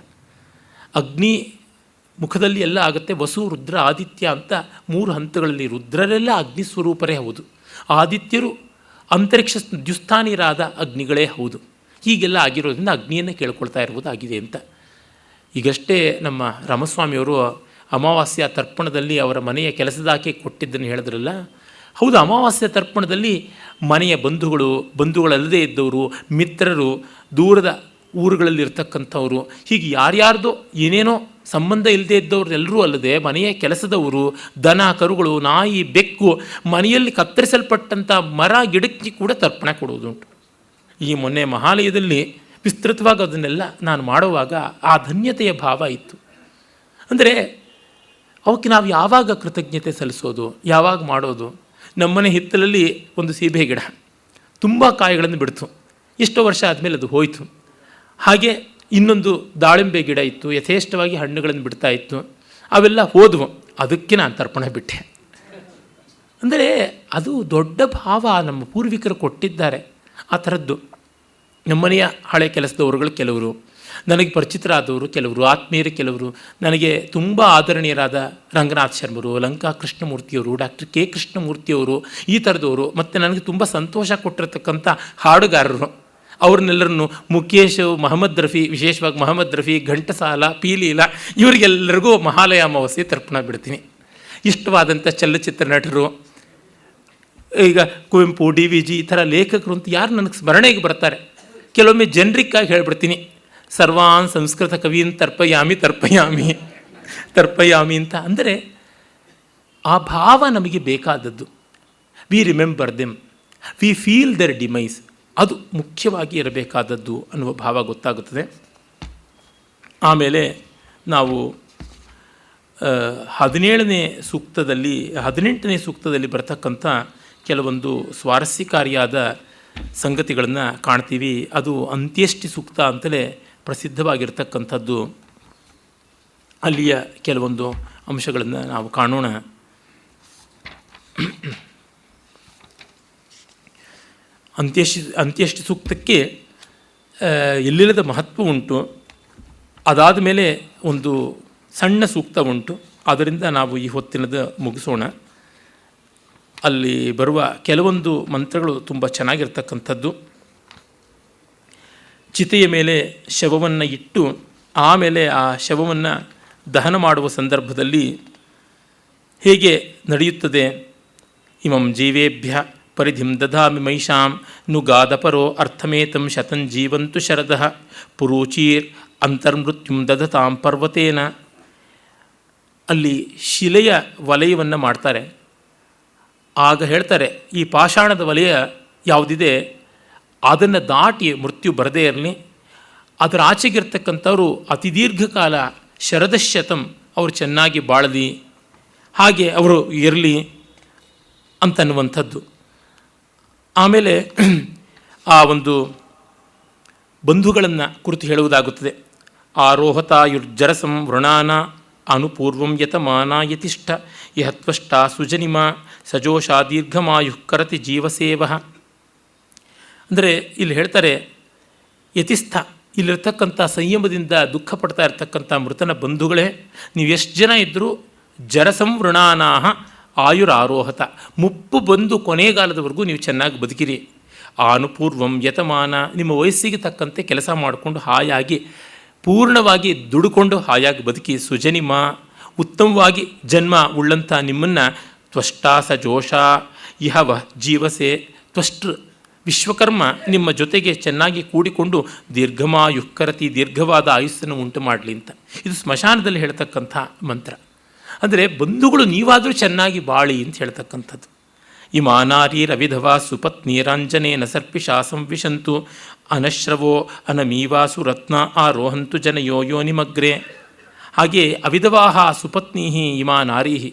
ಅಗ್ನಿ ಮುಖದಲ್ಲಿ ಎಲ್ಲ ಆಗುತ್ತೆ, ವಸು ರುದ್ರ ಆದಿತ್ಯ ಅಂತ 3 ಹಂತಗಳಲ್ಲಿ. ರುದ್ರರೆಲ್ಲ ಅಗ್ನಿ ಸ್ವರೂಪರೇ ಹೌದು, ಆದಿತ್ಯರು ಅಂತರಿಕ್ಷ ದ್ಯುಸ್ಥಾನಿರಾದ ಅಗ್ನಿಗಳೇ ಹೌದು. ಹೀಗೆಲ್ಲ ಆಗಿರೋದ್ರಿಂದ ಅಗ್ನಿಯನ್ನು ಕೇಳ್ಕೊಳ್ತಾ ಇರುವುದಾಗಿದೆ ಅಂತ. ಈಗಷ್ಟೇ ನಮ್ಮ ರಾಮಸ್ವಾಮಿಯವರು ಅಮಾವಾಸ್ಯ ತರ್ಪಣದಲ್ಲಿ ಅವರ ಮನೆಯ ಕೆಲಸದಾಕೆ ಕೊಟ್ಟಿದ್ದನ್ನು ಹೇಳಿದ್ರಲ್ಲ, ಹೌದು, ಅಮಾವಾಸ್ಯ ತರ್ಪಣದಲ್ಲಿ ಮನೆಯ ಬಂಧುಗಳಲ್ಲದೇ ಇದ್ದವರು, ಮಿತ್ರರು, ದೂರದ ಊರುಗಳಲ್ಲಿರ್ತಕ್ಕಂಥವರು, ಹೀಗೆ ಯಾರ್ಯಾರ್ದೋ ಏನೇನೋ ಸಂಬಂಧ ಇಲ್ಲದೇ ಇದ್ದವ್ರೆಲ್ಲರೂ ಅಲ್ಲದೆ ಮನೆಯ ಕೆಲಸದವರು, ದನ ಕರುಗಳು, ನಾಯಿ, ಬೆಕ್ಕು, ಮನೆಯಲ್ಲಿ ಕತ್ತರಿಸಲ್ಪಟ್ಟಂಥ ಮರ ಗಿಡಕ್ಕೆ ಕೂಡ ತರ್ಪಣೆ ಕೊಡುವುದುಂಟು. ಈ ಮೊನ್ನೆ ಮಹಾಲಯದಲ್ಲಿ ವಿಸ್ತೃತವಾಗಿ ಅದನ್ನೆಲ್ಲ ನಾನು ಮಾಡುವಾಗ ಆ ಧನ್ಯತೆಯ ಭಾವ ಇತ್ತು. ಅಂದರೆ ಅವಕ್ಕೆ ನಾವು ಯಾವಾಗ ಕೃತಜ್ಞತೆ ಸಲ್ಲಿಸೋದು, ಯಾವಾಗ ಮಾಡೋದು. ನಮ್ಮನೆ ಹಿತ್ತಲಲ್ಲಿ ಒಂದು ಸೀಬೆ ಗಿಡ ತುಂಬ ಕಾಯಿಗಳನ್ನು ಬಿಡ್ತು, ಎಷ್ಟೋ ವರ್ಷ ಆದಮೇಲೆ ಅದು ಹೋಯಿತು. ಹಾಗೆ ಇನ್ನೊಂದು ದಾಳಿಂಬೆ ಗಿಡ ಇತ್ತು, ಯಥೇಷ್ಟವಾಗಿ ಹಣ್ಣುಗಳನ್ನು ಬಿಡ್ತಾ ಇತ್ತು, ಅವೆಲ್ಲ ಹೋದವು, ಅದಕ್ಕೆ ನಾನು ತರ್ಪಣೆ ಬಿಟ್ಟೆ. ಅಂದರೆ ಅದು ದೊಡ್ಡ ಭಾವ ನಮ್ಮ ಪೂರ್ವಿಕರು ಕೊಟ್ಟಿದ್ದಾರೆ. ಆ ಥರದ್ದು ನಮ್ಮನೆಯ ಹಳೆ ಕೆಲಸದವರುಗಳು ಕೆಲವರು, ನನಗೆ ಪರಿಚಿತರಾದವರು ಕೆಲವರು, ಆತ್ಮೀಯರು ಕೆಲವರು, ನನಗೆ ತುಂಬ ಆದರಣೀಯರಾದ ರಂಗನಾಥ್ ಶರ್ಮರು, ಲಂಕಾ ಕೃಷ್ಣಮೂರ್ತಿಯವರು, ಡಾಕ್ಟರ್ ಕೆ ಕೃಷ್ಣಮೂರ್ತಿಯವರು, ಈ ಥರದವರು, ಮತ್ತು ನನಗೆ ತುಂಬ ಸಂತೋಷ ಕೊಟ್ಟಿರತಕ್ಕಂಥ ಹಾಡುಗಾರರು, ಅವ್ರನ್ನೆಲ್ಲರನ್ನು ಮುಖೇಶ್, ಮಹಮ್ಮದ್ ರಫಿ, ವಿಶೇಷವಾಗಿ ಮಹಮ್ಮದ್ ರಫಿ, ಘಂಟಸಾಲ, ಪೀಲೀಲ, ಇವರಿಗೆಲ್ಲರಿಗೂ ಮಹಾಲಯ ಅಮಾವಾಸ್ಯೆ ತರ್ಪಣ ಬಿಡ್ತೀನಿ. ಇಷ್ಟವಾದಂಥ ಚಲನಚಿತ್ರ ನಟರು, ಈಗ ಕುವೆಂಪು, DVG ಈ ಥರ ಲೇಖಕರು ಅಂತ ಯಾರು ನನಗೆ ಸ್ಮರಣೆಗೆ ಬರ್ತಾರೆ, ಕೆಲವೊಮ್ಮೆ ಜನರಿಕ್ಕಾಗಿ ಹೇಳ್ಬಿಡ್ತೀನಿ, ಸರ್ವಾನ್ ಸಂಸ್ಕೃತ ಕವೀನ್ ತರ್ಪಯಾಮಿ ಅಂತ. ಅಂದರೆ ಆ ಭಾವ ನಮಗೆ ಬೇಕಾದದ್ದು. We remember them, we feel their demise, ಅದು ಮುಖ್ಯವಾಗಿ ಇರಬೇಕಾದದ್ದು ಅನ್ನುವ ಭಾವ ಗೊತ್ತಾಗುತ್ತದೆ. ಆಮೇಲೆ ನಾವು 18ನೇ ಸೂಕ್ತದಲ್ಲಿ ಬರ್ತಕ್ಕಂಥ ಕೆಲವೊಂದು ಸ್ವಾರಸ್ಯಕಾರಿಯಾದ ಸಂಗತಿಗಳನ್ನು ಕಾಣ್ತೀವಿ. ಅದು ಅಂತ್ಯಷ್ಟಿ ಸೂಕ್ತ ಅಂತಲೇ ಪ್ರಸಿದ್ಧವಾಗಿರ್ತಕ್ಕಂಥದ್ದು. ಅಲ್ಲಿಯ ಕೆಲವೊಂದು ಅಂಶಗಳನ್ನು ನಾವು ಕಾಣೋಣ. ಅಂತ್ಯಷ್ಟಿ ಸೂಕ್ತಕ್ಕೆ ಎಲ್ಲಿಲ್ಲದ ಮಹತ್ವ ಉಂಟು. ಅದಾದ ಮೇಲೆ ಒಂದು ಸಣ್ಣ ಸೂಕ್ತ ಉಂಟು, ಅದರಿಂದ ನಾವು ಈ ಹೊತ್ತಿನದ ಮುಗಿಸೋಣ. ಅಲ್ಲಿ ಬರುವ ಕೆಲವೊಂದು ಮಂತ್ರಗಳು ತುಂಬ ಚೆನ್ನಾಗಿರ್ತಕ್ಕಂಥದ್ದು. ಚಿತೆಯ ಮೇಲೆ ಶವವನ್ನು ಇಟ್ಟು ಆಮೇಲೆ ಆ ಶವವನ್ನು ದಹನ ಮಾಡುವ ಸಂದರ್ಭದಲ್ಲಿ ಹೇಗೆ ನಡೆಯುತ್ತದೆ? ಇಮಂ ಜೀವೇಭ್ಯ ಪರಿಧಿಂ ದಧಾಮಿ ಮೈಷಾಂ ನುಗಾದಪರೋ ಅರ್ಥಮೇತಂ ಶತಂಜೀವಂತು ಶರದಃ ಪುರೂಚೀರ್ ಅಂತರ್ಮೃತ್ಯುಂ ದಧತಾಂ ಪರ್ವತೇನ. ಅಲ್ಲಿ ಶಿಲೆಯ ವಲಯವನ್ನು ಮಾಡ್ತಾರೆ. ಆಗ ಹೇಳ್ತಾರೆ, ಈ ಪಾಷಾಣದ ವಲಯ ಯಾವುದಿದೆ ಅದನ್ನು ದಾಟಿ ಮೃತ್ಯು ಬರದೇ ಇರಲಿ, ಅದರ ಆಚೆಗಿರ್ತಕ್ಕಂಥವರು ಅತಿ ದೀರ್ಘಕಾಲ ಶರದಶತಂ ಅವರು ಚೆನ್ನಾಗಿ ಬಾಳಲಿ, ಹಾಗೆ ಅವರು ಇರಲಿ ಅಂತನ್ನುವಂಥದ್ದು. ಆಮೇಲೆ ಆ ಒಂದು ಬಂಧುಗಳನ್ನು ಕುರಿತು ಹೇಳುವುದಾಗುತ್ತದೆ. ಆರೋಹತಾಯುರ್ಜರಸಂ ವೃಣಾನ ಅನುಪೂರ್ವಂ ಯತಮಾನ ಯತಿಷ್ಠ ಯಹತ್ವಷ್ಟ ಸುಜನಿಮ ಸಜೋಷಾ ದೀರ್ಘಮಾಯು ಕರತಿ ಜೀವಸೇವ. ಅಂದರೆ ಇಲ್ಲಿ ಹೇಳ್ತಾರೆ, ಯತಿಸ್ಥ ಇಲ್ಲಿರ್ತಕ್ಕಂಥ ಸಂಯಮದಿಂದ ದುಃಖ ಪಡ್ತಾ ಇರ್ತಕ್ಕಂಥ ಮೃತನ ಬಂಧುಗಳೇ, ನೀವು ಎಷ್ಟು ಜನ ಇದ್ದರೂ ಜರಸಂವೃಣಾನಾಹ ಆಯುರಾರೋಹತ, ಮುಪ್ಪು ಬಂದು ಕೊನೆಗಾಲದವರೆಗೂ ನೀವು ಚೆನ್ನಾಗಿ ಬದುಕಿರಿ. ಆನುಪೂರ್ವಂ ಯತಮಾನ, ನಿಮ್ಮ ವಯಸ್ಸಿಗೆ ತಕ್ಕಂತೆ ಕೆಲಸ ಮಾಡಿಕೊಂಡು ಹಾಯಾಗಿ ಪೂರ್ಣವಾಗಿ ದುಡುಕೊಂಡು ಹಾಯಾಗಿ ಬದುಕಿ. ಸುಜನಿಮ, ಉತ್ತಮವಾಗಿ ಜನ್ಮ ಉಳ್ಳಂಥ ನಿಮ್ಮನ್ನು ತ್ವಷ್ಟಾ ಸಜೋಷ ಇಹವ ಜೀವಸೆ, ತ್ವಷ್ಟೃ ವಿಶ್ವಕರ್ಮ ನಿಮ್ಮ ಜೊತೆಗೆ ಚೆನ್ನಾಗಿ ಕೂಡಿಕೊಂಡು ದೀರ್ಘಮಾಯುಕ್ಕರತಿ, ದೀರ್ಘವಾದ ಆಯುಸ್ಸನ್ನು ಉಂಟು ಮಾಡಲಿ ಅಂತ. ಇದು ಸ್ಮಶಾನದಲ್ಲಿ ಹೇಳ್ತಕ್ಕಂಥ ಮಂತ್ರ. ಅಂದರೆ ಬಂಧುಗಳು ನೀವಾದರೂ ಚೆನ್ನಾಗಿ ಬಾಳಿ ಅಂತ ಹೇಳ್ತಕ್ಕಂಥದ್ದು. ಇಮಾನಾರೀರವಿಧವಾ ಸುಪತ್ನೀರಾಂಜನೇನ ಸರ್ಪಿಷಾ ಸಂವಿಶಂತು ಅನಶ್ರವೋ ಅನಮೀವಾಸು ರತ್ನ ಆರೋಹಂತು ಜನಯೋ ಯೋನಿಮಗ್ರೆ. ಹಾಗೆ ಅವಿಧವಾಹ ಸುಪತ್ನೀಹಿ ಇಮಾ ನಾರೀಹಿ,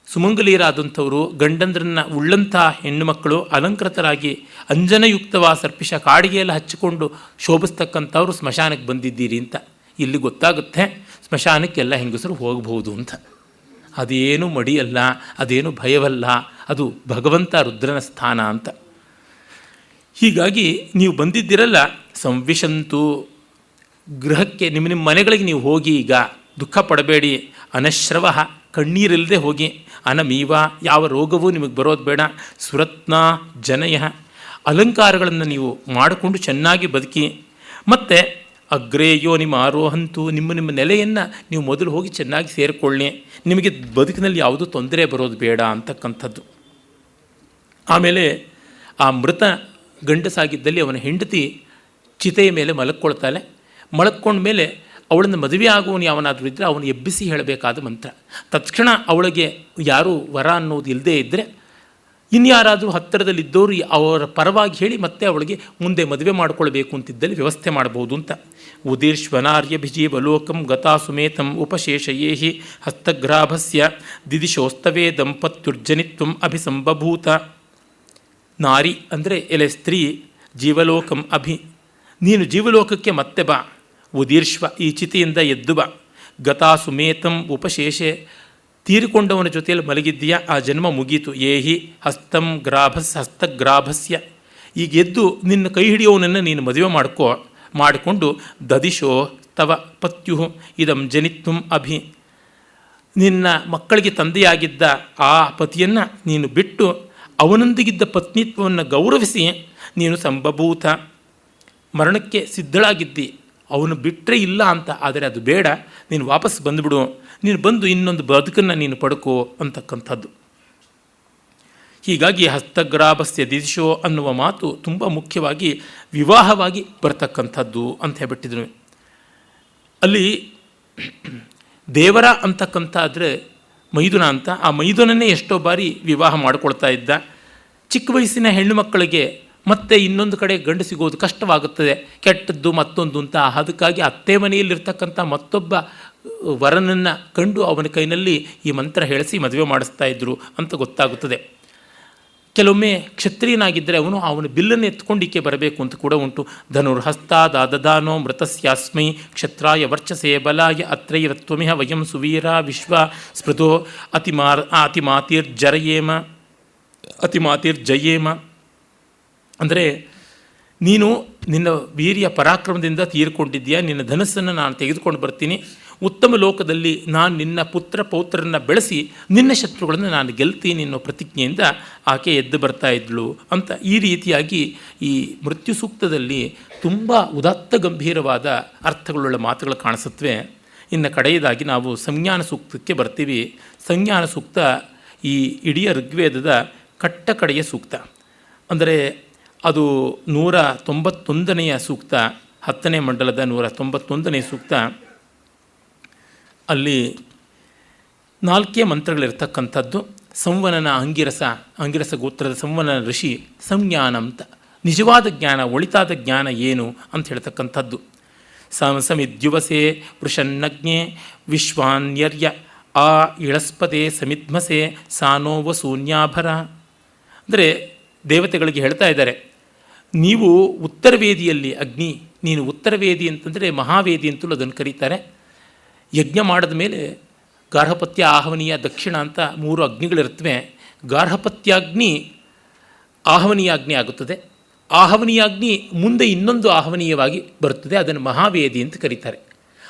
ಸುಮಂಗಲೀರಾದಂಥವರು ಗಂಡಂದ್ರನ್ನ ಉಳ್ಳಂಥ ಹೆಣ್ಣು ಮಕ್ಕಳು ಅಲಂಕೃತರಾಗಿ ಅಂಜನಯುಕ್ತವ ಸರ್ಪಿಷ ಕಾಡಿಗೆಯೆಲ್ಲ ಹಚ್ಚಿಕೊಂಡು ಶೋಭಿಸ್ತಕ್ಕಂಥವ್ರು ಸ್ಮಶಾನಕ್ಕೆ ಬಂದಿದ್ದೀರಿ ಅಂತ. ಇಲ್ಲಿ ಗೊತ್ತಾಗುತ್ತೆ ಸ್ಮಶಾನಕ್ಕೆಲ್ಲ ಹೆಂಗಸರು ಹೋಗಬಹುದು ಅಂತ. ಅದೇನು ಮಡಿಯಲ್ಲ, ಅದೇನು ಭಯವಲ್ಲ, ಅದು ಭಗವಂತ ರುದ್ರನ ಸ್ಥಾನ ಅಂತ. ಹೀಗಾಗಿ ನೀವು ಬಂದಿದ್ದಿರಲ್ಲ, ಸಂವಿಶಂತು ಗೃಹಕ್ಕೆ ನಿಮ್ಮ ನಿಮ್ಮ ಮನೆಗಳಿಗೆ ನೀವು ಹೋಗಿ, ಈಗ ದುಃಖ ಪಡಬೇಡಿ. ಅನಶ್ರವ, ಕಣ್ಣೀರಿಲ್ಲದೆ ಹೋಗಿ. ಅನಮೀವ, ಯಾವ ರೋಗವೂ ನಿಮಗೆ ಬರೋದು ಬೇಡ. ಸುರತ್ನ ಜನಯ, ಅಲಂಕಾರಗಳನ್ನು ನೀವು ಮಾಡಿಕೊಂಡು ಚೆನ್ನಾಗಿ ಬದುಕಿ. ಮತ್ತು ಅಗ್ರೇಯೋ ನಿಮ್ಮ ಆರೋಹಂತು, ನಿಮ್ಮ ನೆಲೆಯನ್ನು ನೀವು ಮೊದಲು ಹೋಗಿ ಚೆನ್ನಾಗಿ ಸೇರಿಕೊಳ್ಳಿ. ನಿಮಗೆ ಬದುಕಿನಲ್ಲಿ ಯಾವುದೂ ತೊಂದರೆ ಬರೋದು ಬೇಡ ಅಂತಕ್ಕಂಥದ್ದು. ಆಮೇಲೆ ಆ ಮೃತ ಗಂಡಸಾಗಿದ್ದಲ್ಲಿ ಅವನ ಹೆಂಡತಿ ಚಿತೆಯ ಮೇಲೆ ಮಲಕ್ಕೊಳ್ತಾಳೆ. ಮಲಕ್ಕೊಂಡ ಮೇಲೆ ಅವಳನ್ನು ಮದುವೆ ಆಗುವನು ಯಾವನಾದರೂ ಇದ್ದರೆ ಅವನು ಎಬ್ಬಿಸಿ ಹೇಳಬೇಕಾದ ಮಂತ್ರ. ತಕ್ಷಣ ಅವಳಿಗೆ ಯಾರೂ ವರ ಅನ್ನೋದು ಇಲ್ಲದೇ ಇದ್ದರೆ ಇನ್ಯಾರಾದರೂ ಹತ್ತಿರದಲ್ಲಿದ್ದವರು ಅವರ ಪರವಾಗಿ ಹೇಳಿ ಮತ್ತೆ ಅವಳಿಗೆ ಮುಂದೆ ಮದುವೆ ಮಾಡಿಕೊಳ್ಬೇಕು ಅಂತಿದ್ದಲ್ಲಿ ವ್ಯವಸ್ಥೆ ಮಾಡ್ಬೋದು ಅಂತ. ಉದೀರ್ಶ್ವನಾರ್ಯಭಿಜೀವಲೋಕಂ ಗತಾ ಸುಮೇತಂ ಉಪಶೇಷಯೇಹಿ ಹಸ್ತಗ್ರಾಭಸ್ಯ ದಿದಿಶೋಸ್ತವೇ ದಂಪತ್ಯುರ್ಜನಿತ್ವಂ ಅಭಿಸಂಬಭೂತ. ನಾರಿ ಅಂದರೆ ಎಲೆ ಸ್ತ್ರೀ, ಜೀವಲೋಕಂ ಅಭಿ, ನೀನು ಜೀವಲೋಕಕ್ಕೆ ಮತ್ತೆ ಬಾ. ಉದೀರ್ಶ್ವ, ಈ ಚಿತೆಯಿಂದ ಎದ್ದು ಬಾ. ಗತಾ ಸುಮೇತಂ ಉಪಶೇಷೆ, ತೀರಿಕೊಂಡವನ ಜೊತೆಯಲ್ಲಿ ಮಲಗಿದ್ದೀಯಾ, ಆ ಜನ್ಮ ಮುಗೀತು. ಏಹಿ ಹಸ್ತಗ್ರಾಭಸ್ಯ, ಈಗ ಎದ್ದು ನಿನ್ನ ಕೈ ಹಿಡಿಯೋವನನ್ನು ನೀನು ಮದುವೆ ಮಾಡಿಕೊಂಡು ದದಿಶೋ ತವ ಪತ್ಯು ಇದಂ ಜನಿತ್ವಂ ಅಭಿ, ನಿನ್ನ ಮಕ್ಕಳಿಗೆ ತಂದೆಯಾಗಿದ್ದ ಆ ಪತಿಯನ್ನು ನೀನು ಬಿಟ್ಟು ಅವನೊಂದಿಗಿದ್ದ ಪತ್ನಿತ್ವವನ್ನು ಗೌರವಿಸಿ ನೀನು ಸಂಬಭೂತ, ಮರಣಕ್ಕೆ ಸಿದ್ಧಳಾಗಿದ್ದಿ. ಅವನು ಬಿಟ್ಟರೆ ಇಲ್ಲ ಅಂತ, ಆದರೆ ಅದು ಬೇಡ, ನೀನು ವಾಪಸ್ ಬಂದುಬಿಡು, ನೀನು ಬಂದು ಇನ್ನೊಂದು ಬದುಕನ್ನು ನೀನು ಪಡ್ಕೋ ಅಂತಕ್ಕಂಥದ್ದು. ಹೀಗಾಗಿ ಹಸ್ತಗ್ರಾಭಸ್ಯ ದಿಶೋ ಅನ್ನುವ ಮಾತು ತುಂಬ ಮುಖ್ಯವಾಗಿ ವಿವಾಹವಾಗಿ ಬರ್ತಕ್ಕಂಥದ್ದು ಅಂತ ಹೇಳ್ಬಿಟ್ಟಿದ್ರು. ಅಲ್ಲಿ ದೇವರ ಅಂತಕ್ಕಂಥ ಆದರೆ ಮೈದುನ ಅಂತ, ಆ ಮೈದುನನ್ನೇ ಎಷ್ಟೋ ಬಾರಿ ವಿವಾಹ ಮಾಡಿಕೊಳ್ತಾ ಇದ್ದ. ಚಿಕ್ಕ ವಯಸ್ಸಿನ ಹೆಣ್ಣು ಮಕ್ಕಳಿಗೆ ಮತ್ತೆ ಇನ್ನೊಂದು ಕಡೆ ಗಂಡು ಸಿಗೋದು ಕಷ್ಟವಾಗುತ್ತದೆ, ಕೆಟ್ಟದ್ದು ಮತ್ತೊಂದು ಅಂತ. ಅದಕ್ಕಾಗಿ ಅತ್ತೆ ಮನೆಯಲ್ಲಿರ್ತಕ್ಕಂಥ ಮತ್ತೊಬ್ಬ ವರನನ್ನು ಕಂಡು ಅವನ ಕೈನಲ್ಲಿ ಈ ಮಂತ್ರ ಹೇಳಿಸಿ ಮದುವೆ ಮಾಡಿಸ್ತಾ ಇದ್ದರು ಅಂತ ಗೊತ್ತಾಗುತ್ತದೆ. ಕೆಲವೊಮ್ಮೆ ಕ್ಷತ್ರಿಯನಾಗಿದ್ದರೆ ಅವನ ಬಿಲ್ಲನ್ನು ಎತ್ಕೊಂಡು ಈಕೆ ಬರಬೇಕು ಅಂತ ಕೂಡ ಉಂಟು. ಧನುರ್ಹಸ್ತಾದಾದಾನೋ ಮೃತಸ್ಯಾಸ್ಮೈ ಕ್ಷತ್ರಾಯ ವರ್ಚಸೇ ಬಲಾಯ ಅತ್ರೈರತ್ವಮಿಹ ವಯಂ ಸುವೀರ ವಿಶ್ವ ಸ್ಮೃತೋ ಅತಿಮಾತಿರ್ಜಯೇಮ. ಅಂದರೆ ನೀನು ನಿನ್ನ ವೀರ್ಯ ಪರಾಕ್ರಮದಿಂದ ತೀರ್ಕೊಂಡಿದ್ದೀಯಾ, ನಿನ್ನ ಧನಸ್ಸನ್ನು ನಾನು ತೆಗೆದುಕೊಂಡು ಬರ್ತೀನಿ, ಉತ್ತಮ ಲೋಕದಲ್ಲಿ ನಾನು ನಿನ್ನ ಪುತ್ರ ಪೌತ್ರರನ್ನು ಬೆಳೆಸಿ ನಿನ್ನ ಶತ್ರುಗಳನ್ನು ನಾನು ಗೆಲ್ತೀನಿ ಅನ್ನೋ ಪ್ರತಿಜ್ಞೆಯಿಂದ ಆಕೆ ಎದ್ದು ಬರ್ತಾ ಇದ್ಳು ಅಂತ ಈ ರೀತಿಯಾಗಿ ಈ ಮೃತ್ಯು ಸೂಕ್ತದಲ್ಲಿ ತುಂಬ ಉದಾತ್ತ ಗಂಭೀರವಾದ ಅರ್ಥಗಳುಳ್ಳ ಮಾತುಗಳು ಕಾಣಿಸುತ್ತವೆ. ಇನ್ನು ಕಡೆಯದಾಗಿ ನಾವು ಸಂಜ್ಞಾನ ಸೂಕ್ತಕ್ಕೆ ಬರ್ತೀವಿ. ಸಂಜ್ಞಾನ ಸೂಕ್ತ ಈ ಇಡೀ ಋಗ್ವೇದದ ಕಡೆಯ ಸೂಕ್ತ. ಅಂದರೆ ಅದು 191ನೇ ಸೂಕ್ತ, 10ನೇ ಮಂಡಲದ 191ನೇ ಸೂಕ್ತ. ಅಲ್ಲಿ 4 ಮಂತ್ರಗಳಿರ್ತಕ್ಕಂಥದ್ದು. ಸಂವನನ ಅಂಗಿರಸ ಗೋತ್ರದ ಸಂವನನ ಋಷಿ ಸಂಜ್ಞಾನ ಅಂತ, ನಿಜವಾದ ಜ್ಞಾನ, ಒಳಿತಾದ ಜ್ಞಾನ ಏನು ಅಂತ ಹೇಳ್ತಕ್ಕಂಥದ್ದು. ಸಮಿದ್ಯುವಸೆ ವೃಷನ್ನಜ್ಞೆ ವಿಶ್ವಾನ್ಯರ್ಯ ಆ ಇಳಸ್ಪದೆ ಸಮಿಧ್ಮಸೆ ಸಾನೋವ ಶೂನ್ಯಾಭರ. ಅಂದರೆ ದೇವತೆಗಳಿಗೆ ಹೇಳ್ತಾ ಇದ್ದಾರೆ, ನೀವು ಉತ್ತರವೇದಿಯಲ್ಲಿ ಅಗ್ನಿ, ನೀನು ಉತ್ತರವೇದಿ ಅಂತಂದರೆ ಮಹಾವೇದಿ ಅಂತಲೂ ಅದನ್ನು ಕರೀತಾರೆ. ಯಜ್ಞ ಮಾಡಿದ ಮೇಲೆ ಗಾರ್ಹಪತ್ಯ, ಆಹವನೀಯ, ದಕ್ಷಿಣ ಅಂತ 3 ಅಗ್ನಿಗಳಿರ್ತವೆ. ಗಾರ್ಹಪತ್ಯಾಗ್ನಿ ಆಹವನೀಯಾಗ್ನಿ ಆಗುತ್ತದೆ. ಆಹವನೀಯಾಗ್ನಿ ಮುಂದೆ ಇನ್ನೊಂದು ಆಹವನೀಯವಾಗಿ ಬರುತ್ತದೆ, ಅದನ್ನು ಮಹಾವೇದಿ ಅಂತ ಕರೀತಾರೆ.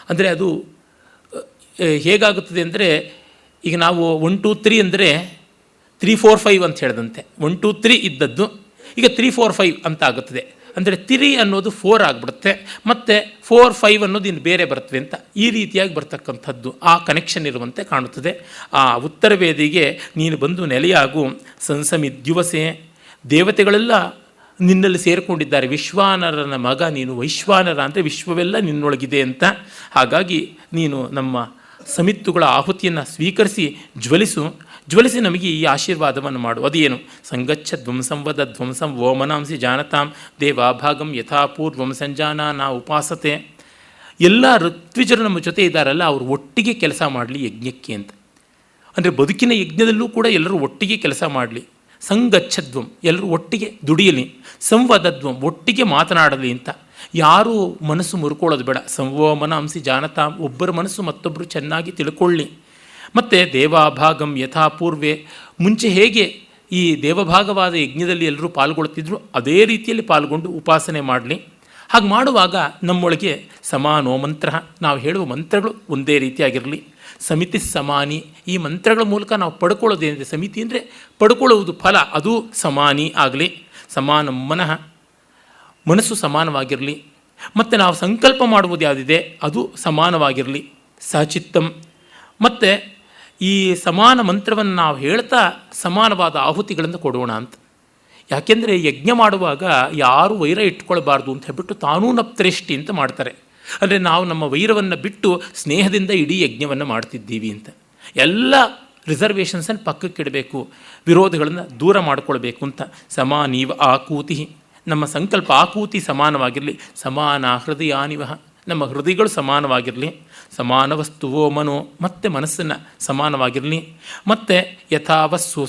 ಅಂದರೆ ಅದು ಹೇಗಾಗುತ್ತದೆ ಅಂದರೆ, ಈಗ ನಾವು 1 2 3 ಅಂದರೆ 3 4 5 ಅಂತ ಹೇಳಿದಂತೆ 1 2 3 ಇದ್ದದ್ದು ಈಗ 3 4 5 ಅಂತ ಆಗುತ್ತದೆ. ಅಂದರೆ 3 ಅನ್ನೋದು 4 ಆಗಿಬಿಡುತ್ತೆ, ಮತ್ತು 4 5 ಅನ್ನೋದು ಇನ್ನು ಬೇರೆ ಬರ್ತದೆ ಅಂತ ಈ ರೀತಿಯಾಗಿ ಬರ್ತಕ್ಕಂಥದ್ದು ಆ ಕನೆಕ್ಷನ್ ಇರುವಂತೆ ಕಾಣುತ್ತದೆ. ಆ ಉತ್ತರವೇದಿಗೆ ನೀನು ಬಂದು ನೆಲೆಯಾಗು. ಸಂಸಮಿದ್ಯುವಸೆ, ದೇವತೆಗಳೆಲ್ಲ ನಿನ್ನಲ್ಲಿ ಸೇರಿಕೊಂಡಿದ್ದಾರೆ. ವಿಶ್ವಾನರನ ಮಗ ನೀನು, ವೈಶ್ವಾನರ ಅಂದರೆ ವಿಶ್ವವೆಲ್ಲ ನಿನ್ನೊಳಗಿದೆ ಅಂತ. ಹಾಗಾಗಿ ನೀನು ನಮ್ಮ ಸಮಿತ್ತುಗಳ ಆಹುತಿಯನ್ನು ಸ್ವೀಕರಿಸಿ ಜ್ವಲಿಸಿ ನಮಗೆ ಈ ಆಶೀರ್ವಾದವನ್ನು ಮಾಡು. ಅದೇನು? ಸಂಗಚ್ಚ ಧ್ವಂಸಂವದ ಧ್ವಂಸಂ ವೋಮನಾಂಸಿ ಜಾನತಾಂ ದೇವಾಭಾಗಂ ಯಥಾಪೂರ್ವಂ ಸಂಜಾನಾ ಉಪಾಸತೆ. ಎಲ್ಲ ಋತ್ವಿಜರು ನಮ್ಮ ಜೊತೆ ಇದ್ದಾರಲ್ಲ, ಅವರು ಒಟ್ಟಿಗೆ ಕೆಲಸ ಮಾಡಲಿ ಯಜ್ಞಕ್ಕೆ ಅಂತ. ಅಂದರೆ ಬದುಕಿನ ಯಜ್ಞದಲ್ಲೂ ಕೂಡ ಎಲ್ಲರೂ ಒಟ್ಟಿಗೆ ಕೆಲಸ ಮಾಡಲಿ. ಸಂಗಚ್ಛಧ್ವಂ, ಎಲ್ಲರೂ ಒಟ್ಟಿಗೆ ದುಡಿಯಲಿ. ಸಂವದಧ್ವಂ, ಒಟ್ಟಿಗೆ ಮಾತನಾಡಲಿ ಅಂತ. ಯಾರೂ ಮನಸ್ಸು ಮುರ್ಕೊಳ್ಳೋದು ಬೇಡ. ಸಂವೋಮನಾಂಸಿ ಜಾನತಾಂ, ಒಬ್ಬರ ಮನಸ್ಸು ಮತ್ತೊಬ್ಬರು ಚೆನ್ನಾಗಿ ತಿಳ್ಕೊಳ್ಳಿ. ಮತ್ತು ದೇವಾಭಾಗಂ ಯಥಾಪೂರ್ವೆ, ಮುಂಚೆ ಹೇಗೆ ಈ ದೇವಭಾಗವಾದ ಯಜ್ಞದಲ್ಲಿ ಎಲ್ಲರೂ ಪಾಲ್ಗೊಳ್ತಿದ್ರು ಅದೇ ರೀತಿಯಲ್ಲಿ ಪಾಲ್ಗೊಂಡು ಉಪಾಸನೆ ಮಾಡಲಿ. ಹಾಗೆ ಮಾಡುವಾಗ ನಮ್ಮೊಳಗೆ ಸಮಾನೋ ಮಂತ್ರ, ನಾವು ಹೇಳುವ ಮಂತ್ರಗಳು ಒಂದೇ ರೀತಿಯಾಗಿರಲಿ. ಸಮಿತಿ ಸಮಾನಿ, ಈ ಮಂತ್ರಗಳ ಮೂಲಕ ನಾವು ಪಡ್ಕೊಳ್ಳೋದೇನಿದೆ, ಸಮಿತಿ ಅಂದರೆ ಪಡ್ಕೊಳ್ಳುವುದು ಫಲ, ಅದು ಸಮಾನಿ ಆಗಲಿ. ಸಮಾನ ಮನಃ, ಮನಸ್ಸು ಸಮಾನವಾಗಿರಲಿ. ಮತ್ತು ನಾವು ಸಂಕಲ್ಪ ಮಾಡುವುದು ಯಾವುದಿದೆ ಅದು ಸಮಾನವಾಗಿರಲಿ. ಸಚಿತ್ತಂ, ಮತ್ತು ಈ ಸಮಾನ ಮಂತ್ರವನ್ನು ನಾವು ಹೇಳ್ತಾ ಸಮಾನವಾದ ಆಹುತಿಗಳನ್ನು ಕೊಡೋಣ ಅಂತ. ಯಾಕೆಂದರೆ ಯಜ್ಞ ಮಾಡುವಾಗ ಯಾರೂ ವೈರ ಇಟ್ಕೊಳ್ಬಾರ್ದು ಅಂತ ಹೇಳ್ಬಿಟ್ಟು ತಾನೂ ನಪ್ತರೆಷ್ಟಿ ಅಂತ ಮಾಡ್ತಾರೆ. ಅಂದರೆ ನಾವು ನಮ್ಮ ವೈರವನ್ನು ಬಿಟ್ಟು ಸ್ನೇಹದಿಂದ ಇಡೀ ಯಜ್ಞವನ್ನು ಮಾಡ್ತಿದ್ದೀವಿ ಅಂತ. ಎಲ್ಲ ರಿಸರ್ವೇಷನ್ಸನ್ನು ಪಕ್ಕಕ್ಕಿಡಬೇಕು, ವಿರೋಧಗಳನ್ನು ದೂರ ಮಾಡಿಕೊಳ್ಬೇಕು ಅಂತ. ಸಮಾನೀವ ಆಕೂತಿ, ನಮ್ಮ ಸಂಕಲ್ಪ ಆಕೂತಿ ಸಮಾನವಾಗಿರಲಿ. ಸಮಾನ ಹೃದಯಾನಿವಹ, ನಮ್ಮ ಹೃದಯಗಳು ಸಮಾನವಾಗಿರಲಿ. ಸಮಾನ ವಸ್ತುವೋ ಮನೋ, ಮತ್ತು ಮನಸ್ಸನ್ನು ಸಮಾನವಾಗಿರಲಿ. ಮತ್ತು ಯಥಾವಸ್ಸು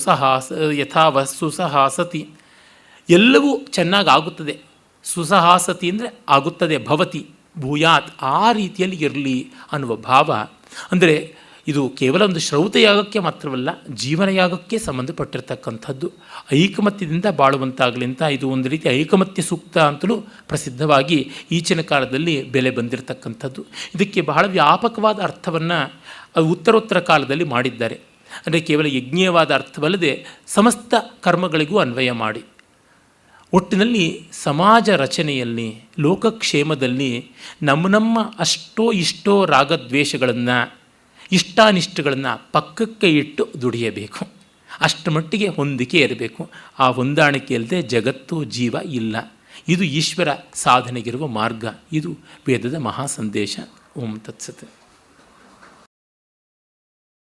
ಸಹಾಸತಿ, ಎಲ್ಲವೂ ಚೆನ್ನಾಗಿ ಆಗುತ್ತದೆ. ಸುಸಹಾಸತಿ ಅಂದರೆ ಆಗುತ್ತದೆ, ಭವತಿ ಭೂಯಾತ್, ಆ ರೀತಿಯಲ್ಲಿ ಇರಲಿ ಅನ್ನುವ ಭಾವ. ಅಂದರೆ ಇದು ಕೇವಲ ಒಂದು ಶ್ರೌತಯಾಗಕ್ಕೆ ಮಾತ್ರವಲ್ಲ, ಜೀವನಯಾಗಕ್ಕೆ ಸಂಬಂಧಪಟ್ಟಿರ್ತಕ್ಕಂಥದ್ದು. ಐಕಮತ್ಯದಿಂದ ಬಾಳುವಂತಾಗಲಿ ಅಂತ ಇದು ಒಂದು ರೀತಿ ಐಕಮತ್ಯ ಸೂಕ್ತ ಅಂತಲೂ ಪ್ರಸಿದ್ಧವಾಗಿ ಈಚಿನ ಕಾಲದಲ್ಲಿ ಬೆಲೆ ಬಂದಿರತಕ್ಕಂಥದ್ದು. ಇದಕ್ಕೆ ಬಹಳ ವ್ಯಾಪಕವಾದ ಅರ್ಥವನ್ನು ಉತ್ತರೋತ್ತರ ಕಾಲದಲ್ಲಿ ಮಾಡಿದ್ದಾರೆ. ಅಂದರೆ ಕೇವಲ ಯಜ್ಞೀಯವಾದ ಅರ್ಥವಲ್ಲದೆ ಸಮಸ್ತ ಕರ್ಮಗಳಿಗೂ ಅನ್ವಯ ಮಾಡಿ, ಒಟ್ಟಿನಲ್ಲಿ ಸಮಾಜ ರಚನೆಯಲ್ಲಿ, ಲೋಕಕ್ಷೇಮದಲ್ಲಿ ನಮ್ಮ ಅಷ್ಟೋ ಇಷ್ಟೋ ರಾಗದ್ವೇಷಗಳನ್ನು, ಇಷ್ಟಾನಿಷ್ಟಗಳನ್ನು ಪಕ್ಕಕ್ಕೆ ಇಟ್ಟು ದುಡಿಯಬೇಕು. ಅಷ್ಟರ ಮಟ್ಟಿಗೆ ಹೊಂದಿಕೆ ಇರಬೇಕು. ಆ ಹೊಂದಾಣಿಕೆಯಲ್ಲದೆ ಜಗತ್ತು ಜೀವ ಇಲ್ಲ. ಇದು ಈಶ್ವರ ಸಾಧನೆಗಿರುವ ಮಾರ್ಗ. ಇದು ವೇದದ ಮಹಾ ಸಂದೇಶ. ಓಂ ತತ್ಸತ್.